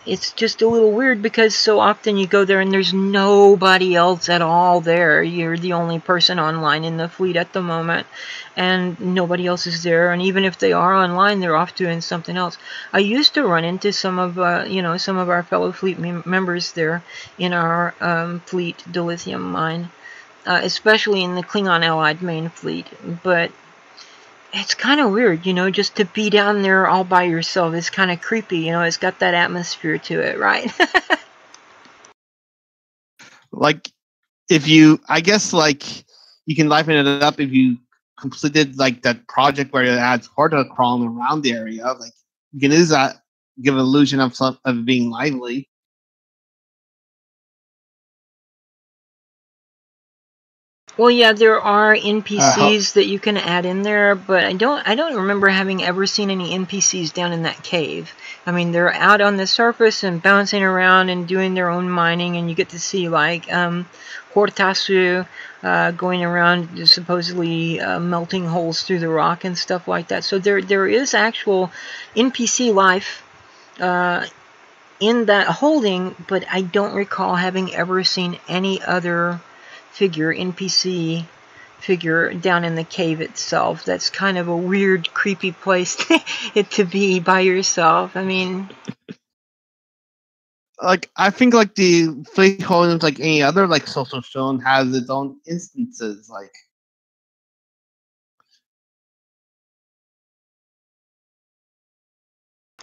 it's just a little weird because so often you go there and there's nobody else at all there. You're the only person online in the fleet at the moment, and nobody else is there. And even if they are online, they're off doing something else. I used to run into some of our fellow fleet members there in our fleet dilithium mine, especially in the Klingon Allied main fleet, but it's kind of weird, you know, just to be down there all by yourself. It's kind of creepy, you know. It's got that atmosphere to it, right? Like, I guess, you can liven it up if you completed, like, that project where it adds horta crawling around the area. Like, you can use that, give an illusion of being lively. Well, yeah, there are NPCs that you can add in there, but I don't remember having ever seen any NPCs down in that cave. I mean, they're out on the surface and bouncing around and doing their own mining, and you get to see like Hortasu going around supposedly melting holes through the rock and stuff like that. So there is actual NPC life in that holding, but I don't recall having ever seen any other NPC figure down in the cave itself. That's kind of a weird, creepy place to be by yourself. I mean, like, I think like the fleet holdings, like any other like social zone, has its own instances. Like,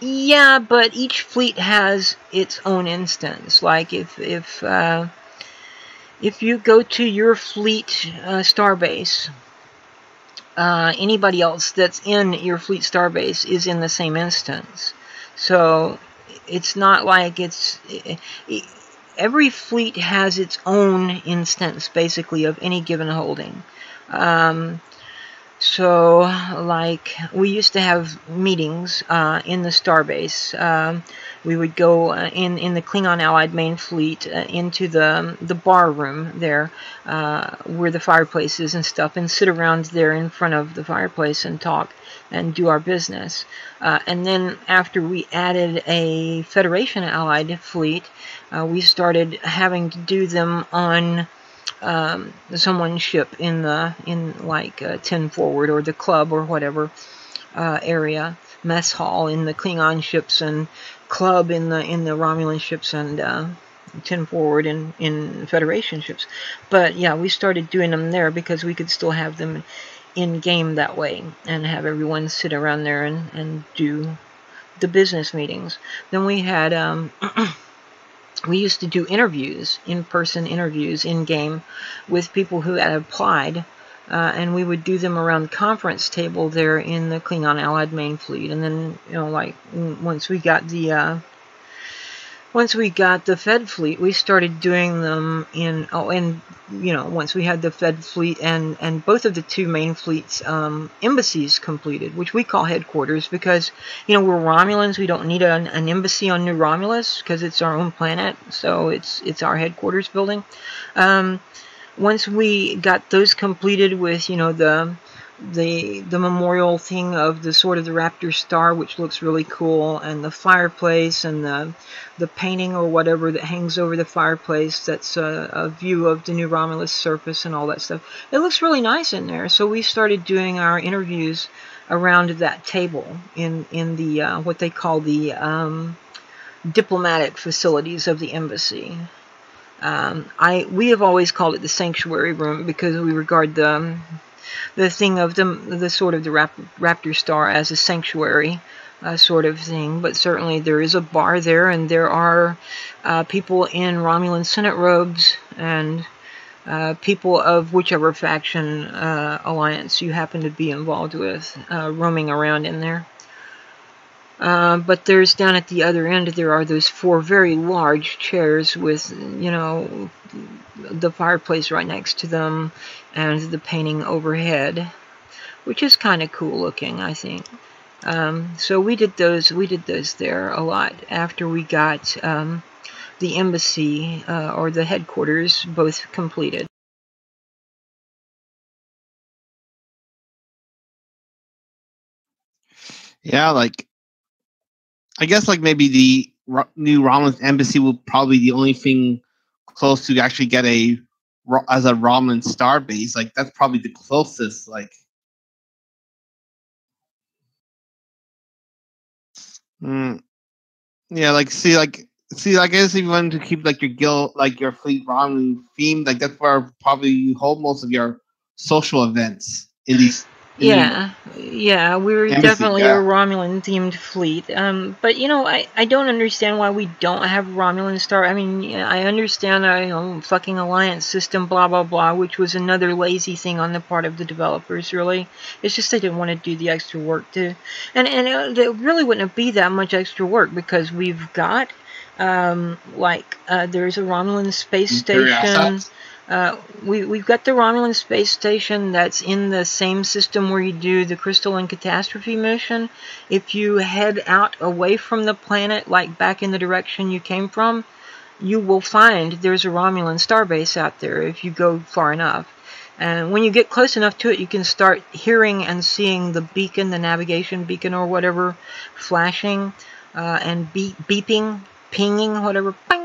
yeah, but each fleet has its own instance. Like if you go to your fleet starbase, anybody else that's in your fleet starbase is in the same instance. So it's not like every fleet has its own instance, basically, of any given holding. So, like, we used to have meetings in the starbase. We would go in the Klingon Allied main fleet into the bar room there, where the fireplace is and stuff, and sit around there in front of the fireplace and talk and do our business. And then after we added a Federation Allied fleet, we started having to do them on someone's ship in like 10 forward or the club or whatever area, mess hall in the Klingon ships and club in the Romulan ships, and 10 forward in Federation ships. But yeah, we started doing them there because we could still have them in game that way and have everyone sit around there and do the business meetings. Then we had we used to do interviews, in-person interviews in-game with people who had applied, and we would do them around the conference table there in the Klingon Allied main fleet. And then, you know, like, once we got the Fed fleet, we started doing them once we had the Fed fleet and both of the two main fleets embassies completed, which we call headquarters, because, you know, we're Romulans. We don't need an embassy on New Romulus because it's our own planet, so it's our headquarters building. Once we got those completed with, you know, the the memorial thing of the sort of the Raptor star, which looks really cool, and the fireplace and the painting or whatever that hangs over the fireplace. That's a view of the New Romulus surface and all that stuff. It looks really nice in there. So we started doing our interviews around that table in the what they call the diplomatic facilities of the embassy. We have always called it the sanctuary room because we regard the thing of the sort of the Raptor star as a sanctuary sort of thing. But certainly there is a bar there, and there are people in Romulan Senate robes and people of whichever faction alliance you happen to be involved with roaming around in there. But there's down at the other end, there are those 4 very large chairs with, you know, the fireplace right next to them and the painting overhead, which is kind of cool looking, I think. So we did those there a lot after we got the embassy or the headquarters both completed. Yeah, like I guess like maybe the new Romulan embassy will probably be the only thing close to actually get as a Romulan star base. Like that's probably the closest. Like, yeah, like see, I guess if you want to keep like your guild, like your fleet Romulan themed, like that's where probably you hold most of your social events in these. Yeah, we were definitely a Romulan-themed fleet. But, you know, I don't understand why we don't have Romulan Star. I mean, I understand, fucking Alliance system, blah, blah, blah, which was another lazy thing on the part of the developers, really. It's just they didn't want to do the extra work to... And it really wouldn't be that much extra work, because we've got, there's a Romulan space station... we've got the Romulan space station that's in the same system where you do the Crystalline Catastrophe mission. If you head out away from the planet, like back in the direction you came from, you will find there's a Romulan starbase out there if you go far enough. And when you get close enough to it, you can start hearing and seeing the beacon, the navigation beacon or whatever, flashing and beeping, pinging, whatever, ping.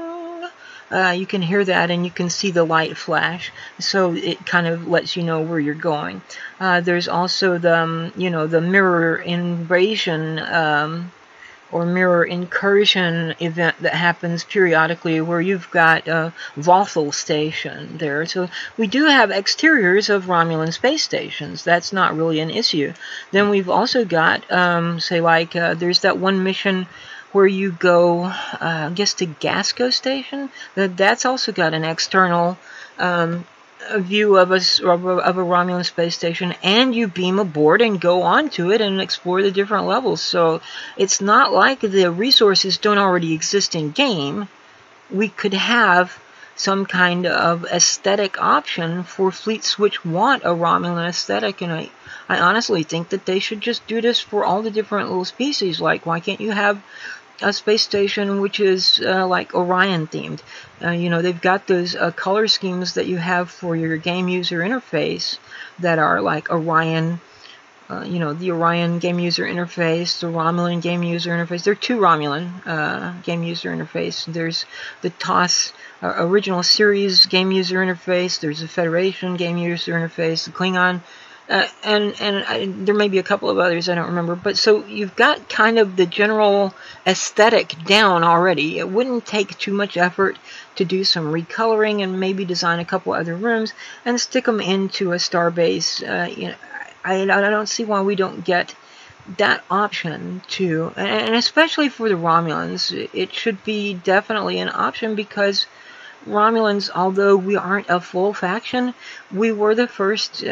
You can hear that and you can see the light flash, so it kind of lets you know where you're going. There's also the, the mirror invasion or mirror incursion event that happens periodically where you've got a Vothel station there. So we do have exteriors of Romulan space stations. That's not really an issue. Then we've also got, there's that one mission where you go, I guess, to Gasco Station. That's also got an external view of a Romulan space station, and you beam aboard and go onto it and explore the different levels. So it's not like the resources don't already exist in game. We could have some kind of aesthetic option for fleets which want a Romulan aesthetic, and I honestly think that they should just do this for all the different little species. Like, why can't you have a space station which is like Orion themed? They've got those color schemes that you have for your game user interface that are like Orion, the Orion game user interface, the Romulan game user interface. There are 2 Romulan game user interface. There's the TOS original series game user interface. There's the Federation game user interface, the Klingon. And there may be a couple of others, I don't remember. But so you've got kind of the general aesthetic down already. It wouldn't take too much effort to do some recoloring and maybe design a couple other rooms and stick them into a starbase. I don't see why we don't get that option too. And especially for the Romulans, it should be definitely an option, because Romulans, although we aren't a full faction, we were the first...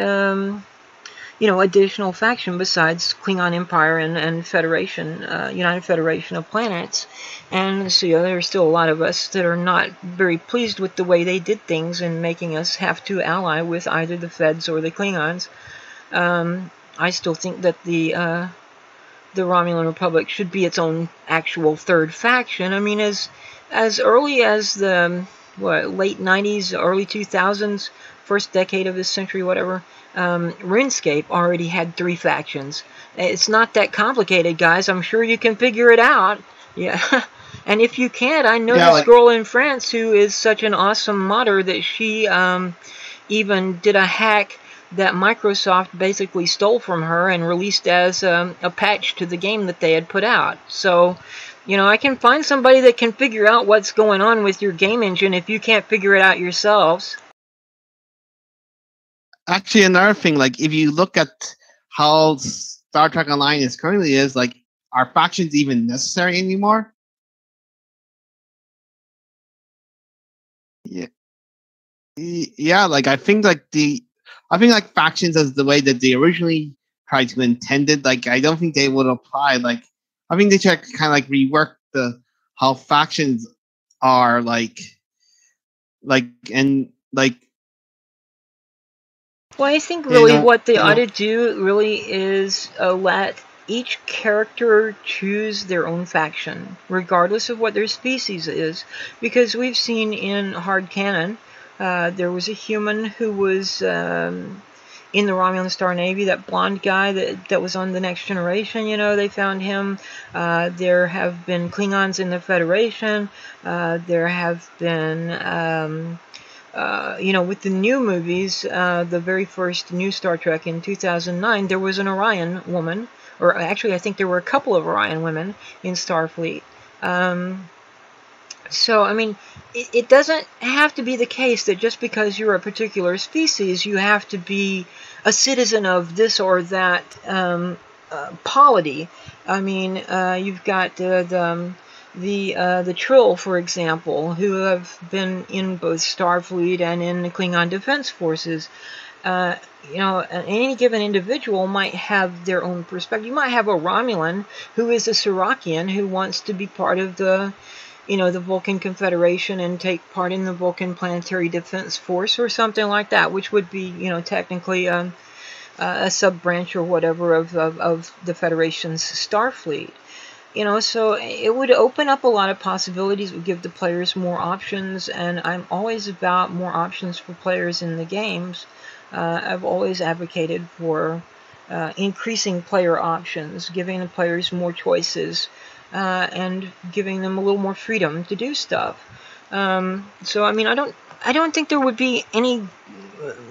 additional faction besides Klingon Empire and Federation, United Federation of Planets. And so there's still a lot of us that are not very pleased with the way they did things and making us have to ally with either the Feds or the Klingons. I still think that the Romulan Republic should be its own actual third faction. I mean, as early as the late 90s, early 2000s, first decade of this century, whatever, RuneScape already had 3 factions. It's not that complicated, guys. I'm sure you can figure it out. Yeah. And if you can't, I know this girl in France who is such an awesome modder that she even did a hack that Microsoft basically stole from her and released as a patch to the game that they had put out. So, you know, I can find somebody that can figure out what's going on with your game engine if you can't figure it out yourselves. Actually, another thing, like, if you look at how Star Trek Online is currently is, like, are factions even necessary anymore? Yeah, like, I think like factions as the way that they originally tried to intended, like, I don't think they would apply. Like, I think they should kind of like rework how factions are and well, I think really what they ought to do really is let each character choose their own faction, regardless of what their species is. Because we've seen in hard canon, there was a human who was in the Romulan Star Navy, that blonde guy that was on The Next Generation, you know, they found him. There have been Klingons in the Federation. There have been, you know, with the new movies, the very first new Star Trek in 2009, there was an Orion woman, or actually I think there were a couple of Orion women in Starfleet. So, I mean, it doesn't have to be the case that just because you're a particular species, you have to be a citizen of this or that polity. I mean, you've got the Trill, for example, who have been in both Starfleet and in the Klingon Defense Forces. You know, any given individual might have their own perspective. You might have a Romulan who is a Serakian who wants to be part of the, you know, the Vulcan Confederation and take part in the Vulcan Planetary Defense Force or something like that, which would be, you know, technically a sub-branch or whatever of the Federation's Starfleet. You know, so it would open up a lot of possibilities, would give the players more options, and I'm always about more options for players in the games. I've always advocated for increasing player options, giving the players more choices, and giving them a little more freedom to do stuff. So I mean, I don't think there would be any, you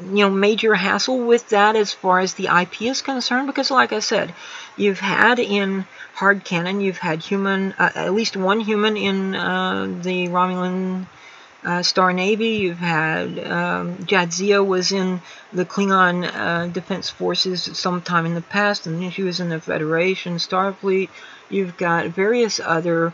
know, major hassle with that as far as the IP is concerned, because like I said, you've had in hard canon, you've had human, at least one human in the Romulan Star Navy. You've had Jadzia was in the Klingon Defense Forces sometime in the past, and then she was in the Federation Starfleet. You've got various other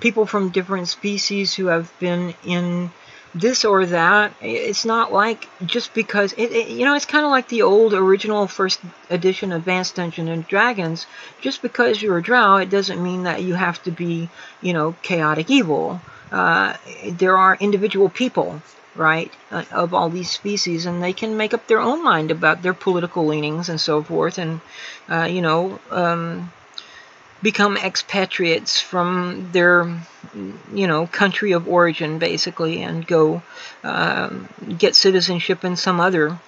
people from different species who have been in this or that. It's not like just because you know, it's kind of like the old original first edition Advanced Dungeons and Dragons. Just because you're a drow, it doesn't mean that you have to be, you know, chaotic evil. There are individual people, right, of all these species, and they can make up their own mind about their political leanings and so forth, and you know, become expatriates from their, you know, country of origin, basically, and go get citizenship in some other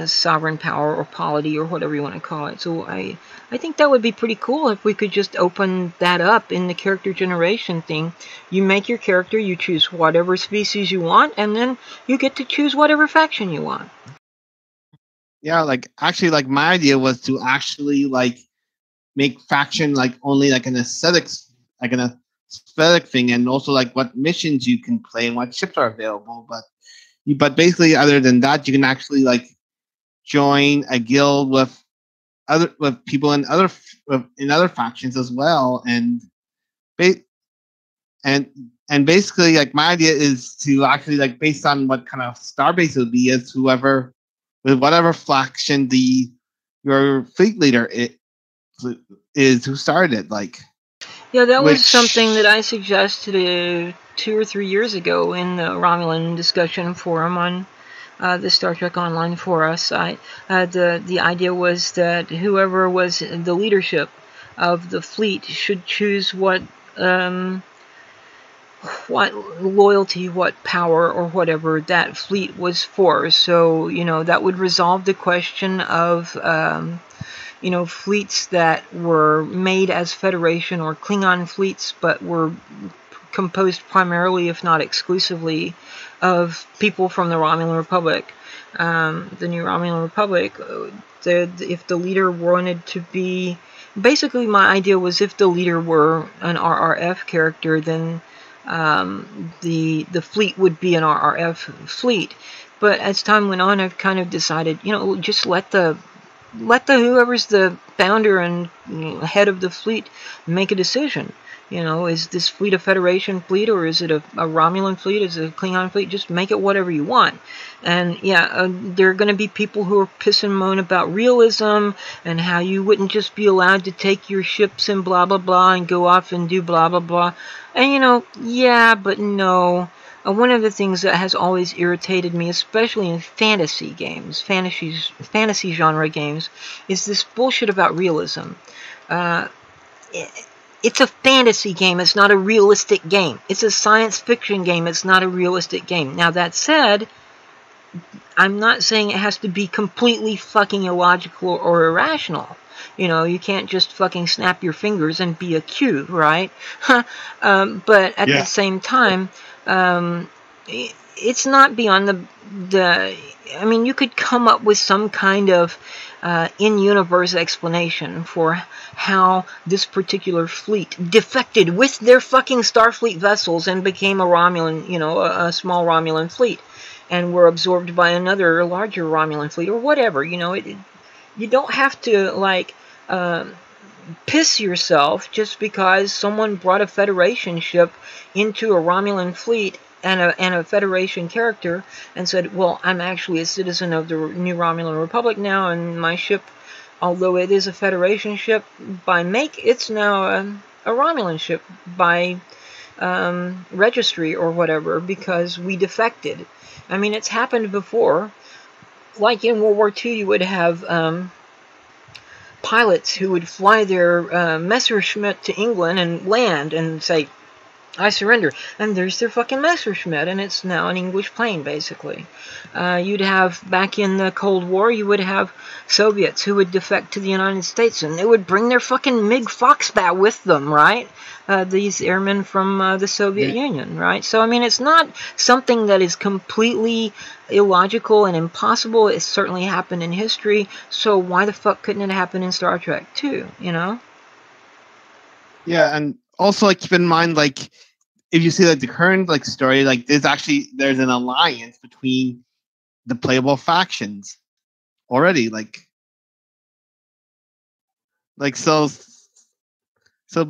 sovereign power or polity or whatever you want to call it. So I think that would be pretty cool if we could just open that up in the character generation thing. You make your character, you choose whatever species you want, and then you get to choose whatever faction you want. Yeah, like, actually, like, my idea was to actually, like, make faction like only like an aesthetic thing, and also like what missions you can play and what ships are available. But basically, other than that, you can actually like join a guild with people in other factions as well, and basically, like, my idea is to actually, like, based on what kind of starbase it would be, is whoever with whatever faction your fleet leader is who started it, like. Yeah, that was something that I suggested 2 or 3 years ago in the Romulan discussion forum on the Star Trek Online for us. The idea was that whoever was the leadership of the fleet should choose what what loyalty, what power, or whatever that fleet was for. So, you know, that would resolve the question of, you know, fleets that were made as Federation or Klingon fleets, but were composed primarily, if not exclusively, of people from the Romulan Republic. The new Romulan Republic, if the leader wanted to be... Basically, my idea was if the leader were an RRF character, then the fleet would be an RRF fleet. But as time went on, I've kind of decided, you know, just let the whoever's the founder and, you know, head of the fleet make a decision. You know, is this fleet a Federation fleet, or is it a Romulan fleet? Is it a Klingon fleet? Just make it whatever you want. And yeah, there are going to be people who are piss and moan about realism and how you wouldn't just be allowed to take your ships and blah blah blah and go off and do blah blah blah. And you know, yeah, but no. One of the things that has always irritated me, especially in fantasy games, fantasy genre games, is this bullshit about realism. It's a fantasy game. It's not a realistic game. It's a science fiction game. It's not a realistic game. Now, that said, I'm not saying it has to be completely fucking illogical or irrational. You know, you can't just fucking snap your fingers and be a Q, right? But at the same time, it's not beyond the... I mean, you could come up with some kind of in-universe explanation for how this particular fleet defected with their fucking Starfleet vessels and became a Romulan, you know, a small Romulan fleet, and were absorbed by another larger Romulan fleet, or whatever. You know, you don't have to, like, piss yourself just because someone brought a Federation ship into a Romulan fleet and a Federation character and said, well, I'm actually a citizen of the new Romulan Republic now, and my ship, although it is a Federation ship by make, it's now a Romulan ship by registry or whatever, because we defected. I mean, it's happened before. Like in World War II, you would have pilots who would fly their Messerschmitt to England and land and say, I surrender. And there's their fucking Messerschmitt, and it's now an English plane, basically. You'd have, back in the Cold War, you would have Soviets who would defect to the United States, and they would bring their fucking MiG Foxbat with them, right? These airmen from the Soviet Union, right? So, I mean, it's not something that is completely illogical and impossible. It's certainly happened in history, so why the fuck couldn't it happen in Star Trek, too, you know? Yeah, and also, like, keep in mind, like, if you see, like, the current, like, story, like, there's an alliance between the playable factions already, like, so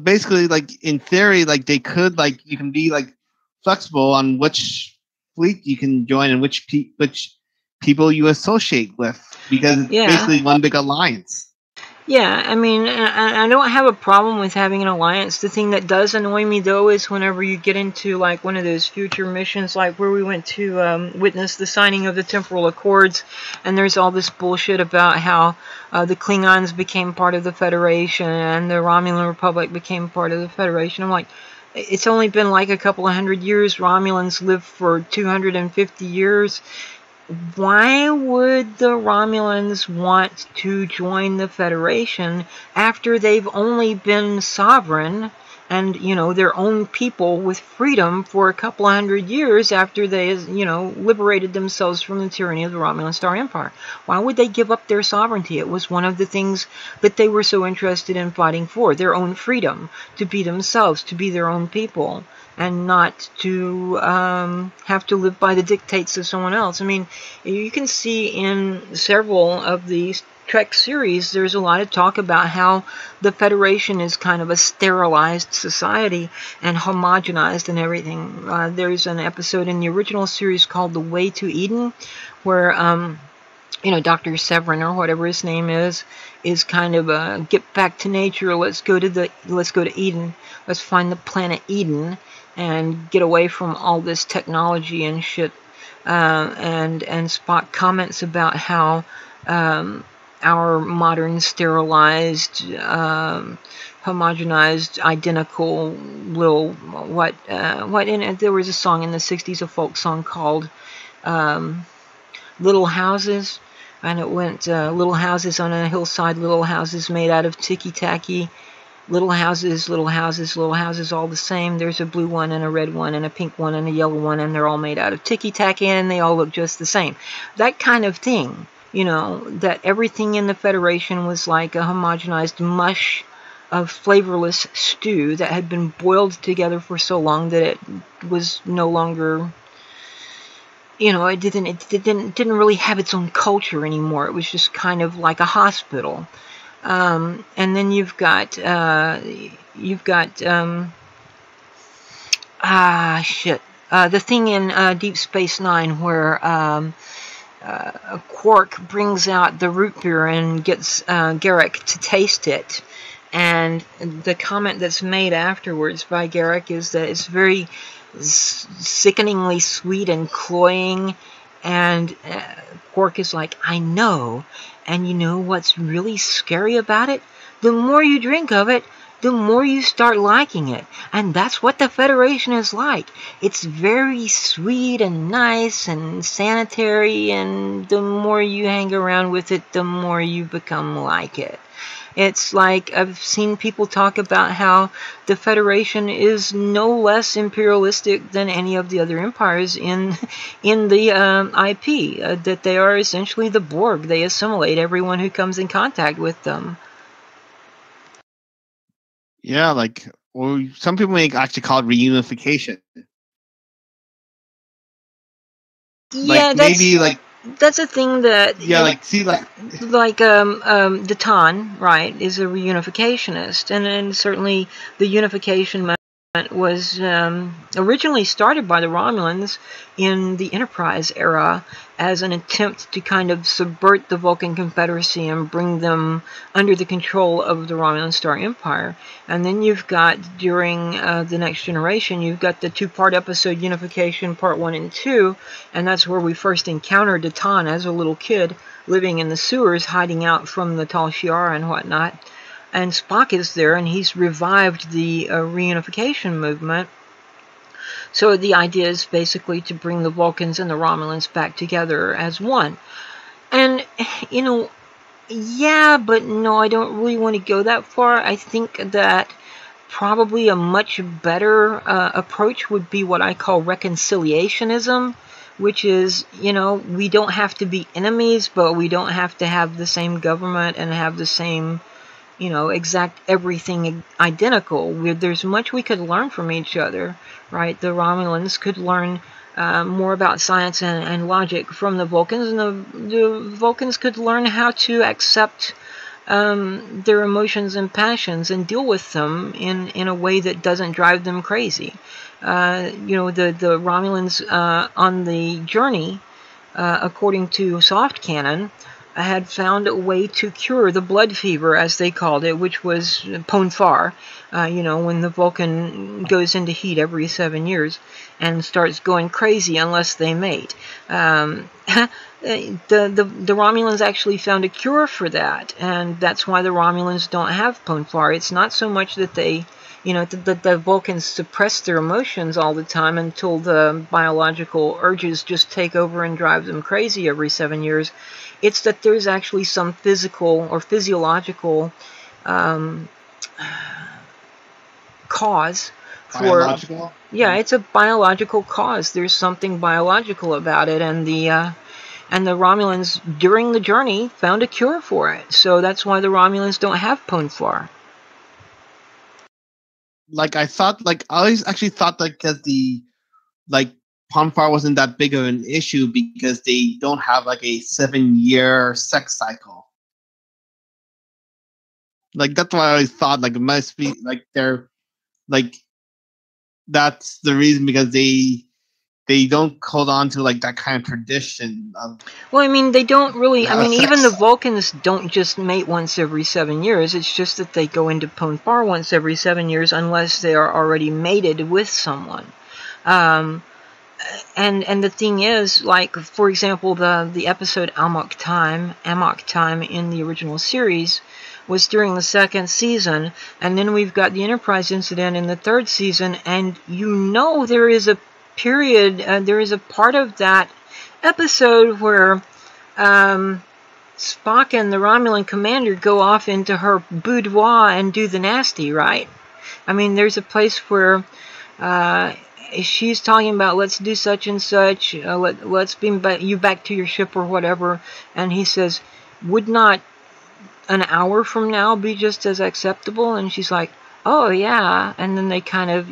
basically, like, in theory, like, they could, like, you can be, like, flexible on which fleet you can join and which people you associate with, because it's basically one big alliance. Yeah, I mean, I don't have a problem with having an alliance. The thing that does annoy me, though, is whenever you get into, like, one of those future missions, like where we went to witness the signing of the Temporal Accords, and there's all this bullshit about how the Klingons became part of the Federation, and the Romulan Republic became part of the Federation. I'm like, it's only been like a couple of hundred years. Romulans lived for 250 years. Why would the Romulans want to join the Federation after they've only been sovereign and, you know, their own people with freedom for a couple of hundred years after they, you know, liberated themselves from the tyranny of the Romulan Star Empire? Why would they give up their sovereignty? It was one of the things that they were so interested in fighting for, their own freedom, to be themselves, to be their own people, and not to have to live by the dictates of someone else. I mean, you can see in several of these Trek series, there's a lot of talk about how the Federation is kind of a sterilized society and homogenized and everything. There's an episode in the original series called The Way to Eden, where you know, Dr. Severin, or whatever his name is kind of get back to nature. Let's go to Eden. Let's find the planet Eden and get away from all this technology and shit. And Spock comments about how our modern sterilized homogenized, identical little there was a song in the 60s, a folk song called Little Houses, and it went little houses on a hillside, little houses made out of ticky-tacky, little houses, little houses, little houses, all the same. There's a blue one and a red one and a pink one and a yellow one, and they're all made out of ticky-tacky, and they all look just the same. That kind of thing, you know, that everything in the Federation was like a homogenized mush of flavorless stew that had been boiled together for so long that it was no longer, you know, it didn't really have its own culture anymore. It was just kind of like a hospital. And then you've got the thing in Deep Space Nine where Quark brings out the root beer and gets Garak to taste it. And the comment that's made afterwards by Garak is that it's very sickeningly sweet and cloying. And Quark is like, I know. And you know what's really scary about it? The more you drink of it, the more you start liking it. And that's what the Federation is like. It's very sweet and nice and sanitary, and the more you hang around with it, the more you become like it. It's like I've seen people talk about how the Federation is no less imperialistic than any of the other empires in the IP. That they are essentially the Borg. They assimilate everyone who comes in contact with them. Yeah, like, or some people may actually call it reunification. Yeah, like, maybe like. That's a thing that... Yeah, like, see, like... Like, Datan, right, is a reunificationist, and then certainly the unification movement was originally started by the Romulans in the Enterprise era as an attempt to kind of subvert the Vulcan Confederacy and bring them under the control of the Romulan Star Empire. And then you've got, during the Next Generation, you've got the two-part episode Unification Part 1 and 2, and that's where we first encountered Datan as a little kid living in the sewers, hiding out from the Tal Shiar and whatnot. And Spock is there, and he's revived the reunification movement. So the idea is basically to bring the Vulcans and the Romulans back together as one. And, you know, yeah, but no, I don't really want to go that far. I think that probably a much better approach would be what I call reconciliationism, which is, you know, we don't have to be enemies, but we don't have to have the same government and have the same, you know, exact everything identical. There's much we could learn from each other, right? The Romulans could learn more about science and logic from the Vulcans, and the Vulcans could learn how to accept their emotions and passions and deal with them in a way that doesn't drive them crazy. You know, the Romulans on the journey, according to soft canon, had found a way to cure the blood fever, as they called it, which was Ponfar, you know, when the Vulcan goes into heat every 7 years and starts going crazy unless they mate. The Romulans actually found a cure for that, and that's why the Romulans don't have Ponfar. It's not so much that they, you know, that the Vulcans suppress their emotions all the time until the biological urges just take over and drive them crazy every 7 years. It's that there's actually some physical or physiological cause for... Biological? Yeah, it's a biological cause. There's something biological about it, and the Romulans, during the journey, found a cure for it. So that's why the Romulans don't have Ponfar. Like, I always actually thought that because Ponfar wasn't that big of an issue because they don't have like a 7-year sex cycle. Like, that's why I always thought, like, it must be like they're like, that's the reason, because they don't hold on to like that kind of tradition of... Well, I mean, they don't really, I mean, even the Vulcans don't just mate once every 7 years. It's just that they go into Ponfar once every 7 years unless they are already mated with someone. and the thing is, like, for example, the episode Amok Time in the original series was during the second season, and then we've got the Enterprise incident in the third season, and there is a period, there is a part of that episode where Spock and the Romulan commander go off into her boudoir and do the nasty, right? I mean, there's a place where she's talking about, let's do such and such, let's bring you back to your ship or whatever, and he says, would not an hour from now be just as acceptable? And she's like, oh yeah, and then they kind of,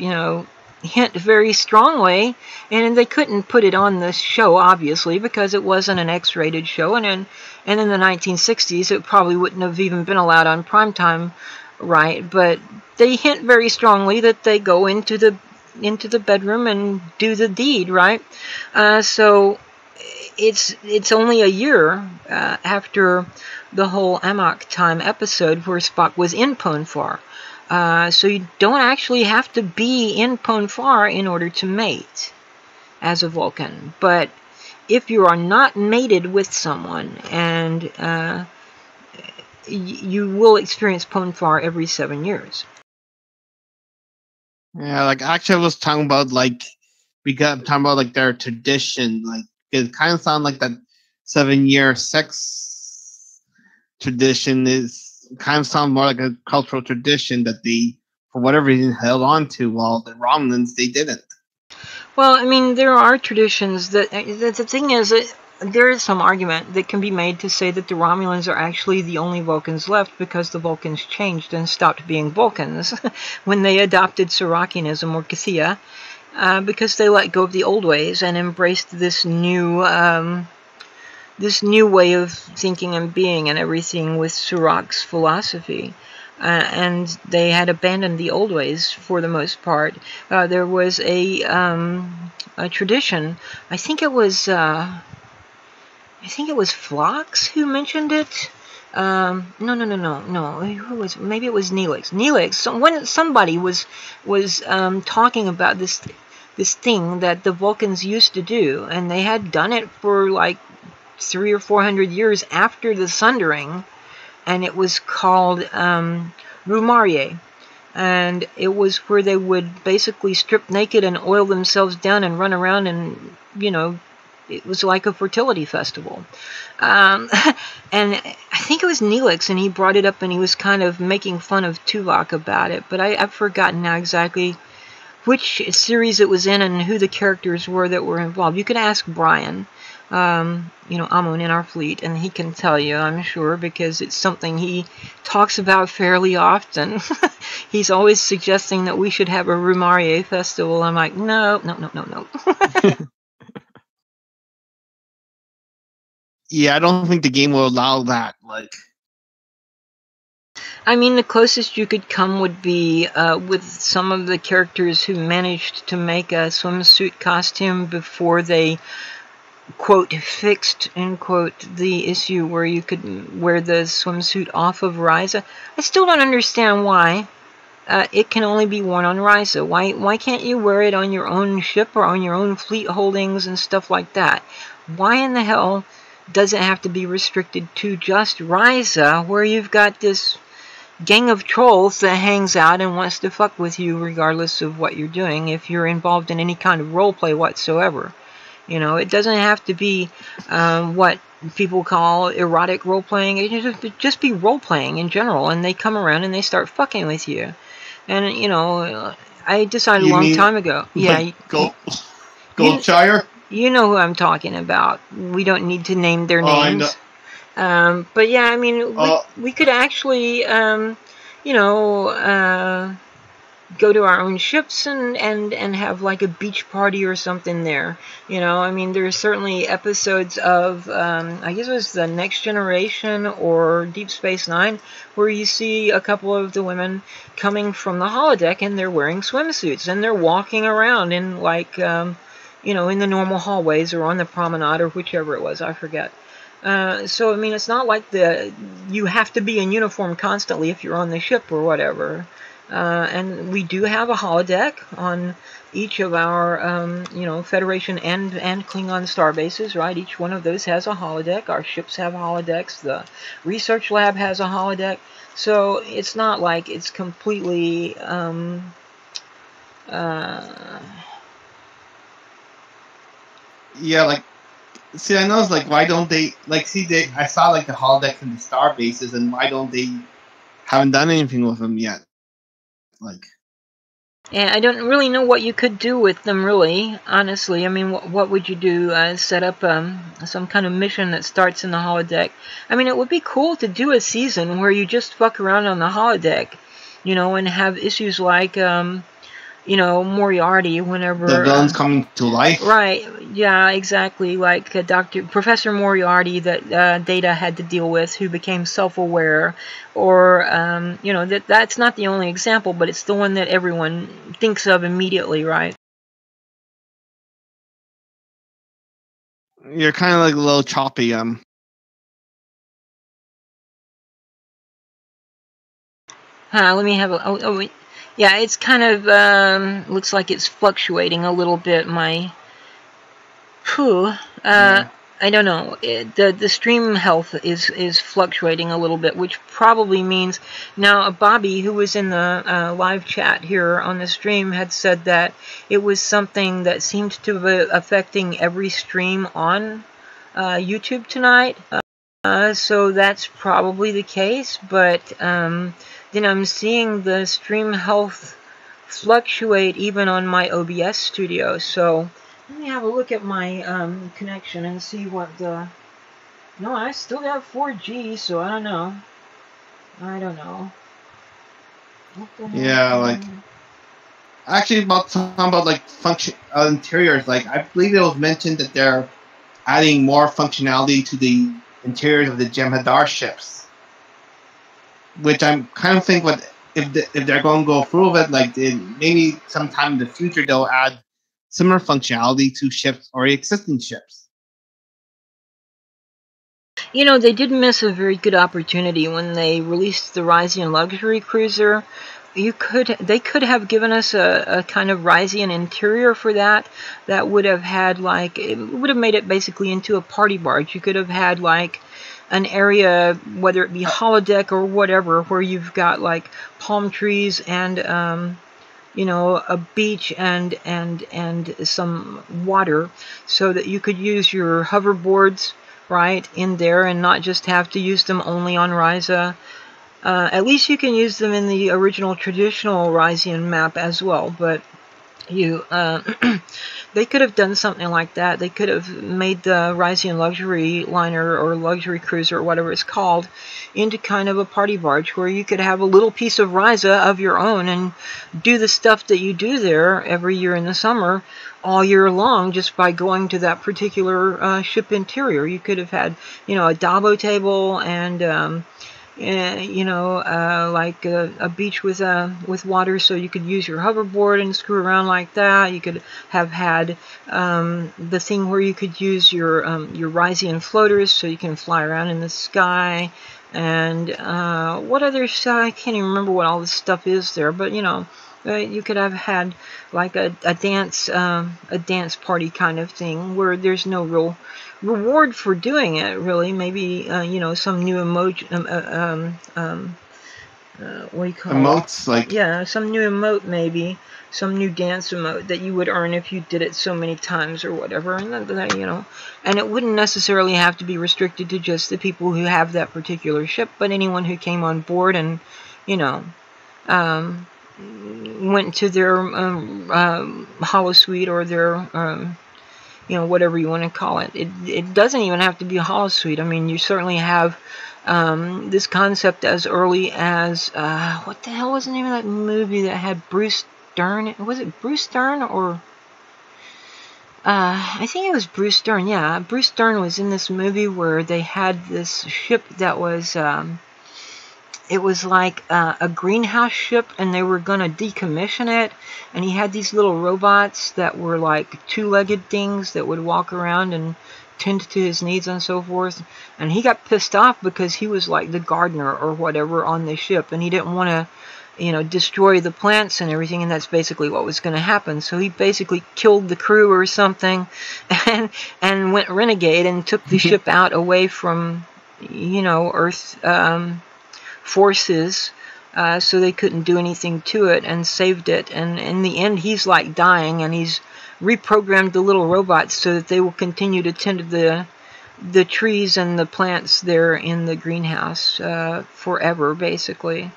hint very strongly, and they couldn't put it on the show, obviously, because it wasn't an X-rated show, and in the 1960s, it probably wouldn't have even been allowed on primetime, right? But they hint very strongly that they go into the bedroom and do the deed, right? So it's only a year after the whole Amok Time episode where Spock was in Ponfar. So you don't actually have to be in Ponfar in order to mate as a Vulcan. But if you are not mated with someone, and you will experience Ponfar every 7 years. Yeah, like actually I was talking about their tradition. Like it kind of sounds like that 7-year sex tradition kind of sound more like a cultural tradition that they, for whatever reason, held on to, while the Romulans, they didn't. Well, I mean, there are traditions that, the thing is, there is some argument that can be made to say that the Romulans are actually the only Vulcans left because the Vulcans changed and stopped being Vulcans when they adopted Serakianism or Cathia, because they let go of the old ways and embraced this new way of thinking and being and everything with Surak's philosophy. And they had abandoned the old ways for the most part. There was a tradition. I think it was Phlox who mentioned it. No. Who was? Maybe it was Neelix. Somebody was talking about this thing that the Vulcans used to do, and they had done it for like 300 or 400 years after the Sundering, and it was called Rumarie, and it was where they would basically strip naked and oil themselves down and run around, and it was like a fertility festival. And I think it was Neelix, and he brought it up, and he was kind of making fun of Tuvok about it, but I've forgotten now exactly which series it was in and who the characters were that were involved. You could ask Brian, Amun in our fleet, and he can tell you, I'm sure, because it's something he talks about fairly often. He's always suggesting that we should have a Rumarie festival. I'm like, no. Yeah, I don't think the game will allow that. I mean, the closest you could come would be with some of the characters who managed to make a swimsuit costume before they, quote, fixed, end quote, the issue where you could wear the swimsuit off of Risa. I still don't understand why it can only be worn on Risa. Why can't you wear it on your own ship or on your own fleet holdings and stuff like that? Why in the hell does it have to be restricted to just Risa, where you've got this gang of trolls that hangs out and wants to fuck with you regardless of what you're doing if you're involved in any kind of roleplay whatsoever? It doesn't have to be what people call erotic role-playing. It just be role-playing in general, and they come around and they start fucking with you. And, I decided a long time ago. Yeah. Goldshire? You know who I'm talking about. We don't need to name their names. But yeah, I mean, we could actually, go to our own ships and have like a beach party or something there. I mean, there's certainly episodes of, I guess it was the Next Generation or Deep Space Nine, where you see a couple of the women coming from the holodeck and they're wearing swimsuits and they're walking around in like, in the normal hallways or on the promenade or whichever it was, I forget. So, I mean, it's not like you have to be in uniform constantly if you're on the ship or whatever. And we do have a holodeck on each of our, you know, Federation and Klingon star bases, right? Each one of those has a holodeck. Our ships have holodecks. The research lab has a holodeck. So it's not like it's completely, Yeah, like, see, I know it's like, why don't they, like, see, I saw, like, the holodeck in the star bases, and why don't they, haven't done anything with them yet? Like, and I don't really know what you could do with them, really, honestly. I mean, what would you do? Set up some kind of mission that starts in the holodeck? I mean, it would be cool to do a season where you just fuck around on the holodeck, you know, and have issues like, you know, Moriarty whenever... the villains coming to life? Right, yeah, exactly, like Professor Moriarty that Data had to deal with, who became self-aware, or, you know, that's not the only example, but it's the one that everyone thinks of immediately, right? You're kind of like a little choppy, Let me have a... wait. Yeah, it's kind of, looks like it's fluctuating a little bit, yeah. I don't know. The stream health is fluctuating a little bit, which probably means... Now, Bobby, who was in the live chat here on the stream, had said that it was something that seemed to be affecting every stream on YouTube tonight. So that's probably the case, but then I'm seeing the stream health fluctuate even on my OBS studio. So let me have a look at my connection and see what the... No, I still have 4G, so I don't know. I don't know. What the hell? Yeah, like, actually, talking about like function interiors, like, I believe it was mentioned that they're adding more functionality to the interiors of the Jem'Hadar ships, which I'm kind of thinking, what if they're going to go through with it, like, maybe sometime in the future they'll add similar functionality to ships or existing ships. You know, they did miss a very good opportunity when they released the Ryzian luxury cruiser. They could have given us a kind of Ryzian interior for that would have had, like, it would have made it basically into a party barge. You could have had, like, an area, whether it be holodeck or whatever, where you've got, like, palm trees and you know, a beach and some water, so that you could use your hoverboards right in there and not just have to use them only on Ryza. At least you can use them in the original traditional Ryzian map as well, but you they could have done something like that. They could have made the Ryzian luxury liner or luxury cruiser or whatever it's called into kind of a party barge where you could have a little piece of Ryza of your own and do the stuff that you do there every year in the summer all year long just by going to that particular ship interior. You could have had, you know, a Dabo table and you know, like a beach with water, so you could use your hoverboard and screw around like that. You could have had the thing where you could use your Ryzian floaters, so you can fly around in the sky. And what other stuff? I can't even remember what all this stuff is there, but you know, you could have had like a dance party kind of thing where there's no real reward for doing it, really. Maybe you know, some new emoji, what do you call emotes, it? like, yeah, some new emote, maybe some new dance emote that you would earn if you did it so many times or whatever, and that, you know, and it wouldn't necessarily have to be restricted to just the people who have that particular ship, but anyone who came on board and, you know, went to their holosuite or their you know, whatever you want to call it. It doesn't even have to be a holosuite. I mean, you certainly have this concept as early as what the hell was the name of that movie that had Bruce Dern? Was it Bruce Dern or I think it was Bruce Dern. Yeah, Bruce Dern was in this movie where they had this ship that was it was like a greenhouse ship, and they were going to decommission it, and he had these little robots that were like two-legged things that would walk around and tend to his needs and so forth, and he got pissed off because he was like the gardener or whatever on the ship, and he didn't want to destroy the plants and everything, and that's basically what was going to happen. So he basically killed the crew or something, and went renegade and took the ship out away from, Earth forces, so they couldn't do anything to it, and saved it. And in the end, he's like dying, and he's reprogrammed the little robots so that they will continue to tend to the trees and the plants there in the greenhouse forever, basically,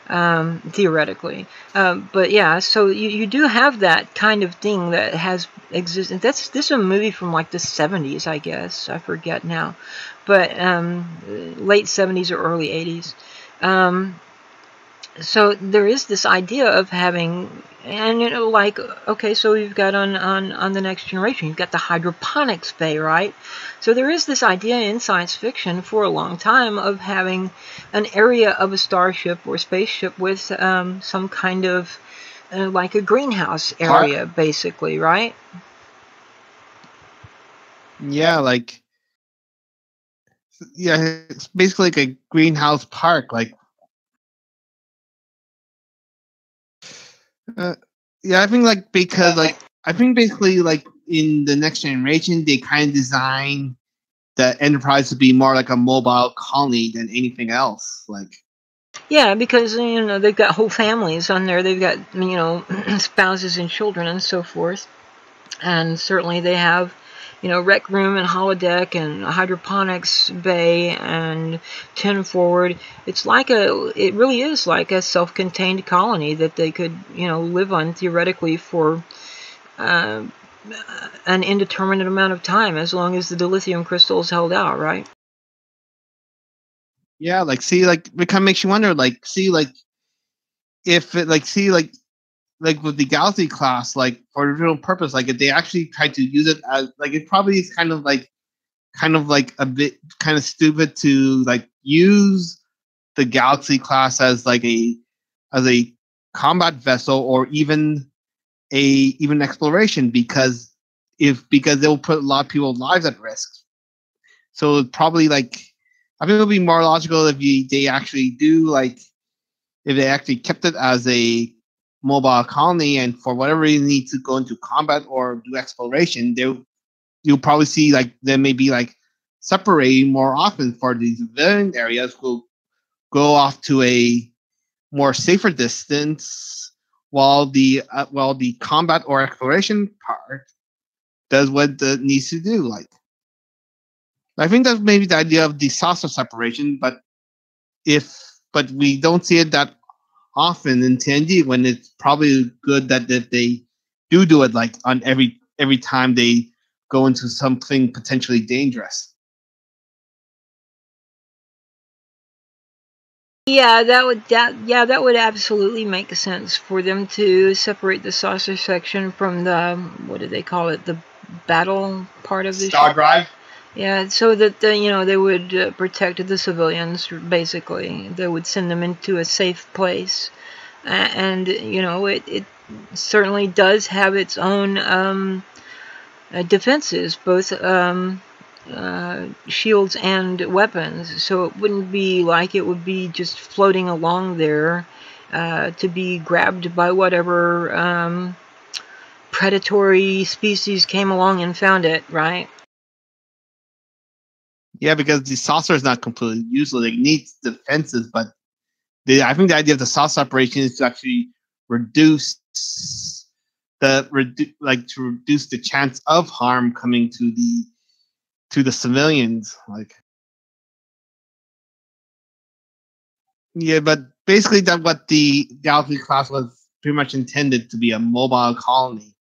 theoretically. But yeah, so you do have that kind of thing that has existed. This is a movie from like the 70s, I guess. I forget now, but late 70s or early 80s. So there is this idea of having, and okay, so we've got on the Next Generation, you've got the hydroponics bay, right? So there is this idea in science fiction for a long time of having an area of a starship or spaceship with some kind of like a greenhouse area, basically, right? Yeah, it's basically like a greenhouse park, like. I think basically in the Next Generation they kind of designed the Enterprise to be more like a mobile colony than anything else. Yeah, because they've got whole families on there. They've got spouses and children and so forth, and certainly they have rec room and holodeck and hydroponics bay and 10 forward. It really is like a self-contained colony that they could, live on theoretically for an indeterminate amount of time, as long as the dilithium crystals held out, right? Yeah, it kind of makes you wonder, if it, with the Galaxy class, for a real purpose, if they actually tried to use it as, it probably is kind of a bit kind of stupid to use the Galaxy class as a combat vessel or even exploration, because they'll put a lot of people's lives at risk. So probably I think it'll be more logical if they actually do if they actually kept it as a mobile colony, and for whatever you need to go into combat or do exploration, you'll probably see there may be separating more often for these civilian areas will go off to a more safer distance, while the combat or exploration part does what it needs to do. I think that's maybe the idea of the saucer separation, but we don't see it that often in TNG, when it's probably good that if they do it on every time they go into something potentially dangerous. Yeah, that would absolutely make sense for them to separate the saucer section from the, what do they call it, the battle part of the Star Drive. Yeah, so that they would protect the civilians. Basically, they would send them into a safe place, and it certainly does have its own defenses, both shields and weapons. So it wouldn't be like it would be just floating along there to be grabbed by whatever predatory species came along and found it, right? Yeah, because the saucer is not completely useless. It needs defenses, but I think the idea of the saucer operation is to actually reduce to reduce the chance of harm coming to the civilians. Yeah, but basically that's what the Galaxy class was pretty much intended to be, a mobile colony.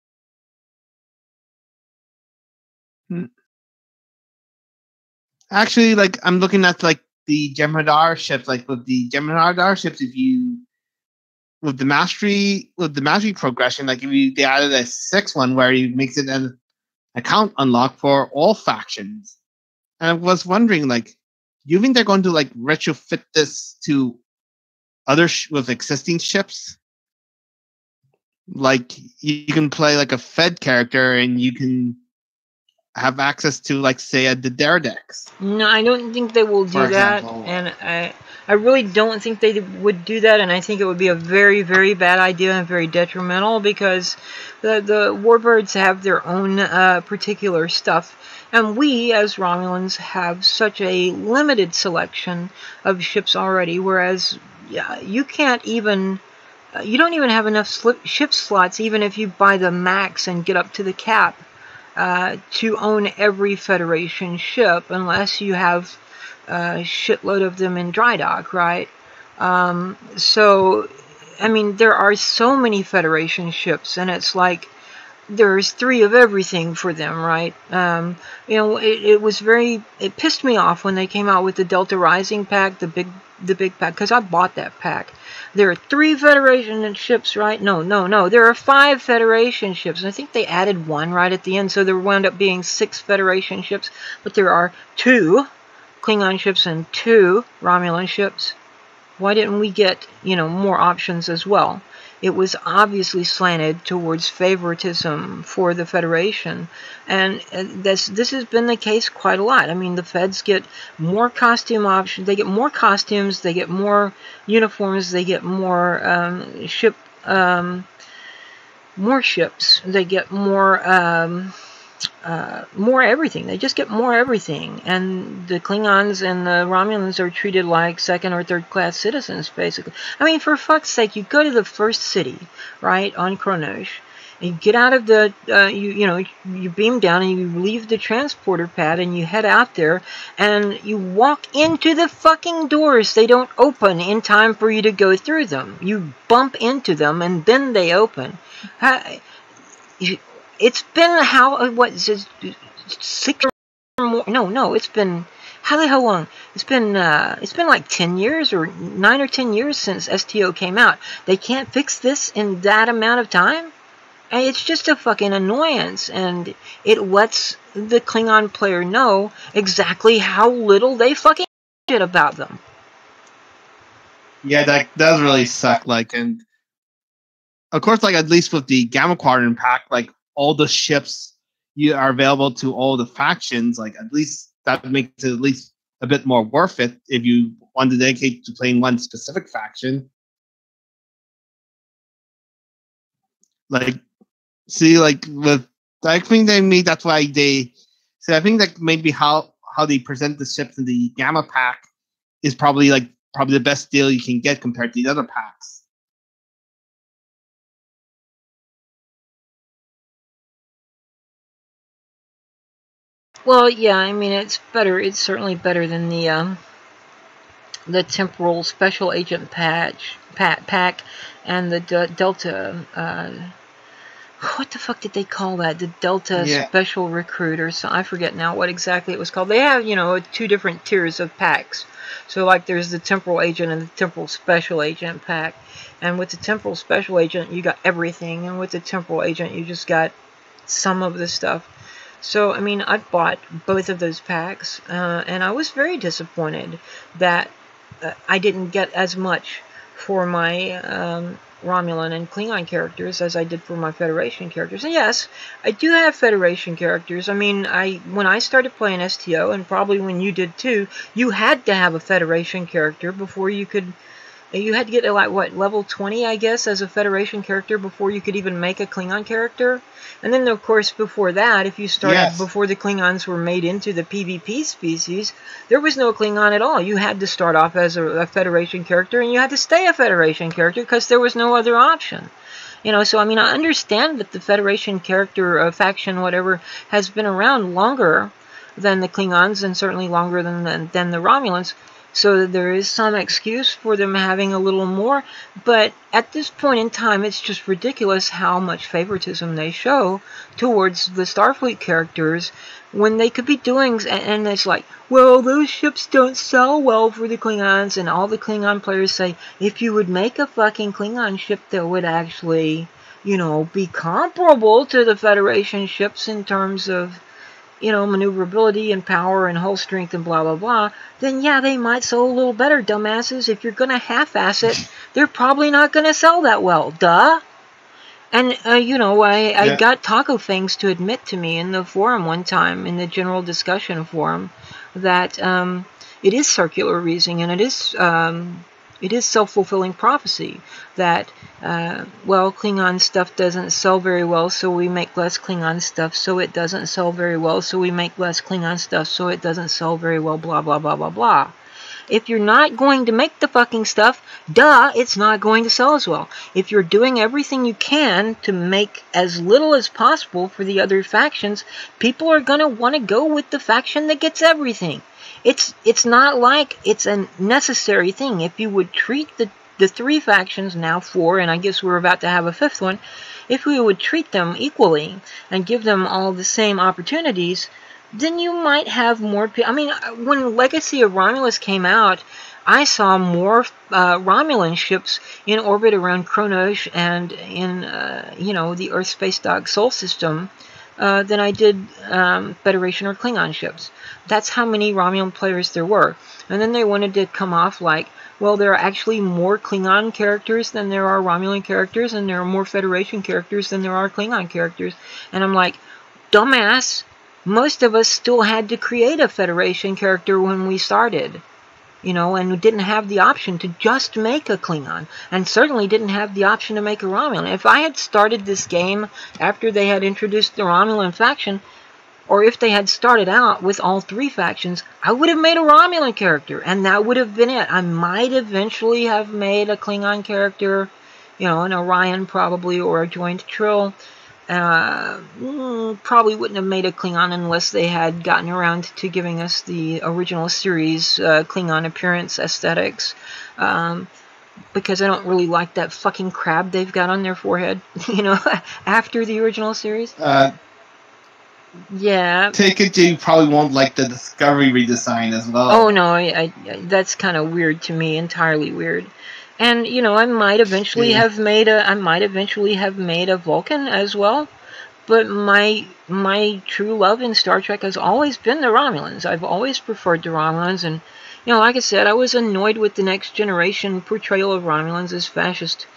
Actually, I'm looking at the Jem'Hadar ships, with the Jem'Hadar ships, with the mastery progression, they added a sixth one where he makes it an account unlock for all factions. And I was wondering, do you think they're going to retrofit this to other with existing ships? You can play a Fed character, and you can have access to, like, say, the dare decks. No, I don't think they will do that, and I really don't think they would do that, and I think it would be a very, very bad idea and very detrimental, because the warbirds have their own particular stuff, and we, as Romulans, have such a limited selection of ships already, whereas you can't even... you don't even have enough ship slots, even if you buy the max and get up to the cap, to own every Federation ship, unless you have a shitload of them in dry dock, right? So, I mean, there are so many Federation ships, and it's like there's 3 of everything for them, right? You know, it pissed me off when they came out with the Delta Rising pack, the big pack, because I bought that pack. There are 3 Federation ships, right? No. There are 5 Federation ships. And I think they added 1 right at the end, so there wound up being 6 Federation ships. But there are 2 Klingon ships and 2 Romulan ships. Why didn't we get, you know, more options as well? It was obviously slanted towards favoritism for the Federation, and this has been the case quite a lot. I mean, the Feds get more costume options, they get more costumes, they get more uniforms, they get more more ships, they get more everything. They just get more everything, and the Klingons and the Romulans are treated like 2nd or 3rd class citizens, basically. I mean, for fuck's sake, you go to the first city, right, on Kronosh, and you get out of the, you beam down and you leave the transporter pad and you head out there and you walk into the fucking doors. They don't open in time for you to go through them. You bump into them and then they open. It's been 6 or more? No, it's been, how long? It's been like 10 years or 9 or 10 years since STO came out. They can't fix this in that amount of time? And it's just a fucking annoyance, and it lets the Klingon player know exactly how little they fucking shit about them. Yeah, that does really suck, like, and of course, like, at least with the Gamma Quadrant pack, like, all the ships are available to all the factions, like, at least that makes it at least a bit more worth it if you want to dedicate to playing one specific faction. Like, see, like, with, I think that's why they, see, I think that maybe how they present the ships in the Gamma pack is probably the best deal you can get compared to the other packs. Well, yeah, I mean, it's better. It's certainly better than the Temporal Special Agent pack and the Delta. What the fuck did they call that? The Delta Special Recruit or something. I forget now what exactly it was called. They have, 2 different tiers of packs. So, like, there's the Temporal Agent and the Temporal Special Agent pack. And with the Temporal Special Agent, you got everything. And with the Temporal Agent, you just got some of the stuff. So, I mean, I bought both of those packs, and I was very disappointed that I didn't get as much for my Romulan and Klingon characters as I did for my Federation characters. And yes, I do have Federation characters. I mean, when I started playing STO, and probably when you did too, you had to have a Federation character before you could... You had to get to, like, what, level 20, I guess, as a Federation character before you could even make a Klingon character. And then, of course, before that, if you started before the Klingons were made into the PvP species, there was no Klingon at all. You had to start off as a Federation character, and you had to stay a Federation character because there was no other option. So, I mean, I understand that the Federation character, faction, whatever, has been around longer than the Klingons, and certainly longer than the Romulans. So there is some excuse for them having a little more, but at this point in time, it's just ridiculous how much favoritism they show towards the Starfleet characters when they could be doing, and it's like, well, those ships don't sell well for the Klingons, and all the Klingon players say, if you would make a fucking Klingon ship that would actually, be comparable to the Federation ships in terms of, maneuverability and power and hull strength and blah, blah, blah, then yeah, they might sell a little better, dumbasses. If you're going to half-ass it, they're probably not going to sell that well. Duh. And, you know, I Yeah. got Taco Fangs to admit to me in the forum one time, in the general discussion forum, that it is circular reasoning, and it is self-fulfilling prophecy that, well, Klingon stuff doesn't sell very well, so we make less Klingon stuff, so it doesn't sell very well, so we make less Klingon stuff, so it doesn't sell very well, blah, blah, blah, blah, blah. If you're not going to make the fucking stuff, duh, it's not going to sell as well. If you're doing everything you can to make as little as possible for the other factions, people are going to want to go with the faction that gets everything. It's not like it's a necessary thing. If you would treat the three factions, now four, and I guess we're about to have a fifth one, if we would treat them equally and give them all the same opportunities, then you might have more people. I mean, when Legacy of Romulus came out, I saw more Romulan ships in orbit around Kronos and in, you know, the Earth Space Dock Sol system than I did Federation or Klingon ships. That's how many Romulan players there were. And then they wanted to come off like, well, there are actually more Klingon characters than there are Romulan characters, and there are more Federation characters than there are Klingon characters. And I'm like, dumbass. Most of us still had to create a Federation character when we started, you know, and we didn't have the option to just make a Klingon, and certainly didn't have the option to make a Romulan. If I had started this game after they had introduced the Romulan faction, or if they had started out with all three factions, I would have made a Romulan character, and that would have been it. I might eventually have made a Klingon character, you know, an Orion probably, or a Joint Trill. Probably wouldn't have made a Klingon unless they had gotten around to giving us the original series Klingon appearance aesthetics, because I don't really like that fucking crab they've got on their forehead, you know, after the original series. Yeah. Take it you probably won't like the Discovery redesign as well. Oh no, I that's kind of weird to me, entirely weird. And, you know, I might eventually have made a Vulcan as well, but my true love in Star Trek has always been the Romulans. I've always preferred the Romulans, and, you know, like I said, I was annoyed with the Next Generation portrayal of Romulans as fascist,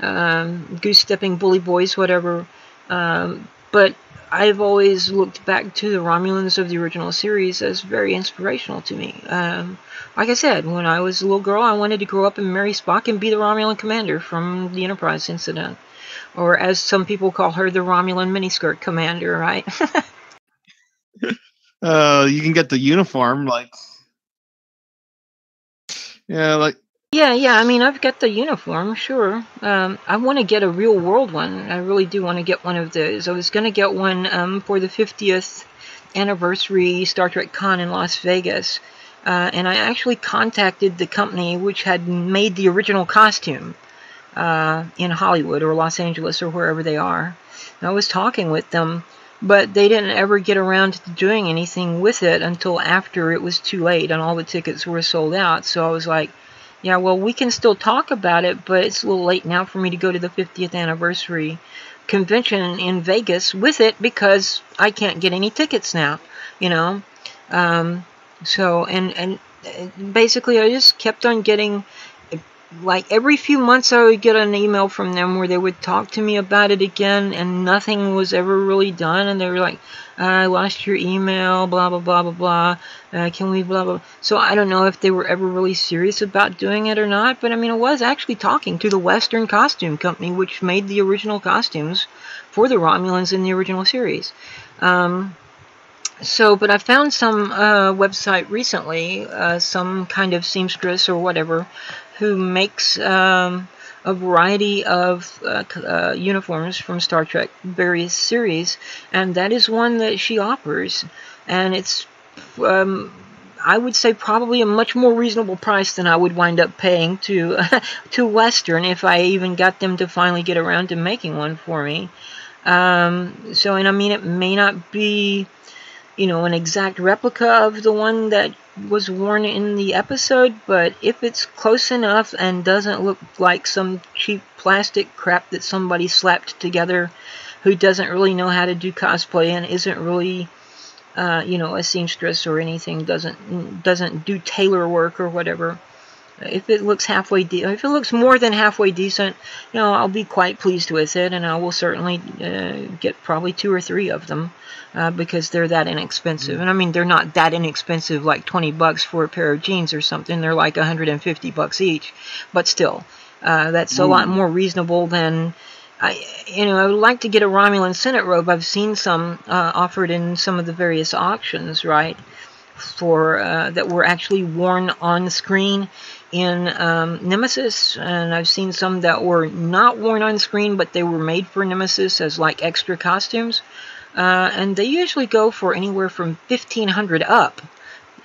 goose-stepping bully boys, whatever, but I've always looked back to the Romulans of the original series as very inspirational to me. Like I said, when I was a little girl, I wanted to grow up and marry Spock and be the Romulan commander from the Enterprise incident. Or as some people call her, the Romulan miniskirt commander, right? You can get the uniform, like... Yeah, like... Yeah, I mean, I've got the uniform, sure. I want to get a real world one. I really do want to get one of those. I was going to get one for the 50th anniversary Star Trek Con in Las Vegas. And I actually contacted the company which had made the original costume in Hollywood or Los Angeles or wherever they are. And I was talking with them, but they didn't ever get around to doing anything with it until after it was too late and all the tickets were sold out. So I was like, yeah, well, we can still talk about it, but it's a little late now for me to go to the 50th anniversary convention in Vegas with it because I can't get any tickets now, you know. So, and basically I just kept on getting, like, every few months I would get an email from them where they would talk to me about it again, and nothing was ever really done, and they were like, I lost your email, blah, blah, blah, blah, blah, can we, blah, blah. So I don't know if they were ever really serious about doing it or not, but I mean, I was actually talking to the Western Costume Company, which made the original costumes for the Romulans in the original series. So, but I found some website recently, some kind of seamstress or whatever, who makes a variety of uniforms from Star Trek various series, and that is one that she offers, and it's I would say probably a much more reasonable price than I would wind up paying to to Western if I even got them to finally get around to making one for me. So, and I mean, it may not be, you know, an exact replica of the one that was worn in the episode, but if it's close enough and doesn't look like some cheap plastic crap that somebody slapped together who doesn't really know how to do cosplay and isn't really, you know, a seamstress or anything, doesn't do tailor work or whatever, If it looks if it looks more than halfway decent, you know, I'll be quite pleased with it, and I will certainly get probably 2 or 3 of them because they're that inexpensive. And I mean, they're not that inexpensive, like $20 for a pair of jeans or something. They're like $150 each, but still, that's a lot more reasonable than. I would like to get a Romulan Senate robe. I've seen some offered in some of the various auctions, right? For that were actually worn on screen in Nemesis, and I've seen some that were not worn on screen, but they were made for Nemesis as like extra costumes, and they usually go for anywhere from 1,500 up,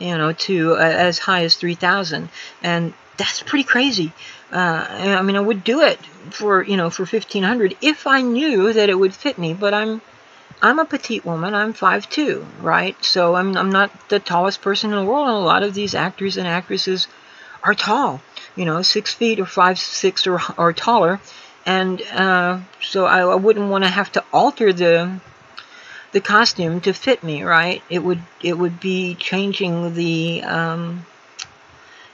you know, to as high as 3,000, and that's pretty crazy. I mean, I would do it for, you know, for 1,500 if I knew that it would fit me, but I'm a petite woman. I'm 5'2", right? So I'm not the tallest person in the world, and a lot of these actors and actresses are tall, you know, 6 feet or 5'6" or taller, and so I wouldn't want to have to alter the costume to fit me, right? It would be changing the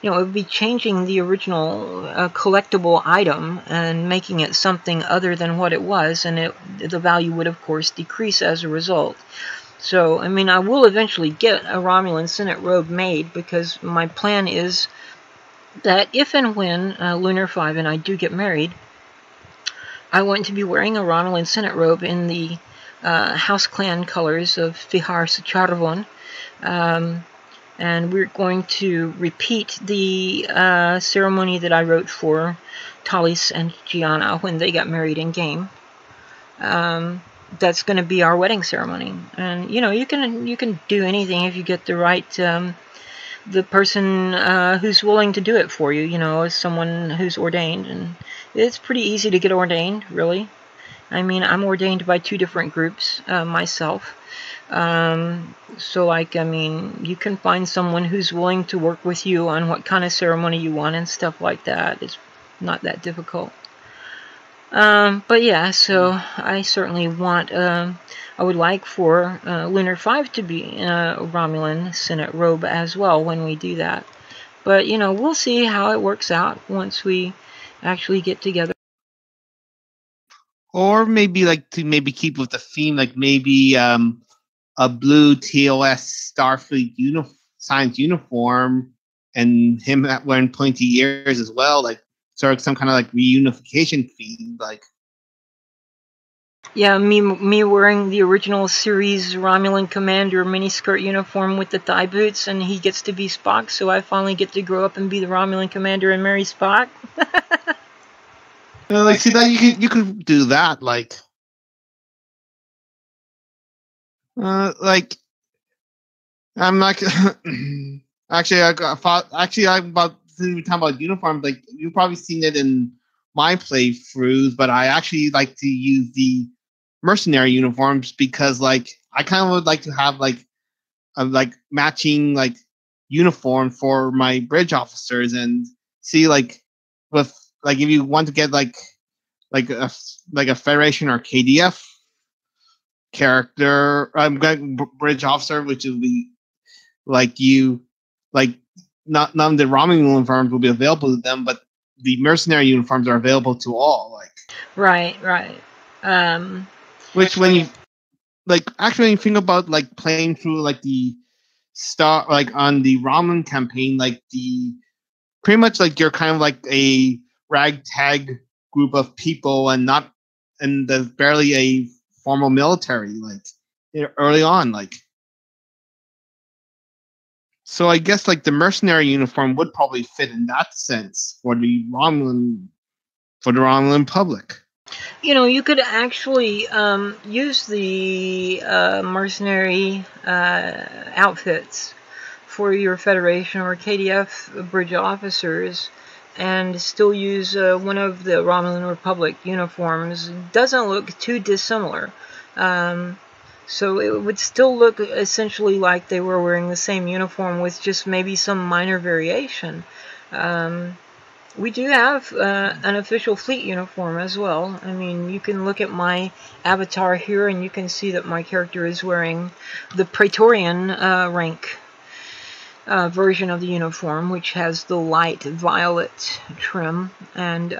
it would be changing the original collectible item and making it something other than what it was, and the value would, of course, decrease as a result. So, I mean, I will eventually get a Romulan Senate robe made, because my plan is that if and when Lunar 5 and I do get married, I want to be wearing a Romulan Senate robe in the House Clan colors of Fihar Sacharvon. And we're going to repeat the ceremony that I wrote for Talis and Gianna when they got married in game. That's going to be our wedding ceremony, and you know, you can do anything if you get the right the person who's willing to do it for you. You know, as someone who's ordained, and it's pretty easy to get ordained, really. I mean, I'm ordained by 2 different groups myself. So, like, I mean, you can find someone who's willing to work with you on what kind of ceremony you want and stuff like that. It's not that difficult. But yeah, so I certainly want, I would like for Lunar 5 to be in a Romulan Senate robe as well when we do that. But, you know, we'll see how it works out once we actually get together. Or maybe, like, to maybe keep with the theme, like maybe a blue TOS Starfleet science uniform, and him wearing pointy ears as well, like sort of some kind of like reunification theme, like. Yeah, me wearing the original series Romulan Commander miniskirt uniform with the thigh boots, and he gets to be Spock, so I finally get to grow up and be the Romulan Commander and marry Spock. Like, see that you could do that, like. Like, I'm not actually. I'm about talking about uniforms. Like, you've probably seen it in my playthroughs, but I actually like to use the mercenary uniforms because, like, I kind of would like to have like a matching like uniform for my bridge officers, and see like with like if you want to get like a Federation or KDF character, I'm going bridge officer, which will be like not none of the Romulan uniforms will be available to them, but the mercenary uniforms are available to all. Like, right. Which when you actually when you think about like playing through like the on the Romulan campaign, like the pretty much like you're kind of like a ragtag group of people, and there's barely a formal military, like, early on, like. So I guess, like, the mercenary uniform would probably fit in that sense for the Romulan public. You know, you could actually use the mercenary outfits for your Federation or KDF bridge officers, and still use one of the Romulan Republic uniforms. Doesn't look too dissimilar. So it would still look essentially like they were wearing the same uniform with just maybe some minor variation. We do have an official fleet uniform as well. I mean, you can look at my avatar here and you can see that my character is wearing the Praetorian rank version of the uniform, which has the light violet trim, and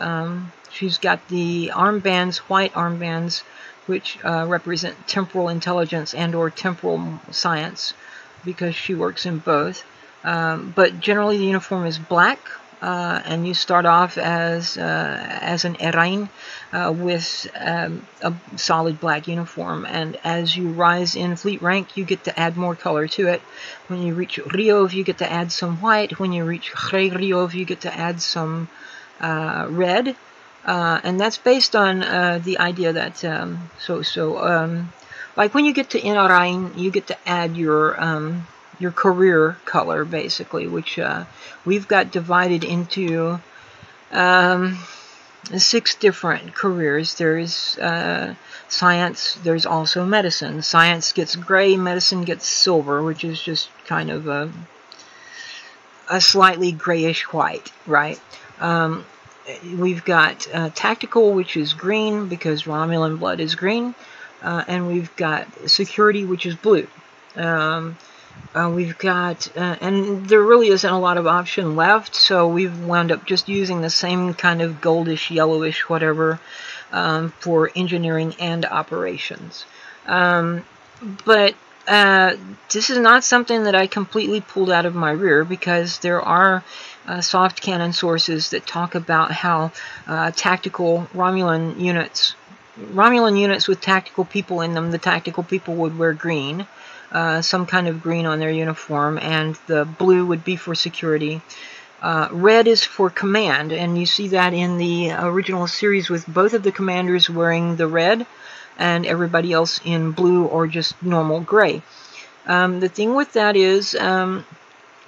she's got the armbands, white armbands, which represent temporal intelligence and or temporal science, because she works in both. But generally the uniform is black, and you start off as an Erain with a solid black uniform, and as you rise in fleet rank you get to add more color to it. When you reach Riov you get to add some white. When you reach Grey Riov you get to add some red, and that's based on the idea that like when you get to Erain you get to add your career color, basically, which we've got divided into 6 different careers. There's science, there's also medicine. Science gets gray, medicine gets silver, which is just kind of a slightly grayish white, right? We've got tactical, which is green, because Romulan blood is green, and we've got security, which is blue. We've got, and there really isn't a lot of option left, so we've wound up just using the same kind of goldish, yellowish, whatever, for engineering and operations. But this is not something that I completely pulled out of my rear, because there are soft canon sources that talk about how tactical Romulan units with tactical people in them, the tactical people would wear green. Some kind of green on their uniform, and the blue would be for security. Red is for command, and you see that in the original series with both of the commanders wearing the red and everybody else in blue or just normal gray. The thing with that is,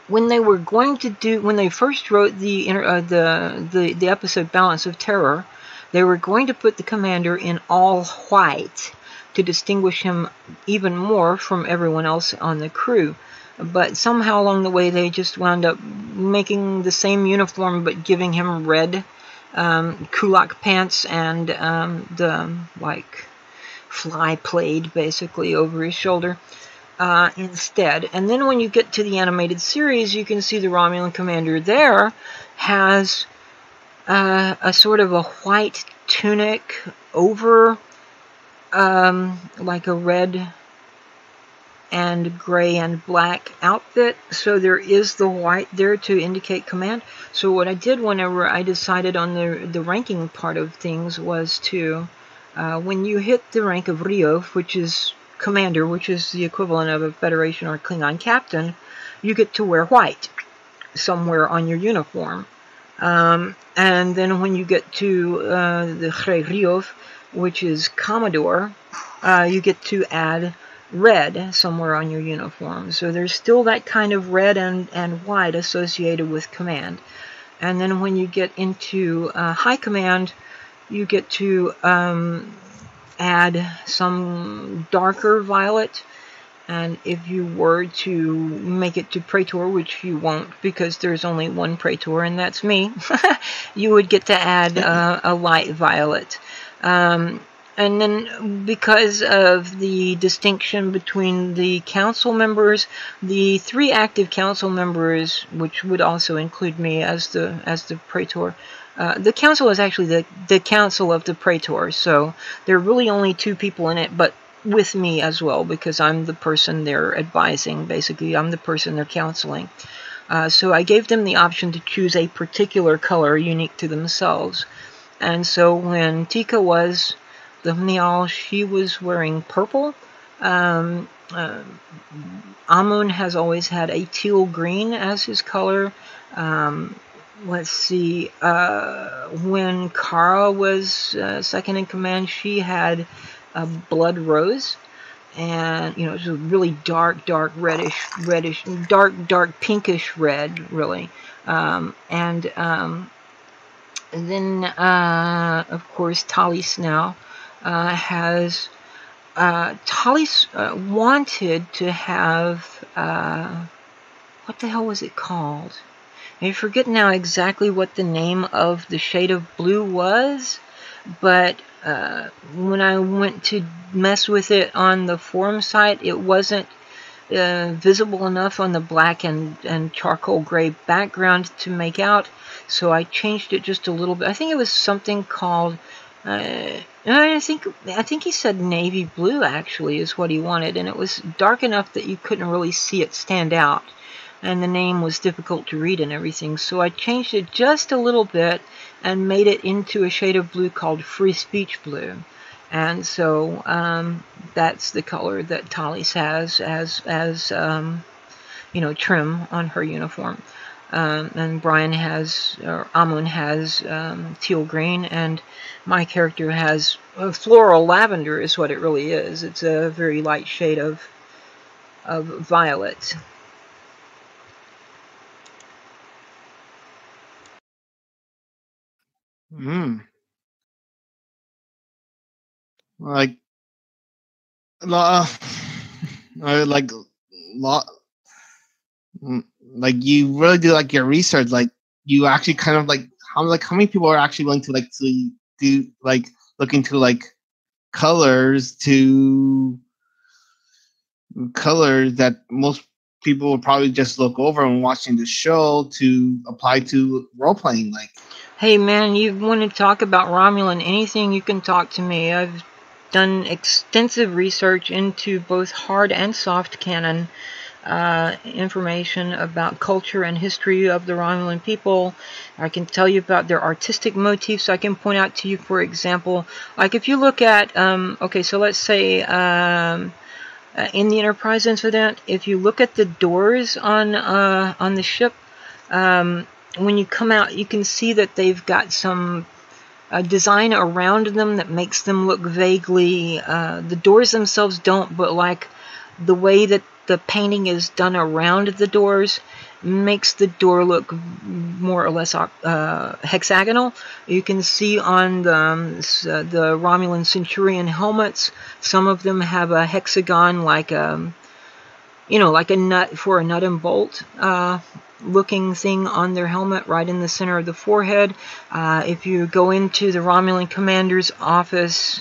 when they first wrote the episode Balance of Terror, they were going to put the commander in all white to distinguish him even more from everyone else on the crew. But somehow along the way they just wound up making the same uniform but giving him red kulak pants and the like fly plaid basically over his shoulder instead. And then when you get to the animated series, you can see the Romulan commander there has a sort of a white tunic over like a red and gray and black outfit, so there is the white there to indicate command. So what I did whenever I decided on the ranking part of things was to, when you hit the rank of Riov, which is commander, which is the equivalent of a Federation or Klingon captain, you get to wear white somewhere on your uniform. And then when you get to the Grey Riov, which is Commodore, you get to add red somewhere on your uniform. So there's still that kind of red and white associated with command. And then when you get into High Command, you get to add some darker violet. And if you were to make it to Praetor, which you won't because there's only one Praetor, and that's me, you would get to add a light violet. And then because of the distinction between the council members, the 3 active council members, which would also include me as the Praetor, the council is actually the council of the Praetor, so there are really only 2 people in it, but with me as well, because I'm the person they're advising. Basically, I'm the person they're counseling. So I gave them the option to choose a particular color unique to themselves. And so when Tika was the Mnial, she was wearing purple. Amun has always had a teal green as his color. Let's see, when Kara was second in command, she had a blood rose, and it was a really dark reddish, dark pinkish red, really. And then of course Talis now has Talis wanted to have what the hell was it called? I forget now exactly what the name of the shade of blue was, but when I went to mess with it on the forum site, it wasn't visible enough on the black and charcoal gray background to make out, so I changed it just a little bit. I think it was something called, I think he said navy blue, actually, is what he wanted, and it was dark enough that you couldn't really see it stand out, and the name was difficult to read and everything, so I changed it just a little bit and made it into a shade of blue called free speech blue. And so that's the color that Tallis has as you know, trim on her uniform. And Brian has, or Amun has, teal green, and my character has floral lavender is what it really is. It's a very light shade of violet. Like, like, like you really do like your research. Like, you actually kind of like how many people are actually willing to like to do like look into like colors that most people will probably just look over when watching the show to apply to role playing. Like, hey man, you want to talk about Romulan anything, you can talk to me. I've done extensive research into both hard and soft canon information about culture and history of the Romulan people. I can tell you about their artistic motifs. I can point out to you, for example, like if you look at, okay, so let's say in the Enterprise incident, if you look at the doors on the ship, when you come out, you can see that they've got some design around them that makes them look vaguely, the doors themselves don't, but like the way that the painting is done around the doors makes the door look more or less hexagonal. You can see on the Romulan Centurion helmets, some of them have a hexagon like a, you know, like a nut for a nut and bolt looking thing on their helmet right in the center of the forehead. If you go into the Romulan commander's office,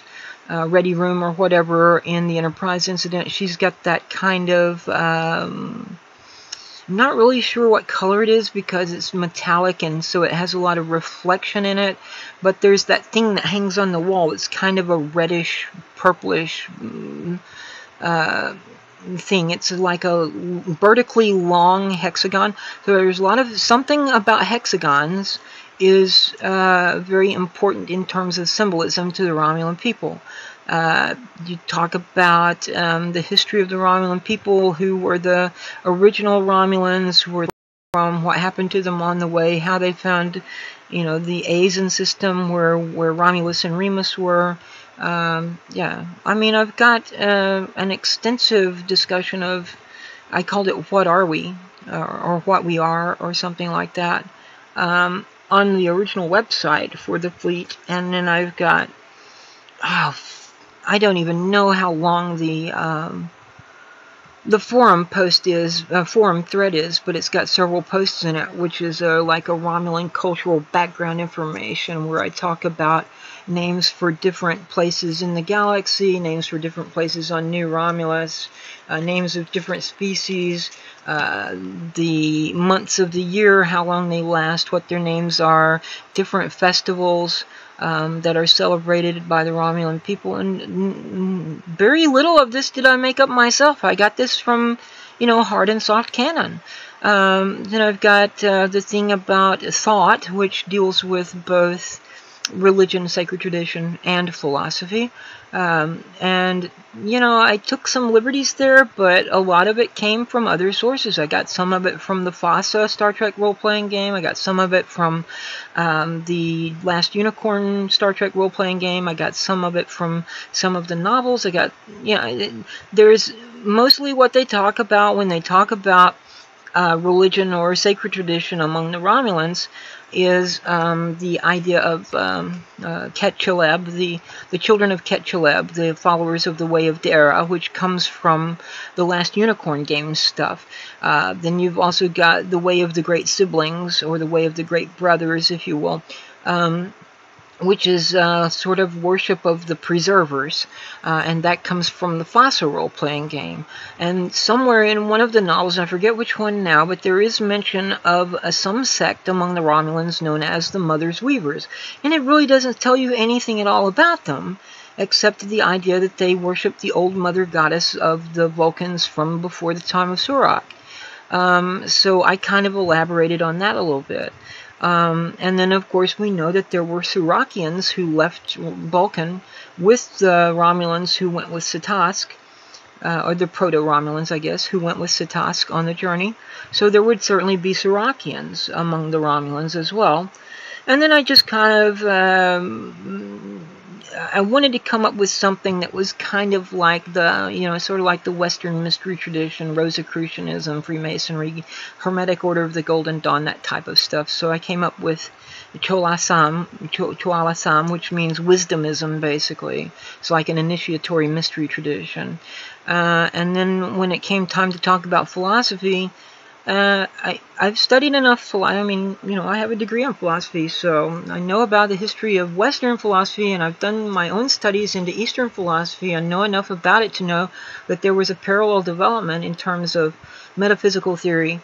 ready room or whatever in the Enterprise incident, she's got that kind of, I'm not really sure what color it is because it's metallic and so it has a lot of reflection in it, but there's that thing that hangs on the wall. It's kind of a reddish, purplish thing. It's like a vertically long hexagon. So there's a lot of, something about hexagons is very important in terms of symbolism to the Romulan people. You talk about the history of the Romulan people, who were the original Romulans, were from what happened to them on the way, how they found, you know, the Aeson system where Romulus and Remus were. Yeah, I mean, I've got an extensive discussion of, I called it What Are We? Or What We Are, or something like that, on the original website for the fleet. And then I've got, I don't even know how long the forum post is, forum thread is, but it's got several posts in it, which is like a Romulan cultural background information where I talk about names for different places in the galaxy, names for different places on New Romulus, names of different species, the months of the year, how long they last, what their names are, different festivals that are celebrated by the Romulan people. And very little of this did I make up myself. I got this from, you know, hard and soft canon. Then I've got the thing about thought, which deals with both religion, sacred tradition, and philosophy. And, you know, I took some liberties there, but a lot of it came from other sources. I got some of it from the FOSSA Star Trek role-playing game. I got some of it from the Last Unicorn Star Trek role-playing game. I got some of it from some of the novels. I got, yeah, there's mostly what they talk about when they talk about religion or sacred tradition among the Romulans is the idea of Ketcheleb, the children of Ketcheleb, the followers of the Way of Dara, which comes from the Last Unicorn game stuff. Then you've also got the Way of the Great Siblings, or the Way of the Great Brothers, if you will. which is sort of worship of the preservers, and that comes from the Fossil role-playing game. And somewhere in one of the novels, I forget which one now, but there is mention of some sect among the Romulans known as the Mother's Weavers, and it really doesn't tell you anything at all about them, except the idea that they worship the old mother goddess of the Vulcans from before the time of Surak. So I kind of elaborated on that a little bit. And then, of course, we know that there were Surakians who left Vulcan with the Romulans who went with Satask, or the Proto-Romulans, I guess, who went with Satask on the journey. So there would certainly be Surakians among the Romulans as well. And then I just kind of, I wanted to come up with something that was kind of like the, sort of like the Western mystery tradition, Rosicrucianism, Freemasonry, Hermetic Order of the Golden Dawn, that type of stuff. So I came up with Cholasam, which means wisdomism, basically. It's like an initiatory mystery tradition. And then when it came time to talk about philosophy, I've studied enough, I have a degree in philosophy, so I know about the history of Western philosophy, and I've done my own studies into Eastern philosophy and know enough about it to know that there was a parallel development in terms of metaphysical theory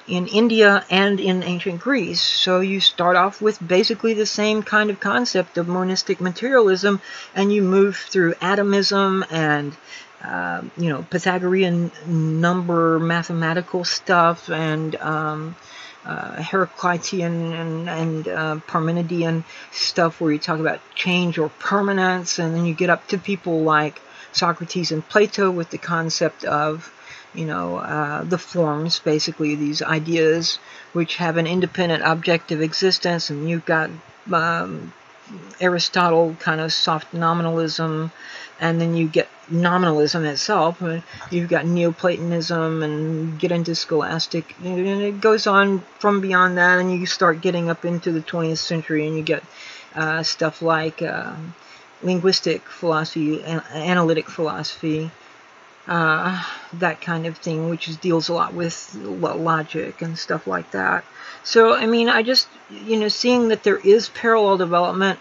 in India and in ancient Greece. So you start off with basically the same kind of concept of monistic materialism, and you move through atomism and Pythagorean number mathematical stuff, and Heraclitean and Parmenidean stuff where you talk about change or permanence, and then you get up to people like Socrates and Plato with the concept of the forms, basically these ideas which have an independent objective existence, and you've got Aristotle, kind of soft nominalism, and then you get nominalism itself. You've got Neoplatonism, and get into Scholastic, and it goes on from beyond that, and you start getting up into the 20th century, and you get stuff like linguistic philosophy, analytic philosophy, that kind of thing, which deals a lot with logic and stuff like that. So, I just, seeing that there is parallel development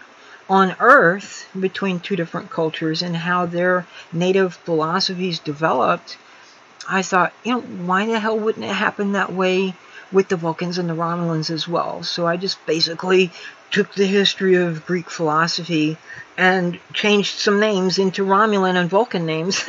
on Earth between two different cultures and how their native philosophies developed, I thought, why the hell wouldn't it happen that way with the Vulcans and the Romulans as well? So I just basically took the history of Greek philosophy and changed some names into Romulan and Vulcan names,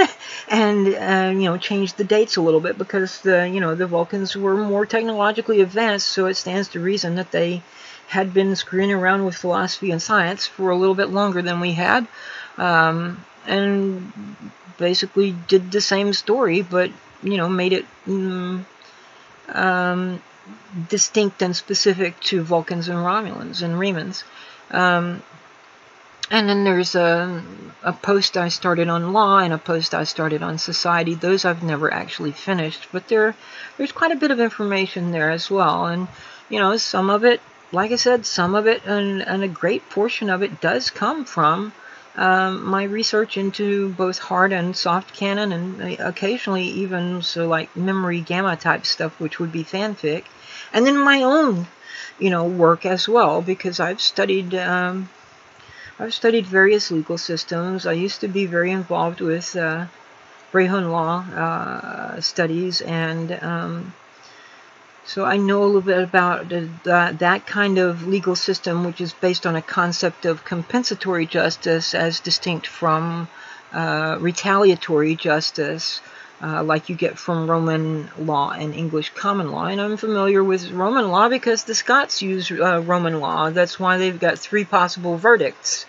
and changed the dates a little bit, because the Vulcans were more technologically advanced, so it stands to reason that they had been screwing around with philosophy and science for a little bit longer than we had, and basically did the same story, but made it distinct and specific to Vulcans and Romulans and Remans. And then there's a post I started on law and a post I started on society. Those I've never actually finished, but there's quite a bit of information there as well. And some of it, like I said, some of it and a great portion of it does come from my research into both hard and soft canon, and occasionally even like memory gamma type stuff, which would be fanfic, and then my own work as well, because I've studied various legal systems. I used to be very involved with Brehon law studies, and so I know a little bit about that kind of legal system, which is based on a concept of compensatory justice as distinct from retaliatory justice, like you get from Roman law and English common law. And I'm familiar with Roman law because the Scots use Roman law. That's why they've got 3 possible verdicts,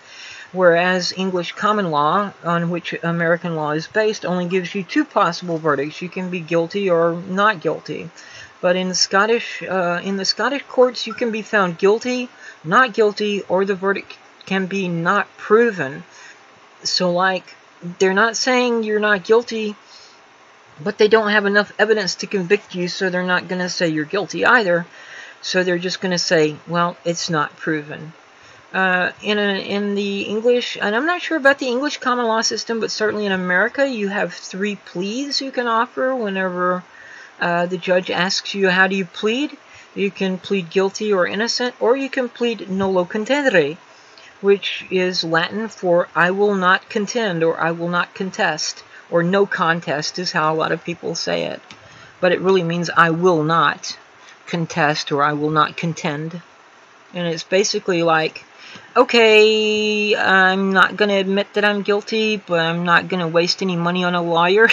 whereas English common law, on which American law is based, only gives you 2 possible verdicts. You can be guilty or not guilty. But in the Scottish courts, you can be found guilty, not guilty, or the verdict can be not proven. So, like, they're not saying you're not guilty, but they don't have enough evidence to convict you, so they're not going to say you're guilty either. So they're just going to say, well, it's not proven. In the English, and I'm not sure about the English common law system, but certainly in America, you have 3 pleas you can offer whenever the judge asks you, how do you plead? You can plead guilty or innocent, or you can plead nolo contendere, which is Latin for I will not contend, or I will not contest, or no contest is how a lot of people say it. But it really means I will not contest, or I will not contend. And it's basically like, okay, I'm not going to admit that I'm guilty, but I'm not going to waste any money on a lawyer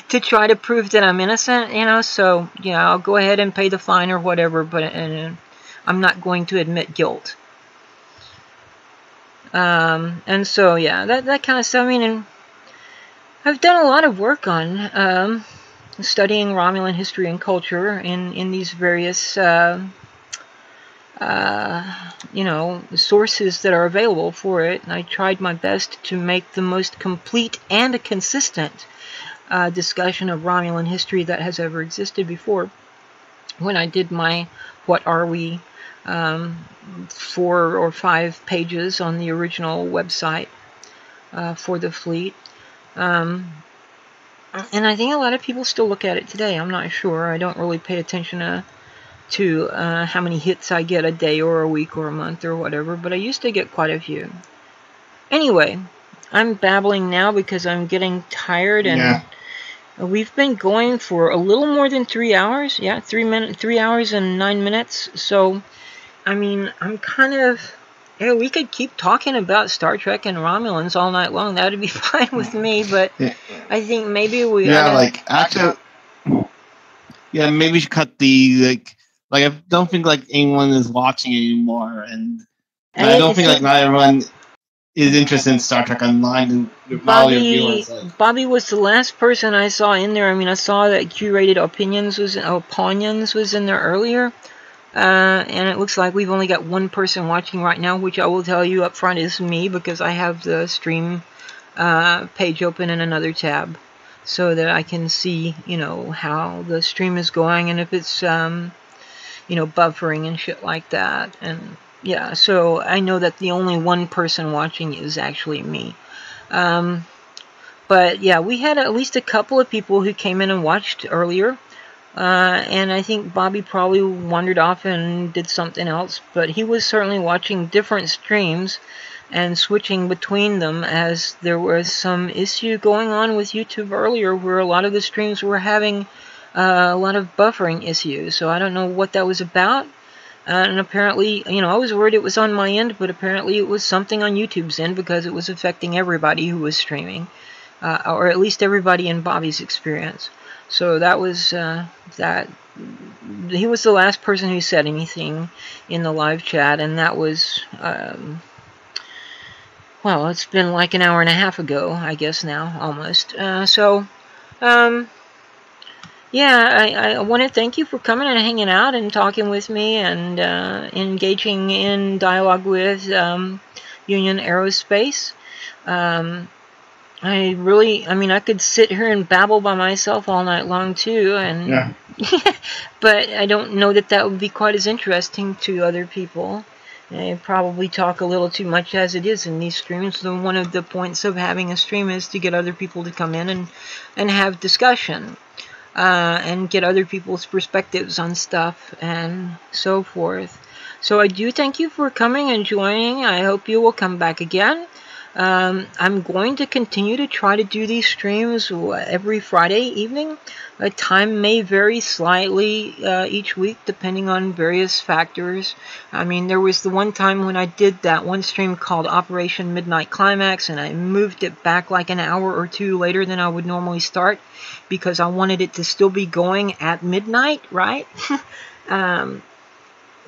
to try to prove that I'm innocent, you know, so, yeah, I'll go ahead and pay the fine or whatever, but I'm not going to admit guilt. And so, yeah, that kind of stuff. I mean, and I've done a lot of work on studying Romulan history and culture in these various you know, sources that are available for it, and I tried my best to make the most complete and consistent discussion of Romulan history that has ever existed before. When I did my What Are We 4 or 5 pages on the original website for the fleet. And I think a lot of people still look at it today. I'm not sure. I don't really pay attention to how many hits I get a day or a week or a month or whatever, but I used to get quite a few. Anyway, I'm babbling now because I'm getting tired, and we've been going for a little more than 3 hours. Yeah, 3 hours and 9 minutes. So, I mean, I'm kind of... Yeah, we could keep talking about Star Trek and Romulans all night long. That would be fine with me, but I think maybe we... Yeah, like, actually... Yeah, maybe we should cut the, like, I don't think, like, anyone is watching anymore, and I don't think, like, not everyone is interested in Star Trek Online, and all your viewers. Like. Bobby was the last person I saw in there. I mean, I saw that Curated Opinions was in there earlier, and it looks like we've only got one person watching right now, which I will tell you up front is me, because I have the stream page open in another tab, so that I can see, you know, how the stream is going, and if it's, you know, buffering and shit like that. And yeah, so I know that the only one person watching is actually me. But yeah, we had at least a couple of people who came in and watched earlier. And I think Bobby probably wandered off and did something else, but he was certainly watching different streams and switching between them, as there was some issue going on with YouTube earlier where a lot of the streams were having a lot of buffering issues. So I don't know what that was about. And apparently, you know, I was worried it was on my end, but apparently it was something on YouTube's end, because it was affecting everybody who was streaming, or at least everybody in Bobby's experience. So that was that. He was the last person who said anything in the live chat, and that was, well, it's been like an hour and a half ago, I guess now, almost. Yeah, I want to thank you for coming and hanging out and talking with me and engaging in dialogue with Union Aerospace. I mean, I could sit here and babble by myself all night long too, and yeah. but I don't know that that would be quite as interesting to other people. I probably talk a little too much as it is in these streams. So one of the points of having a stream is to get other people to come in and have discussion, and get other people's perspectives on stuff and so forth. So I do thank you for coming and joining. I hope you will come back again. I'm going to continue to try to do these streams every Friday evening. Time may vary slightly each week depending on various factors. I mean, there was the one time when I did that one stream called Operation Midnight Climax, and I moved it back like an hour or two later than I would normally start, because I wanted it to still be going at midnight, right?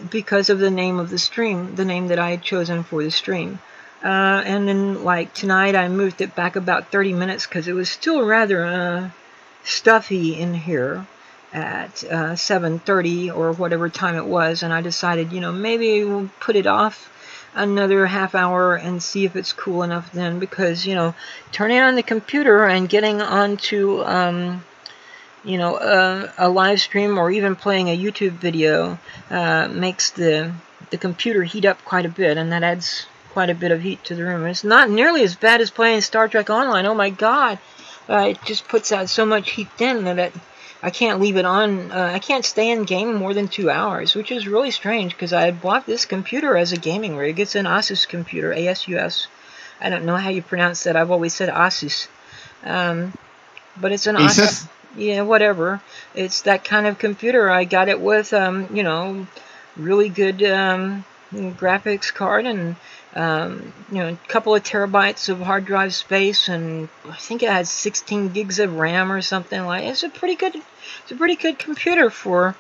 Because of the name of the stream, the name that I had chosen for the stream. And then, like, tonight I moved it back about 30 minutes because it was still rather stuffy in here at 7:30 or whatever time it was, and I decided, you know, maybe we'll put it off another half hour and see if it's cool enough then, because, you know, turning on the computer and getting onto, you know, a live stream or even playing a YouTube video makes the computer heat up quite a bit, and that adds quite a bit of heat to the room. It's not nearly as bad as playing Star Trek Online. Oh my god, it just puts out so much heat then that I can't leave it on. I can't stay in game more than 2 hours, which is really strange because I had bought this computer as a gaming rig. It's an Asus computer, ASUS. I don't know how you pronounce that. I've always said Asus. But it's an Asus. Yeah, whatever. It's that kind of computer. I got it with, you know, really good graphics card and, you know, a couple of terabytes of hard drive space, and I think it has 16 gigs of RAM or something like. It's a pretty good computer for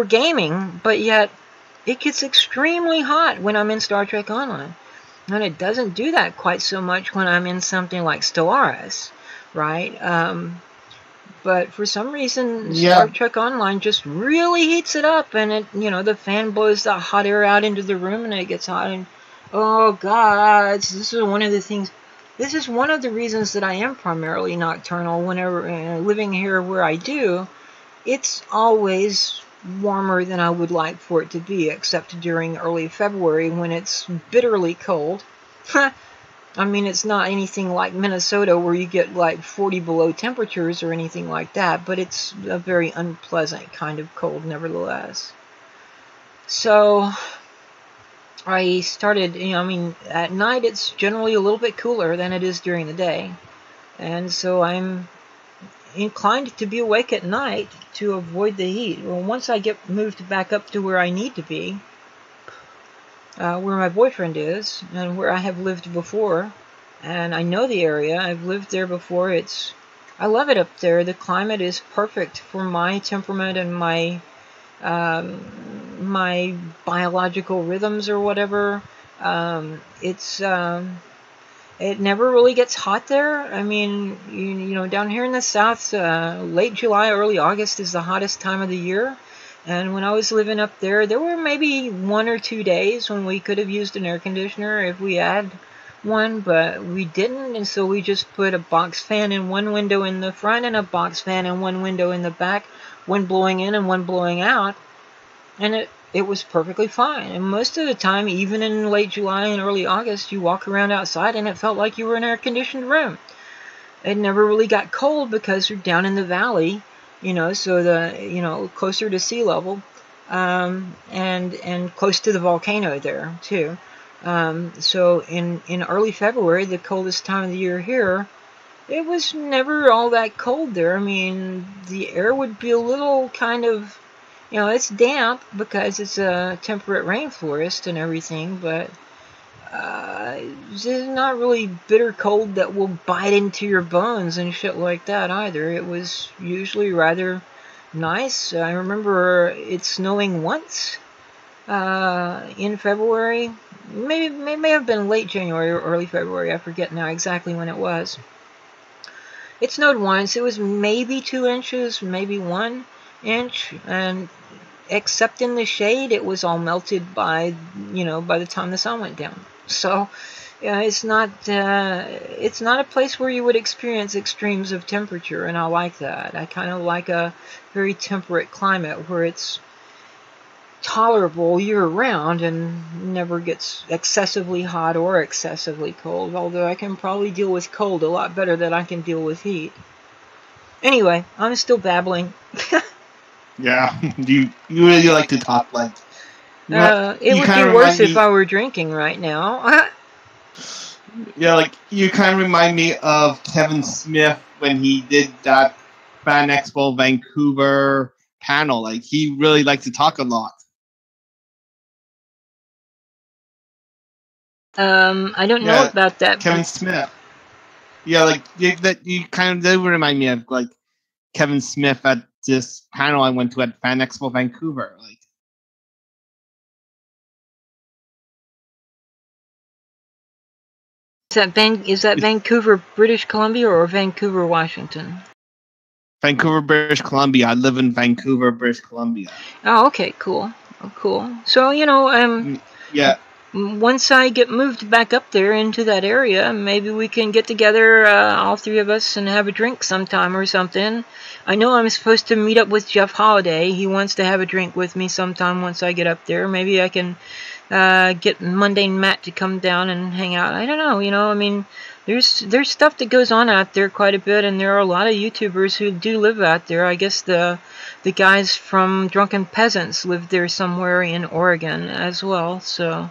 gaming, but yet it gets extremely hot when I'm in Star Trek Online. And it doesn't do that quite so much when I'm in something like Stellaris, right? But for some reason, Star Trek Online just really heats it up, and it, you know, the fan blows the hot air out into the room, and it gets hot. And oh God, this is one of the things. This is one of the reasons that I am primarily nocturnal. Whenever living here where I do, it's always warmer than I would like for it to be, except during early February when it's bitterly cold. I mean, it's not anything like Minnesota where you get like 40 below temperatures or anything like that, but it's a very unpleasant kind of cold nevertheless. So I started, you know, I mean, at night it's generally a little bit cooler than it is during the day, and so I'm inclined to be awake at night to avoid the heat. Well, once I get moved back up to where I need to be, where my boyfriend is, and where I have lived before, and I know the area, I've lived there before, I love it up there. The climate is perfect for my temperament and my my biological rhythms or whatever. It never really gets hot there. I mean, you know, down here in the south, late July, early August is the hottest time of the year. And when I was living up there, there were maybe 1 or 2 days when we could have used an air conditioner if we had one, but we didn't, and so we just put a box fan in one window in the front and a box fan in one window in the back, one blowing in and one blowing out, and it was perfectly fine. And most of the time, even in late July and early August, you walk around outside and it felt like you were in an air-conditioned room. It never really got cold because you're down in the valley, you know, so closer to sea level, and close to the volcano there too. So in early February, the coldest time of the year here, it was never all that cold there. I mean, the air would be a little kind of, you know, it's damp because it's a temperate rainforest and everything, but it's not really bitter cold that will bite into your bones and shit like that either. It was usually rather nice. I remember it snowing once in February. May have been late January or early February. I forget now exactly when it was. It snowed once. It was maybe 2 inches, maybe 1 inch, and except in the shade, it was all melted by the time the sun went down. So, yeah, it's not a place where you would experience extremes of temperature, and I like that. I kind of like a very temperate climate where it's tolerable year-round and never gets excessively hot or excessively cold, although I can probably deal with cold a lot better than I can deal with heat. Anyway, I'm still babbling. Yeah, you really like to talk like... It would be worse if I were drinking right now. Yeah, like, you kind of remind me of Kevin Smith when he did that Fan Expo Vancouver panel. Like, he really liked to talk a lot. I don't know about that. Kevin Smith. Yeah, like, you kind of did remind me of, like, Kevin Smith at this panel I went to at Fan Expo Vancouver. Like, is that Vancouver, British Columbia, or Vancouver, Washington? Vancouver, British Columbia. I live in Vancouver, British Columbia. Oh, okay, cool. Oh, cool. So, yeah. Once I get moved back up there into that area, maybe we can get together, all three of us, and have a drink sometime or something. I know I'm supposed to meet up with Jeff Holiday. He wants to have a drink with me sometime once I get up there. Maybe I can get Mundane Matt to come down and hang out. I don't know, there's stuff that goes on out there quite a bit, and there are a lot of YouTubers who do live out there. I guess the guys from Drunken Peasants live there somewhere in Oregon as well. So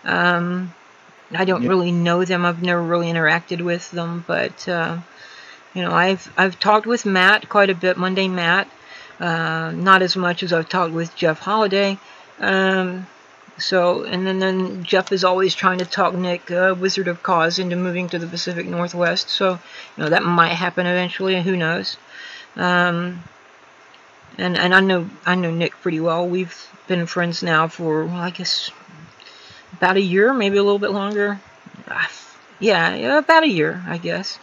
I don't really know them. I've never really interacted with them, but you know, I've talked with Matt quite a bit, Monday Matt. Not as much as I've talked with Jeff Holiday. So, and then Jeff is always trying to talk Nick, Wizard of Cause, into moving to the Pacific Northwest. So, you know, that might happen eventually. Who knows? And I know Nick pretty well. We've been friends now for, well, I guess, about a year, maybe a little bit longer. Yeah, about a year, I guess.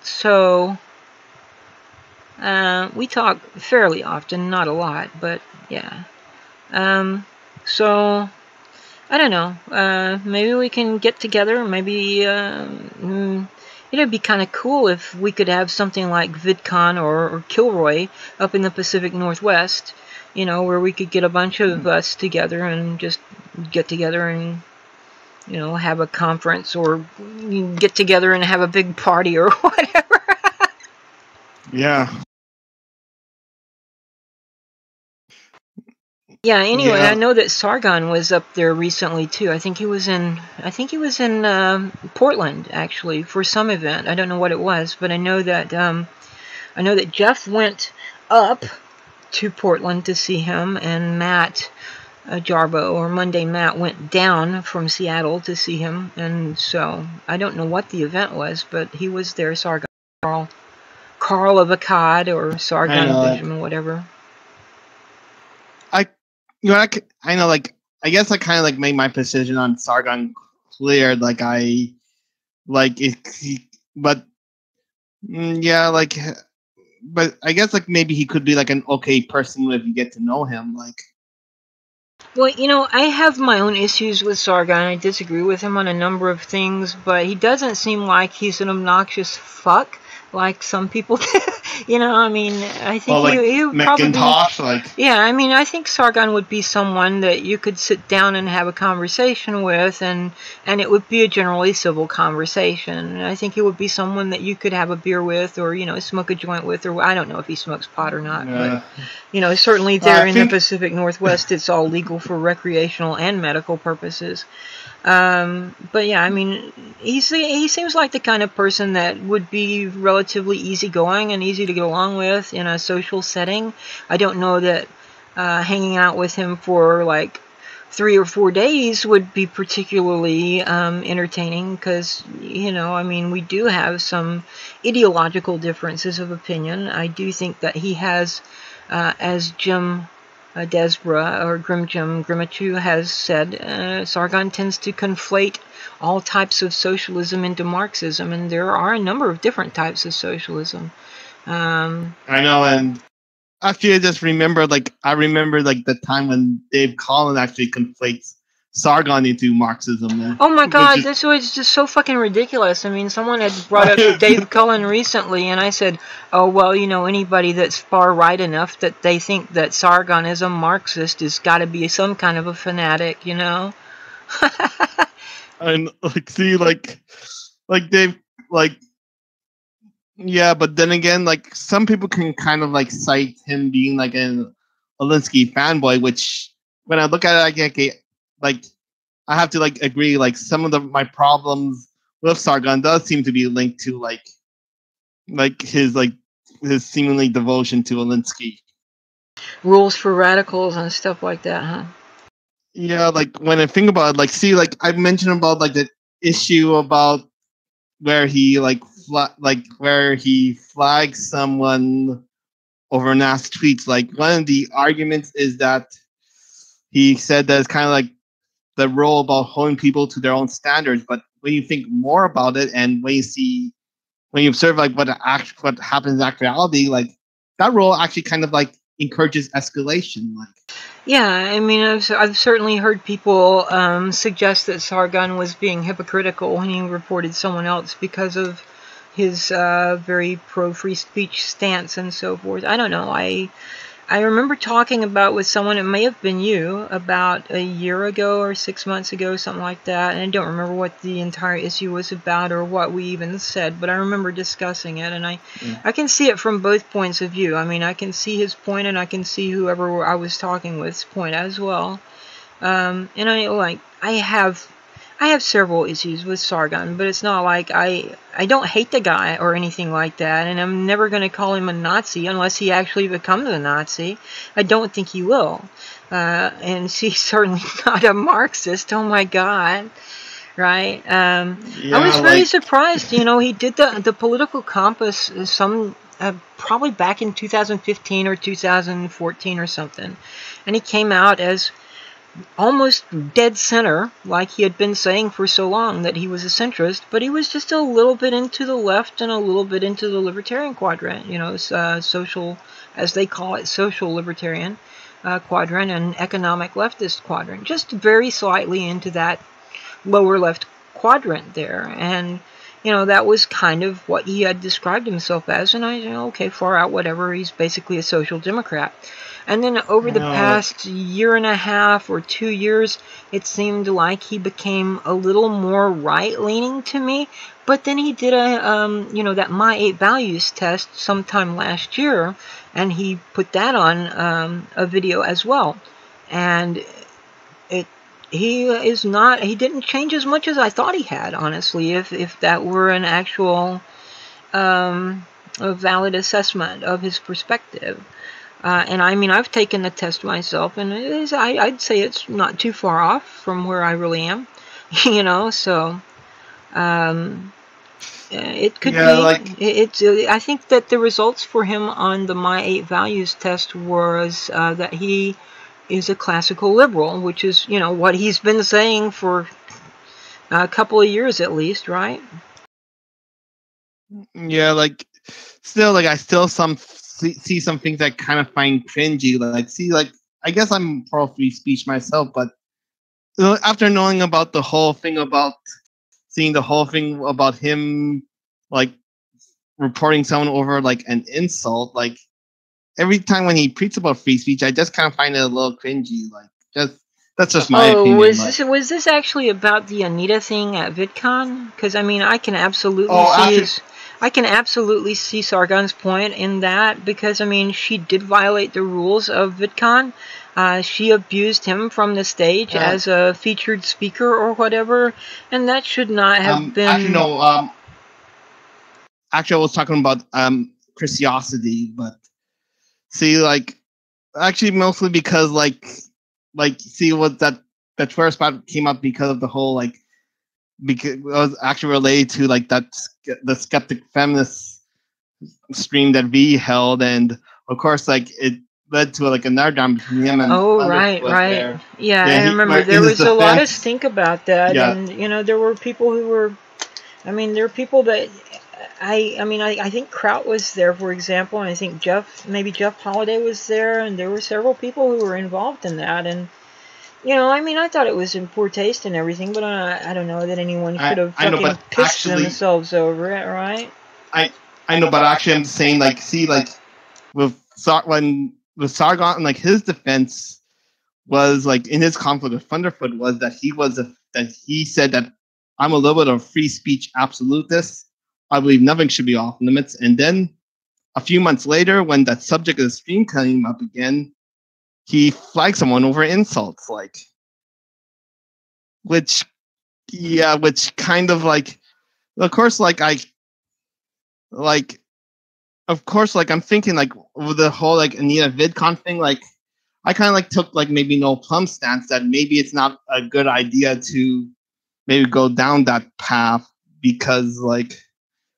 So we talk fairly often, not a lot, but yeah. So I don't know. Maybe we can get together. Maybe it'd be kind of cool if we could have something like VidCon or Kilroy up in the Pacific Northwest. You know, where we could get a bunch of us together and just get together and, you know, have a conference, or get together and have a big party or whatever. Yeah. Yeah, anyway, Yeah. I know that Sargon was up there recently too. I think he was in Portland actually for some event. I don't know what it was, but I know that Jeff went up to Portland to see him, and Matt Jarbo, or Monday Matt, went down from Seattle to see him. And so I don't know what the event was, but he was there. Sargon, Carl of Akkad, or Sargon of Benjamin, whatever. I know, like, I guess I kind of like made my position on Sargon clear. Like, I like it, but yeah, like, but I guess like maybe he could be like an okay person if you get to know him. Like, well, you know, I have my own issues with Sargon. I disagree with him on a number of things, but he doesn't seem like he's an obnoxious fuck like some people do. You know, I mean, I think like he would Macintosh, probably... like... Yeah, I mean, I think Sargon would be someone that you could sit down and have a conversation with, and it would be a generally civil conversation. And I think he would be someone that you could have a beer with, or, you know, smoke a joint with, or I don't know if he smokes pot or not, but, you know, certainly there in the Pacific Northwest, it's all legal for recreational and medical purposes. But yeah, I mean, he seems like the kind of person that would be relatively easygoing and easy to get along with in a social setting. I don't know that hanging out with him for like 3 or 4 days would be particularly entertaining, because, you know, I mean, we do have some ideological differences of opinion. I do think that he has, as Jim Desbra, or Grimjim Grimichu, has said, Sargon tends to conflate all types of socialism into Marxism, and there are a number of different types of socialism. I know, and actually I just remember, like, the time when Dave Collin actually conflates Sargon into Marxism. Man. Oh my God, this was just so fucking ridiculous. I mean, someone had brought up Dave Cullen recently, and I said, oh, well, you know, anybody that's far right enough that they think that Sargon is a Marxist has got to be some kind of a fanatic, you know? And, like, see, like Dave, like, yeah, but then again, like, some people can kind of, like, cite him being, like, an Alinsky fanboy, which, when I look at it, I get, like, I have to, like, agree, like, some of my problems with Sargon does seem to be linked to, like his seemingly devotion to Alinsky. Rules for radicals and stuff like that, huh? Yeah, like, when I think about it, like, see, like, I mentioned about, like, the issue about where he, like, where he flags someone over nasty tweets. Like, one of the arguments is that he said that it's kind of like the role about holding people to their own standards. But when you think more about it, and when you observe, like, what happens in actuality, like, that role actually kind of, like, encourages escalation. Like, yeah, I mean, I've certainly heard people suggest that Sargon was being hypocritical when he reported someone else because of his very pro-free speech stance and so forth. I don't know. I remember talking about with someone, it may have been you, about a year ago or 6 months ago, something like that, and I don't remember what the entire issue was about or what we even said, but I remember discussing it, and I can see it from both points of view. I mean, I can see his point, and I can see whoever I was talking with's point as well. And I have several issues with Sargon, but it's not like I don't hate the guy or anything like that, and I'm never going to call him a Nazi unless he actually becomes a Nazi. I don't think he will. And he's certainly not a Marxist. Oh my God. Right? I was very surprised. You know, he did the political compass probably back in 2015 or 2014 or something. And he came out as almost dead center, like he had been saying for so long that he was a centrist, but he was just a little bit into the left and a little bit into the libertarian quadrant, you know, social, as they call it, social libertarian quadrant and economic leftist quadrant, just very slightly into that lower left quadrant there. And, you know, that was kind of what he had described himself as, and I, okay, far out, whatever, he's basically a social democrat. And then over the past year and a half or 2 years, it seemed like he became a little more right-leaning to me. But then he did that My 8 Values test sometime last year, and he put that on a video as well. And he didn't change as much as I thought he had, honestly, if that were an actual a valid assessment of his perspective. And I mean, I've taken the test myself, and I'd say it's not too far off from where I really am, you know, so it could be, I think that the results for him on the My 8 Values test was that he is a classical liberal, which is, you know, what he's been saying for a couple of years at least, right? Yeah, like, still, like, I still see some things I kind of find cringy. Like, I guess I'm pro free speech myself, but after knowing about the whole thing about seeing the whole thing about him, like, reporting someone over, like, an insult, like, every time when he preaches about free speech, I just kind of find it a little cringy. Like, that's just my opinion. Was this actually about the Anita thing at VidCon? Because I mean, I can absolutely see Sargon's point in that, because I mean, she did violate the rules of VidCon. She abused him from the stage as a featured speaker or whatever, and that should not have been. Actually, I was talking about Christiosity, but see, like, actually, mostly because see what that Twitter spot came up because of the whole, like, because it was actually related to, like, the skeptic feminist stream that V held, and of course, like, it led to, like, another drama between him and right. Yeah, I remember there was a lot of stink about that, and you know, there were people who were, I mean, there were people that I think Kraut was there, for example, and I think Jeff Holiday was there, and there were several people who were involved in that, and you know, I mean, I thought it was in poor taste and everything, but I don't know that anyone could have fucking pissed themselves over it, right? I know, but actually I'm saying, like, see, like, with Sargon, like, his defense was, like, in his conflict with Thunderfoot was that he said that I'm a little bit of free speech absolutist. I believe nothing should be off limits. And then a few months later, when that subject of the stream came up again, he flagged someone over insults, like, which kind of, like, of course, like, I'm thinking, like, with the whole, like, Anita VidCon thing, like, I kind of, like, took, like, maybe no plum stance that maybe it's not a good idea to maybe go down that path, because, like,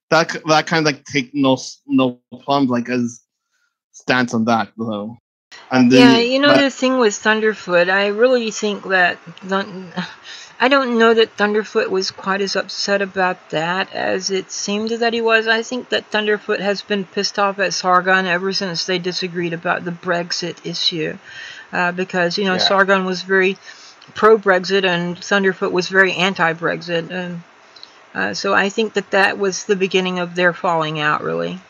that kind of, like, take no plums, like, as stance on that, though. And then, yeah, you know, the thing with Thunderfoot, I really think that I don't know that Thunderfoot was quite as upset about that as it seemed that he was. I think that Thunderfoot has been pissed off at Sargon ever since they disagreed about the Brexit issue, because, you know, Sargon was very pro-Brexit and Thunderfoot was very anti-Brexit, and so I think that was the beginning of their falling out, really.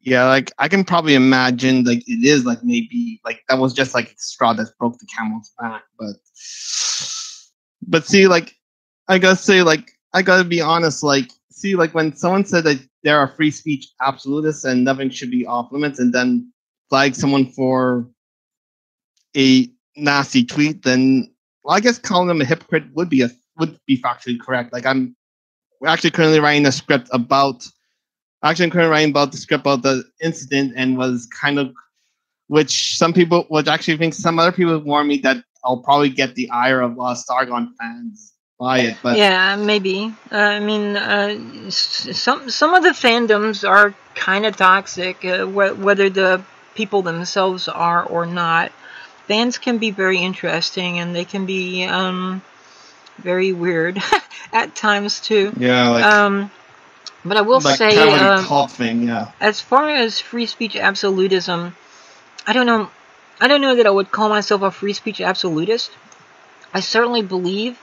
Yeah, like I can probably imagine like it is like maybe like that was just like a straw that broke the camel's back, but see, like I gotta say, like I gotta be honest, like see, like when someone said that there are free speech absolutists and nothing should be off limits, and then flag someone for a nasty tweet, then well, I guess calling them a hypocrite would be factually correct. Like I'm actually currently writing a script about. Actually, I'm currently writing about the script about the incident, and was kind of, which actually think some other people warned me that I'll probably get the ire of Stargone fans by it. But yeah, maybe. I mean, some of the fandoms are kind of toxic, whether the people themselves are or not. Fans can be very interesting, and they can be very weird at times too. Yeah, like. But I will like say, kind of like a cult thing, yeah. As far as free speech absolutism, I don't know that I would call myself a free speech absolutist. I certainly believe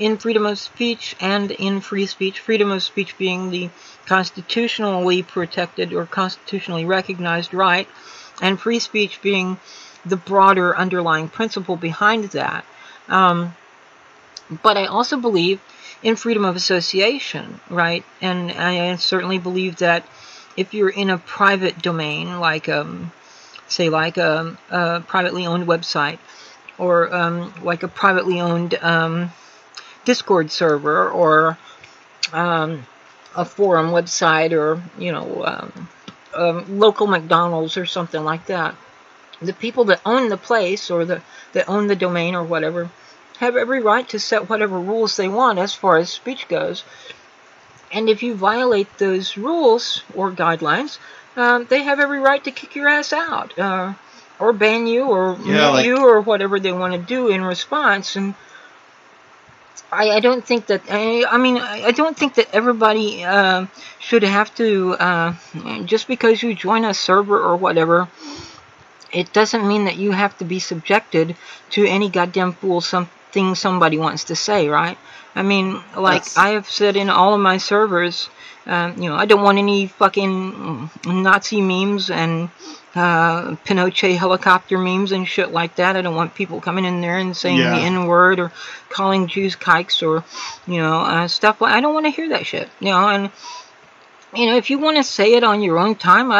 in freedom of speech and in free speech. Freedom of speech being the constitutionally protected or constitutionally recognized right, and free speech being the broader underlying principle behind that. But I also believe in freedom of association, right? And I certainly believe that if you're in a private domain, like say like a privately owned website, or like a privately owned Discord server, or a forum website, or local McDonald's or something like that, the people that own the place or that own the domain or whatever have every right to set whatever rules they want as far as speech goes. And if you violate those rules or guidelines, they have every right to kick your ass out, or ban you, or mute you, or whatever they want to do in response. And I don't think that, I don't think that everybody should have to, just because you join a server or whatever, it doesn't mean that you have to be subjected to any goddamn fool thing somebody wants to say, right? I mean, like I have said in all of my servers, I don't want any fucking Nazi memes and Pinochet helicopter memes and shit like that. I don't want people coming in there and saying the N-word or calling Jews kikes or, stuff. I don't want to hear that shit, and if you want to say it on your own time,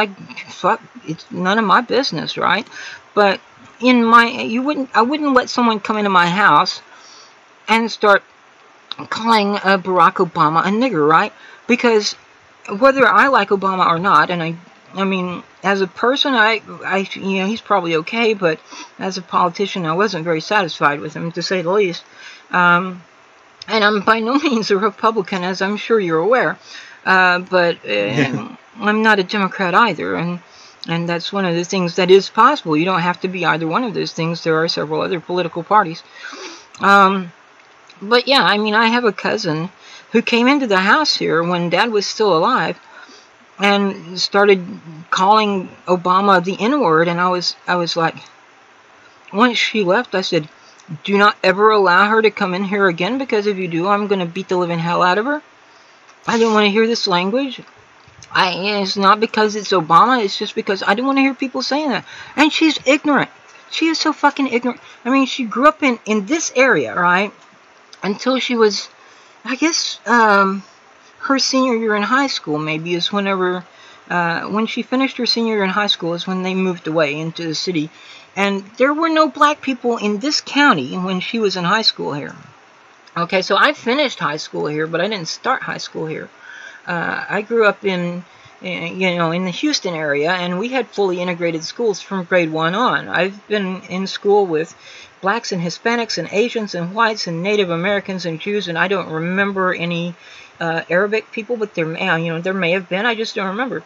it's none of my business, right? But I wouldn't let someone come into my house and start calling Barack Obama a nigger, right? Because whether I like Obama or not, and I mean, as a person, he's probably okay, but as a politician, I wasn't very satisfied with him, to say the least. And I'm by no means a Republican, as I'm sure you're aware. But I'm not a Democrat either, and that's one of the things that is possible. You don't have to be either one of those things. There are several other political parties. But yeah, I mean, I have a cousin who came into the house here when Dad was still alive and started calling Obama the N-word, and I was like, once she left, I said, do not ever allow her to come in here again, because if you do, I'm going to beat the living hell out of her. I didn't want to hear this language. It's not because it's Obama. It's just because I didn't want to hear people saying that. And she's ignorant. She is so fucking ignorant. I mean, she grew up in this area, right? Until she was, I guess, her senior year in high school, maybe, is whenever, when she finished her senior year in high school is when they moved away into the city. And there were no black people in this county when she was in high school here. Okay, so I finished high school here, but I didn't start high school here. I grew up in the Houston area, and we had fully integrated schools from grade 1 on. I've been in school with blacks and Hispanics and Asians and whites and Native Americans and Jews, and I don't remember any Arabic people, but there may have been. I just don't remember.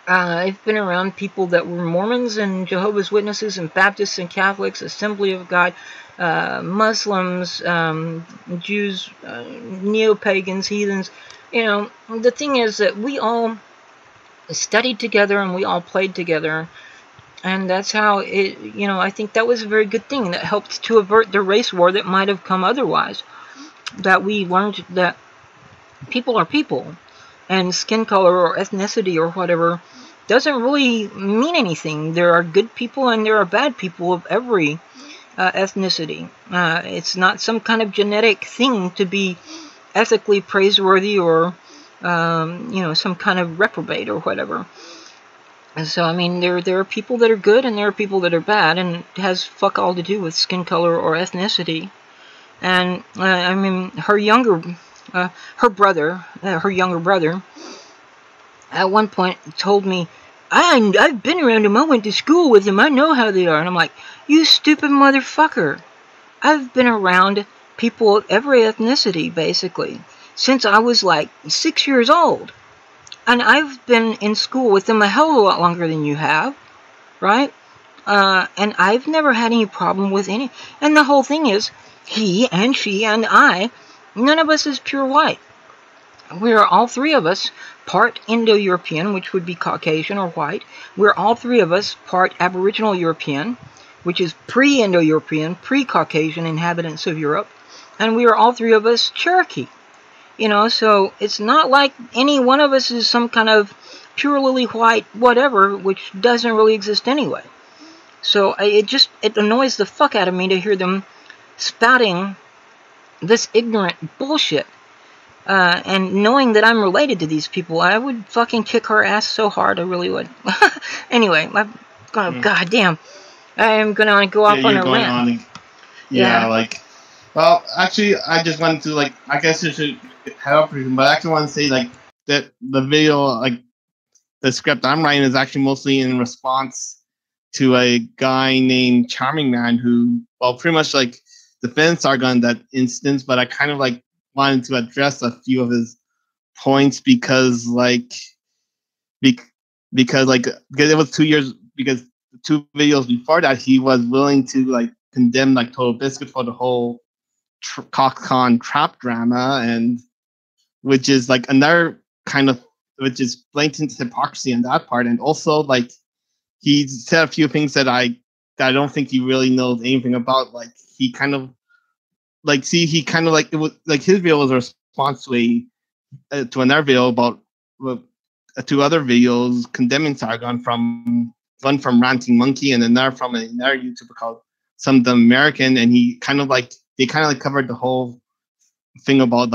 I've been around people that were Mormons and Jehovah's Witnesses and Baptists and Catholics, Assembly of God, Muslims, Jews, neo-pagans, heathens. The thing is that we all studied together and we all played together. And that's how I think that was a very good thing that helped to avert the race war that might have come otherwise. That we learned that people are people, and skin color or ethnicity or whatever doesn't really mean anything. There are good people and there are bad people of every ethnicity. It's not some kind of genetic thing to be ethically praiseworthy or some kind of reprobate or whatever. And so, I mean, there are people that are good and there are people that are bad, and it has fuck all to do with skin color or ethnicity. And I mean, her younger brother, at one point told me, I've been around them. I went to school with them. I know how they are. And I'm like, you stupid motherfucker. I've been around people of every ethnicity, basically, since I was like 6 years old. And I've been in school with them a hell of a lot longer than you have, right? And I've never had any problem with any. And the whole thing is, he and she and I, none of us is pure white. We are all three of us part Indo-European, which would be Caucasian or white. We're all three of us part Aboriginal European, which is pre-Indo-European, pre-Caucasian inhabitants of Europe. And we are all three of us Cherokee. So it's not like any one of us is some kind of pure lily white whatever, which doesn't really exist anyway. So it annoys the fuck out of me to hear them spouting this ignorant bullshit. And knowing that I'm related to these people, I would fucking kick her ass so hard, I really would. Anyway, I'm gonna, goddamn, I am gonna go off on a rant. Well, actually, I just wanted to, I guess you should head up, but I actually want to say, that the video, the script I'm writing is actually mostly in response to a guy named Charming Man who, pretty much, defends Sargon in that instance, but I kind of, wanted to address a few of his points because it was 2 years, because 2 videos before that, he was willing to, condemn, Total Biscuit for the whole CockCon trap drama, and which is another kind of, which is blatant hypocrisy on that part. And also he said a few things that I don't think he really knows anything about. He kind of it was his video was a response to another video about 2 other videos condemning Sargon, from one from Ranting Monkey and another from another YouTuber called Some Dumb American, and he kind of they covered the whole thing about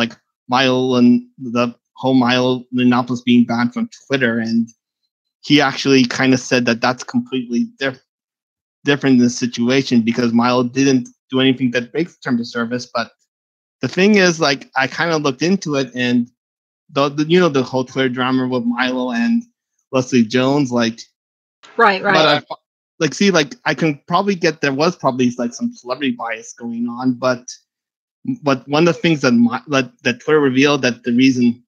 Milo and the whole Milo Yiannopoulos being banned from Twitter, and he actually kind of said that that's completely different in this situation because Milo didn't do anything that breaks terms of service. But the thing is, I kind of looked into it, and the whole Twitter drama with Milo and Leslie Jones, right. But I can probably get, there was probably some celebrity bias going on, but one of the things that Twitter revealed, that the reason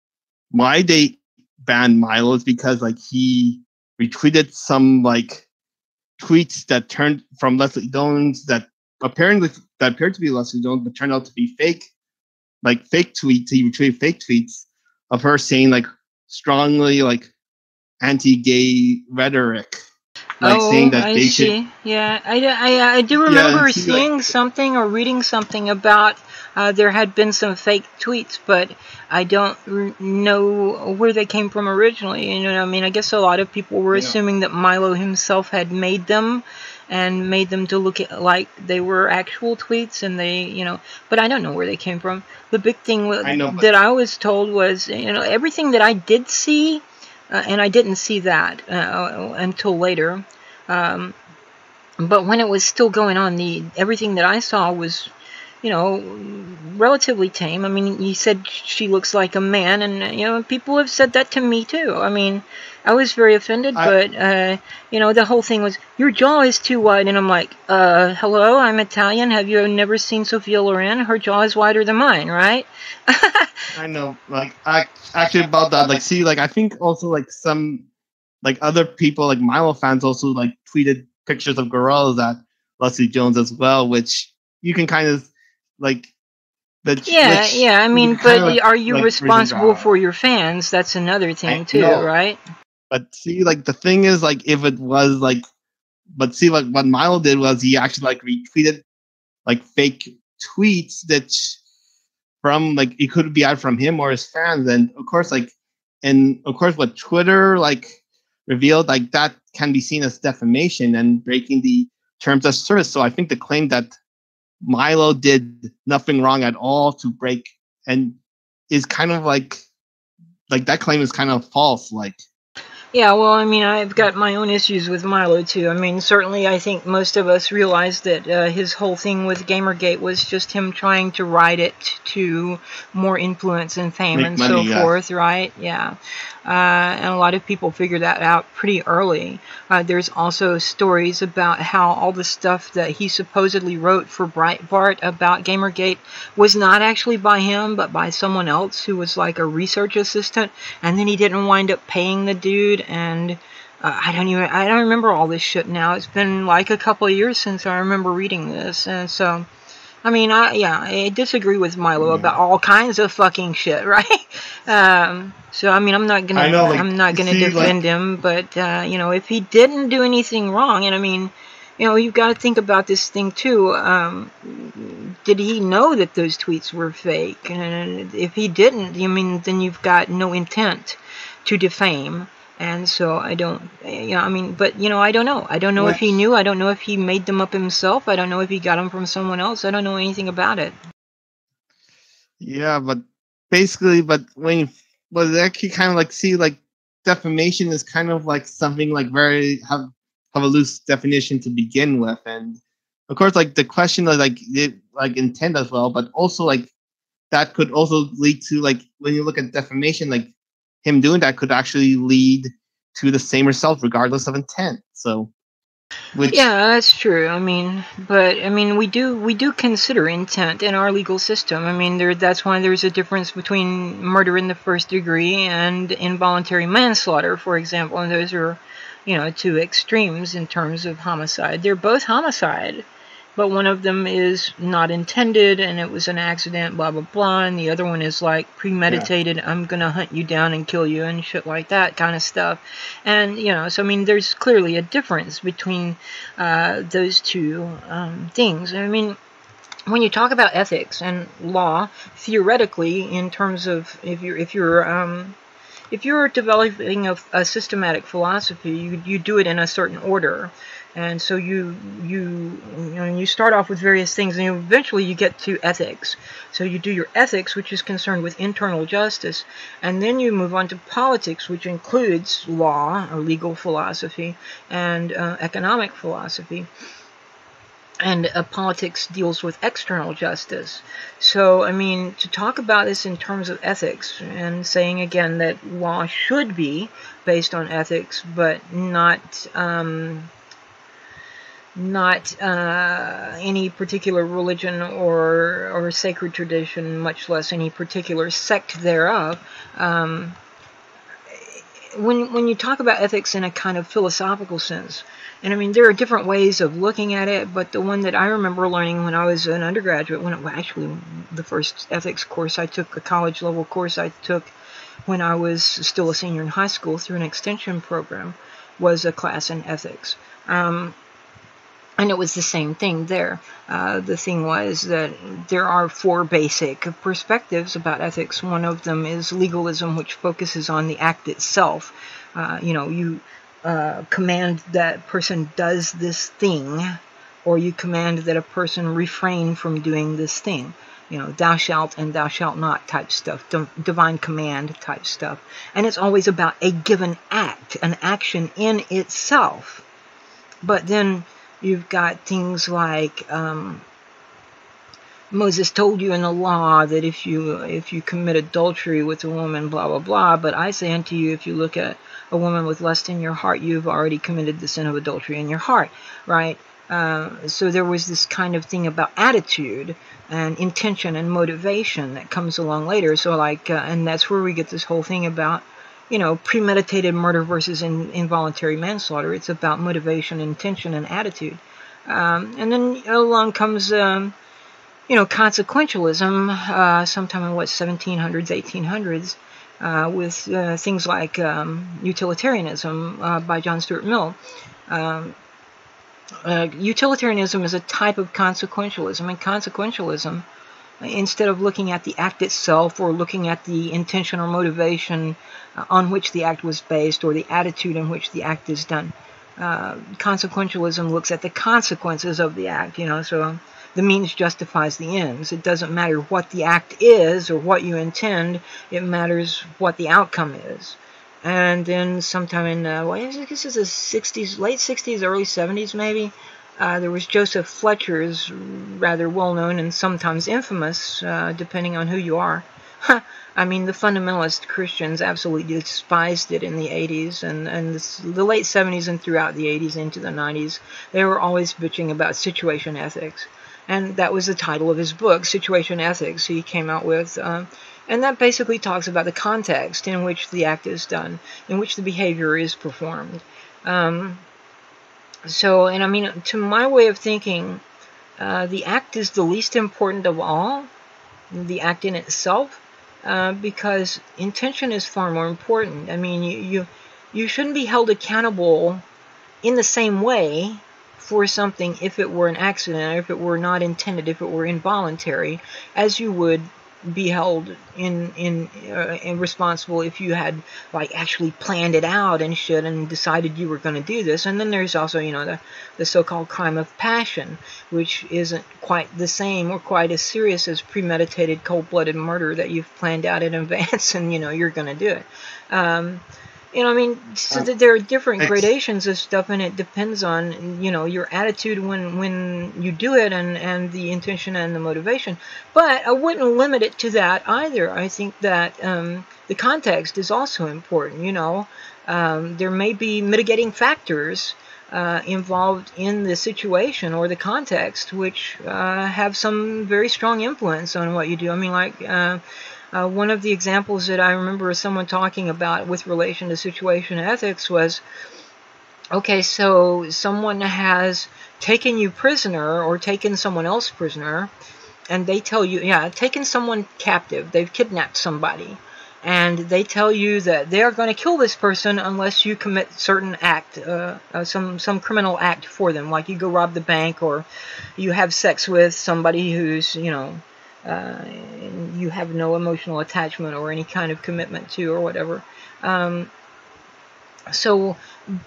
why they banned Milo is because he retweeted some tweets that turned from Leslie Jones that appeared to be Leslie Jones, but turned out to be fake tweets. He retweeted fake tweets of her saying strongly anti-gay rhetoric. Saying that I see. Yeah, I do remember seeing something or reading something about there had been some fake tweets, but I don't know where they came from originally. You know what I mean? I guess a lot of people were assuming that Milo himself had made them and made them to look like they were actual tweets, and but I don't know where they came from. The big thing that I was told was, everything that I did see, and I didn't see that until later. But when it was still going on, everything that I saw was, relatively tame. I mean, you said she looks like a man, and, people have said that to me too. I mean, I was very offended, but, the whole thing was, your jaw is too wide, and I'm like, hello, I'm Italian. Have you never seen Sophia Loren? Her jaw is wider than mine, right? I know, actually about that, I think also, some, other people, Milo fans also, tweeted pictures of gorillas at Leslie Jones as well, which you can kind of, I mean, but are you responsible for your fans? That's another thing, too, right? But see, the thing is, if it was, but see, what Milo did was he actually, retweeted, fake tweets that from, it could be out from him or his fans, and of course, what Twitter, revealed, like that can be seen as defamation and breaking the terms of service. So I think the claim that Milo did nothing wrong at all to break and is kind of like that claim is kind of false. Like, Yeah, well, I mean, I've got my own issues with Milo, too. I mean, certainly I think most of us realized that his whole thing with Gamergate was just him trying to ride it to more influence and fame and money, so forth, right? Yeah. And a lot of people figured that out pretty early. There's also stories about how all the stuff that he supposedly wrote for Breitbart about Gamergate was not actually by him, but by someone else who was like a research assistant, and then he didn't wind up paying the dude, and I don't remember all this shit now. It's been like a couple of years since I remember reading this, and so I mean, I disagree with Milo about all kinds of fucking shit, right? So I mean, I'm not gonna defend him, but you know, if he didn't do anything wrong, and I mean, you know, you've got to think about this thing too. Did he know that those tweets were fake? And if he didn't, I mean, then you've got no intent to defame. And so I don't, you know, I mean, but, you know, I don't know. I don't know if he knew. I don't know if he made them up himself. I don't know if he got them from someone else. I don't know anything about it. Yeah, but basically, but actually kind of like see, like, defamation is kind of like something like very, have a loose definition to begin with. And of course, like, the question of like intent as well, but also like that could also lead to, like, when you look at defamation, like, him doing that could actually lead to the same result regardless of intent. So, yeah, that's true. I mean, but I mean, we do consider intent in our legal system. I mean, that's why there's a difference between murder in the first degree and involuntary manslaughter, for example. And those are, you know, two extremes in terms of homicide. They're both homicide, but one of them is not intended and it was an accident, blah, blah, blah. And the other one is like premeditated, yeah. I'm going to hunt you down and kill you and shit like that kind of stuff. And, you know, so I mean, there's clearly a difference between those two things. I mean, when you talk about ethics and law, theoretically, in terms of if you're developing a systematic philosophy, you do it in a certain order. And so you start off with various things, and eventually you get to ethics. So you do your ethics, which is concerned with internal justice, and then you move on to politics, which includes law or legal philosophy and economic philosophy. And politics deals with external justice. So, I mean, to talk about this in terms of ethics, and saying again that law should be based on ethics, but not any particular religion or sacred tradition, much less any particular sect thereof. When you talk about ethics in a kind of philosophical sense, and I mean, there are different ways of looking at it, but the one that I remember learning when I was an undergraduate, the first ethics course I took, a college level course I took when I was still a senior in high school through an extension program, was a class in ethics. And it was the same thing there. The thing was that there are four basic perspectives about ethics. One of them is legalism, which focuses on the act itself. You command that person does this thing, or you command that a person refrain from doing this thing. You know, thou shalt and thou shalt not type stuff, divine command type stuff. And it's always about a given act, an action in itself. But then you've got things like Moses told you in the law that if you commit adultery with a woman, blah, blah, blah. But I say unto you, if you look at a woman with lust in your heart, you've already committed the sin of adultery in your heart, right? So there was this kind of thing about attitude and intention and motivation that comes along later. So like, and that's where we get this whole thing about, you know, premeditated murder versus involuntary manslaughter. It's about motivation, intention, and attitude. And then along comes, consequentialism, sometime in 1700s, 1800s, with things like utilitarianism by John Stuart Mill. Utilitarianism is a type of consequentialism, and consequentialism instead of looking at the act itself or looking at the intention or motivation on which the act was based or the attitude in which the act is done. Consequentialism looks at the consequences of the act, so the means justifies the ends. It doesn't matter what the act is or what you intend, it matters what the outcome is. And then sometime in, I guess it's the 60s, late 60s, early 70s maybe, there was Joseph Fletcher's rather well-known and sometimes infamous, depending on who you are. I mean, the fundamentalist Christians absolutely despised it in the 80s and the late 70s and throughout the 80s into the 90s. They were always bitching about situation ethics. And that was the title of his book, Situation Ethics, he came out with. And that basically talks about the context in which the act is done, in which the behavior is performed. And I mean, to my way of thinking, the act is the least important of all, the act in itself, because intention is far more important. I mean, you shouldn't be held accountable in the same way for something if it were an accident, or if it were not intended, if it were involuntary, as you would be held in responsible if you had actually planned it out and shit and decided you were going to do this. And then there's also the so-called crime of passion, which isn't quite the same or quite as serious as premeditated cold-blooded murder that you've planned out in advance and you're going to do it. I mean, so that there are different gradations of stuff, and it depends on, your attitude when you do it and the intention and the motivation. But I wouldn't limit it to that either. I think that the context is also important, there may be mitigating factors involved in the situation or the context which have some very strong influence on what you do. I mean, one of the examples that I remember someone talking about with relation to situation ethics was, okay, so someone has taken you prisoner or taken someone else prisoner, and they tell you, taken someone captive, they've kidnapped somebody, and they tell you that they are going to kill this person unless you commit certain act, some criminal act for them, like you go rob the bank or you have sex with somebody who's, you have no emotional attachment or any kind of commitment to or whatever. So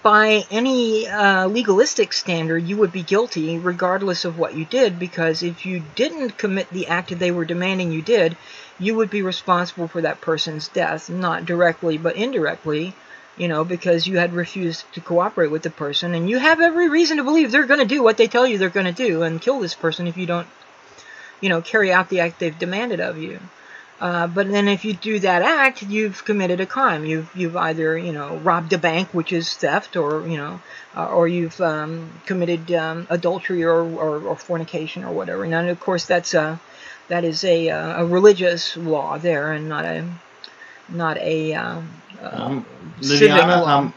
by any legalistic standard, you would be guilty regardless of what you did, because if you didn't commit the act they were demanding you did, you would be responsible for that person's death, not directly but indirectly, because you had refused to cooperate with the person, and you have every reason to believe they're going to do what they tell you they're going to do and kill this person if you don't carry out the act they've demanded of you. But then if you do that act, you've committed a crime. You've either, robbed a bank, which is theft, or you've committed adultery or fornication or whatever. And of course, that is a religious law there, and not a civic law.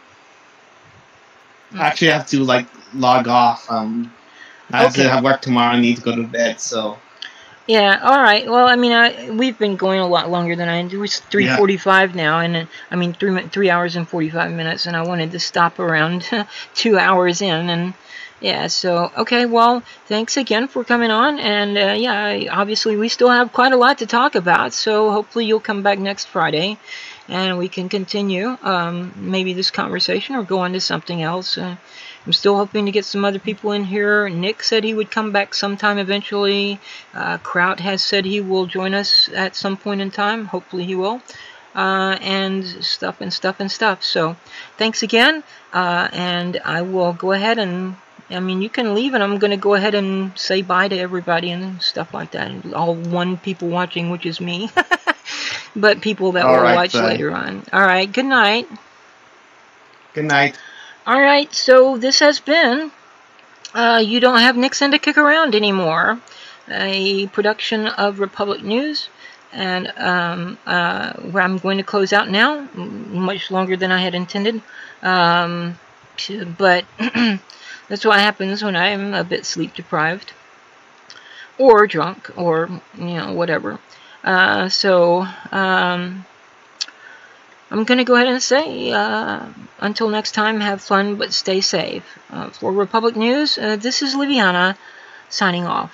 Actually, I have to log off. I have to have work tomorrow. I need to go to bed, so. Yeah, all right. Well, I mean, we've been going a lot longer than I did. It was 3:45 now, and I mean 3 hours and 45 minutes, and I wanted to stop around 2 hours in, and yeah. So okay, well, thanks again for coming on, and obviously we still have quite a lot to talk about. So hopefully you'll come back next Friday, and we can continue maybe this conversation or go on to something else. I'm still hoping to get some other people in here. Nick said he would come back sometime eventually. Kraut has said he will join us at some point in time. Hopefully he will. And stuff. So thanks again. And I will go ahead and, I mean, you can leave, and I'm going to go ahead and say bye to everybody and stuff like that. All one people watching, which is me. But people that will watch later on. All right. Good night. Good night. All right, so this has been You Don't Have Nixon to Kick Around Anymore, a production of Republic News, and where I'm going to close out now, much longer than I had intended, but that's what happens when I'm a bit sleep deprived, or drunk, or, whatever. I'm going to go ahead and say, until next time, have fun, but stay safe. For Republic News, this is Liviana, signing off.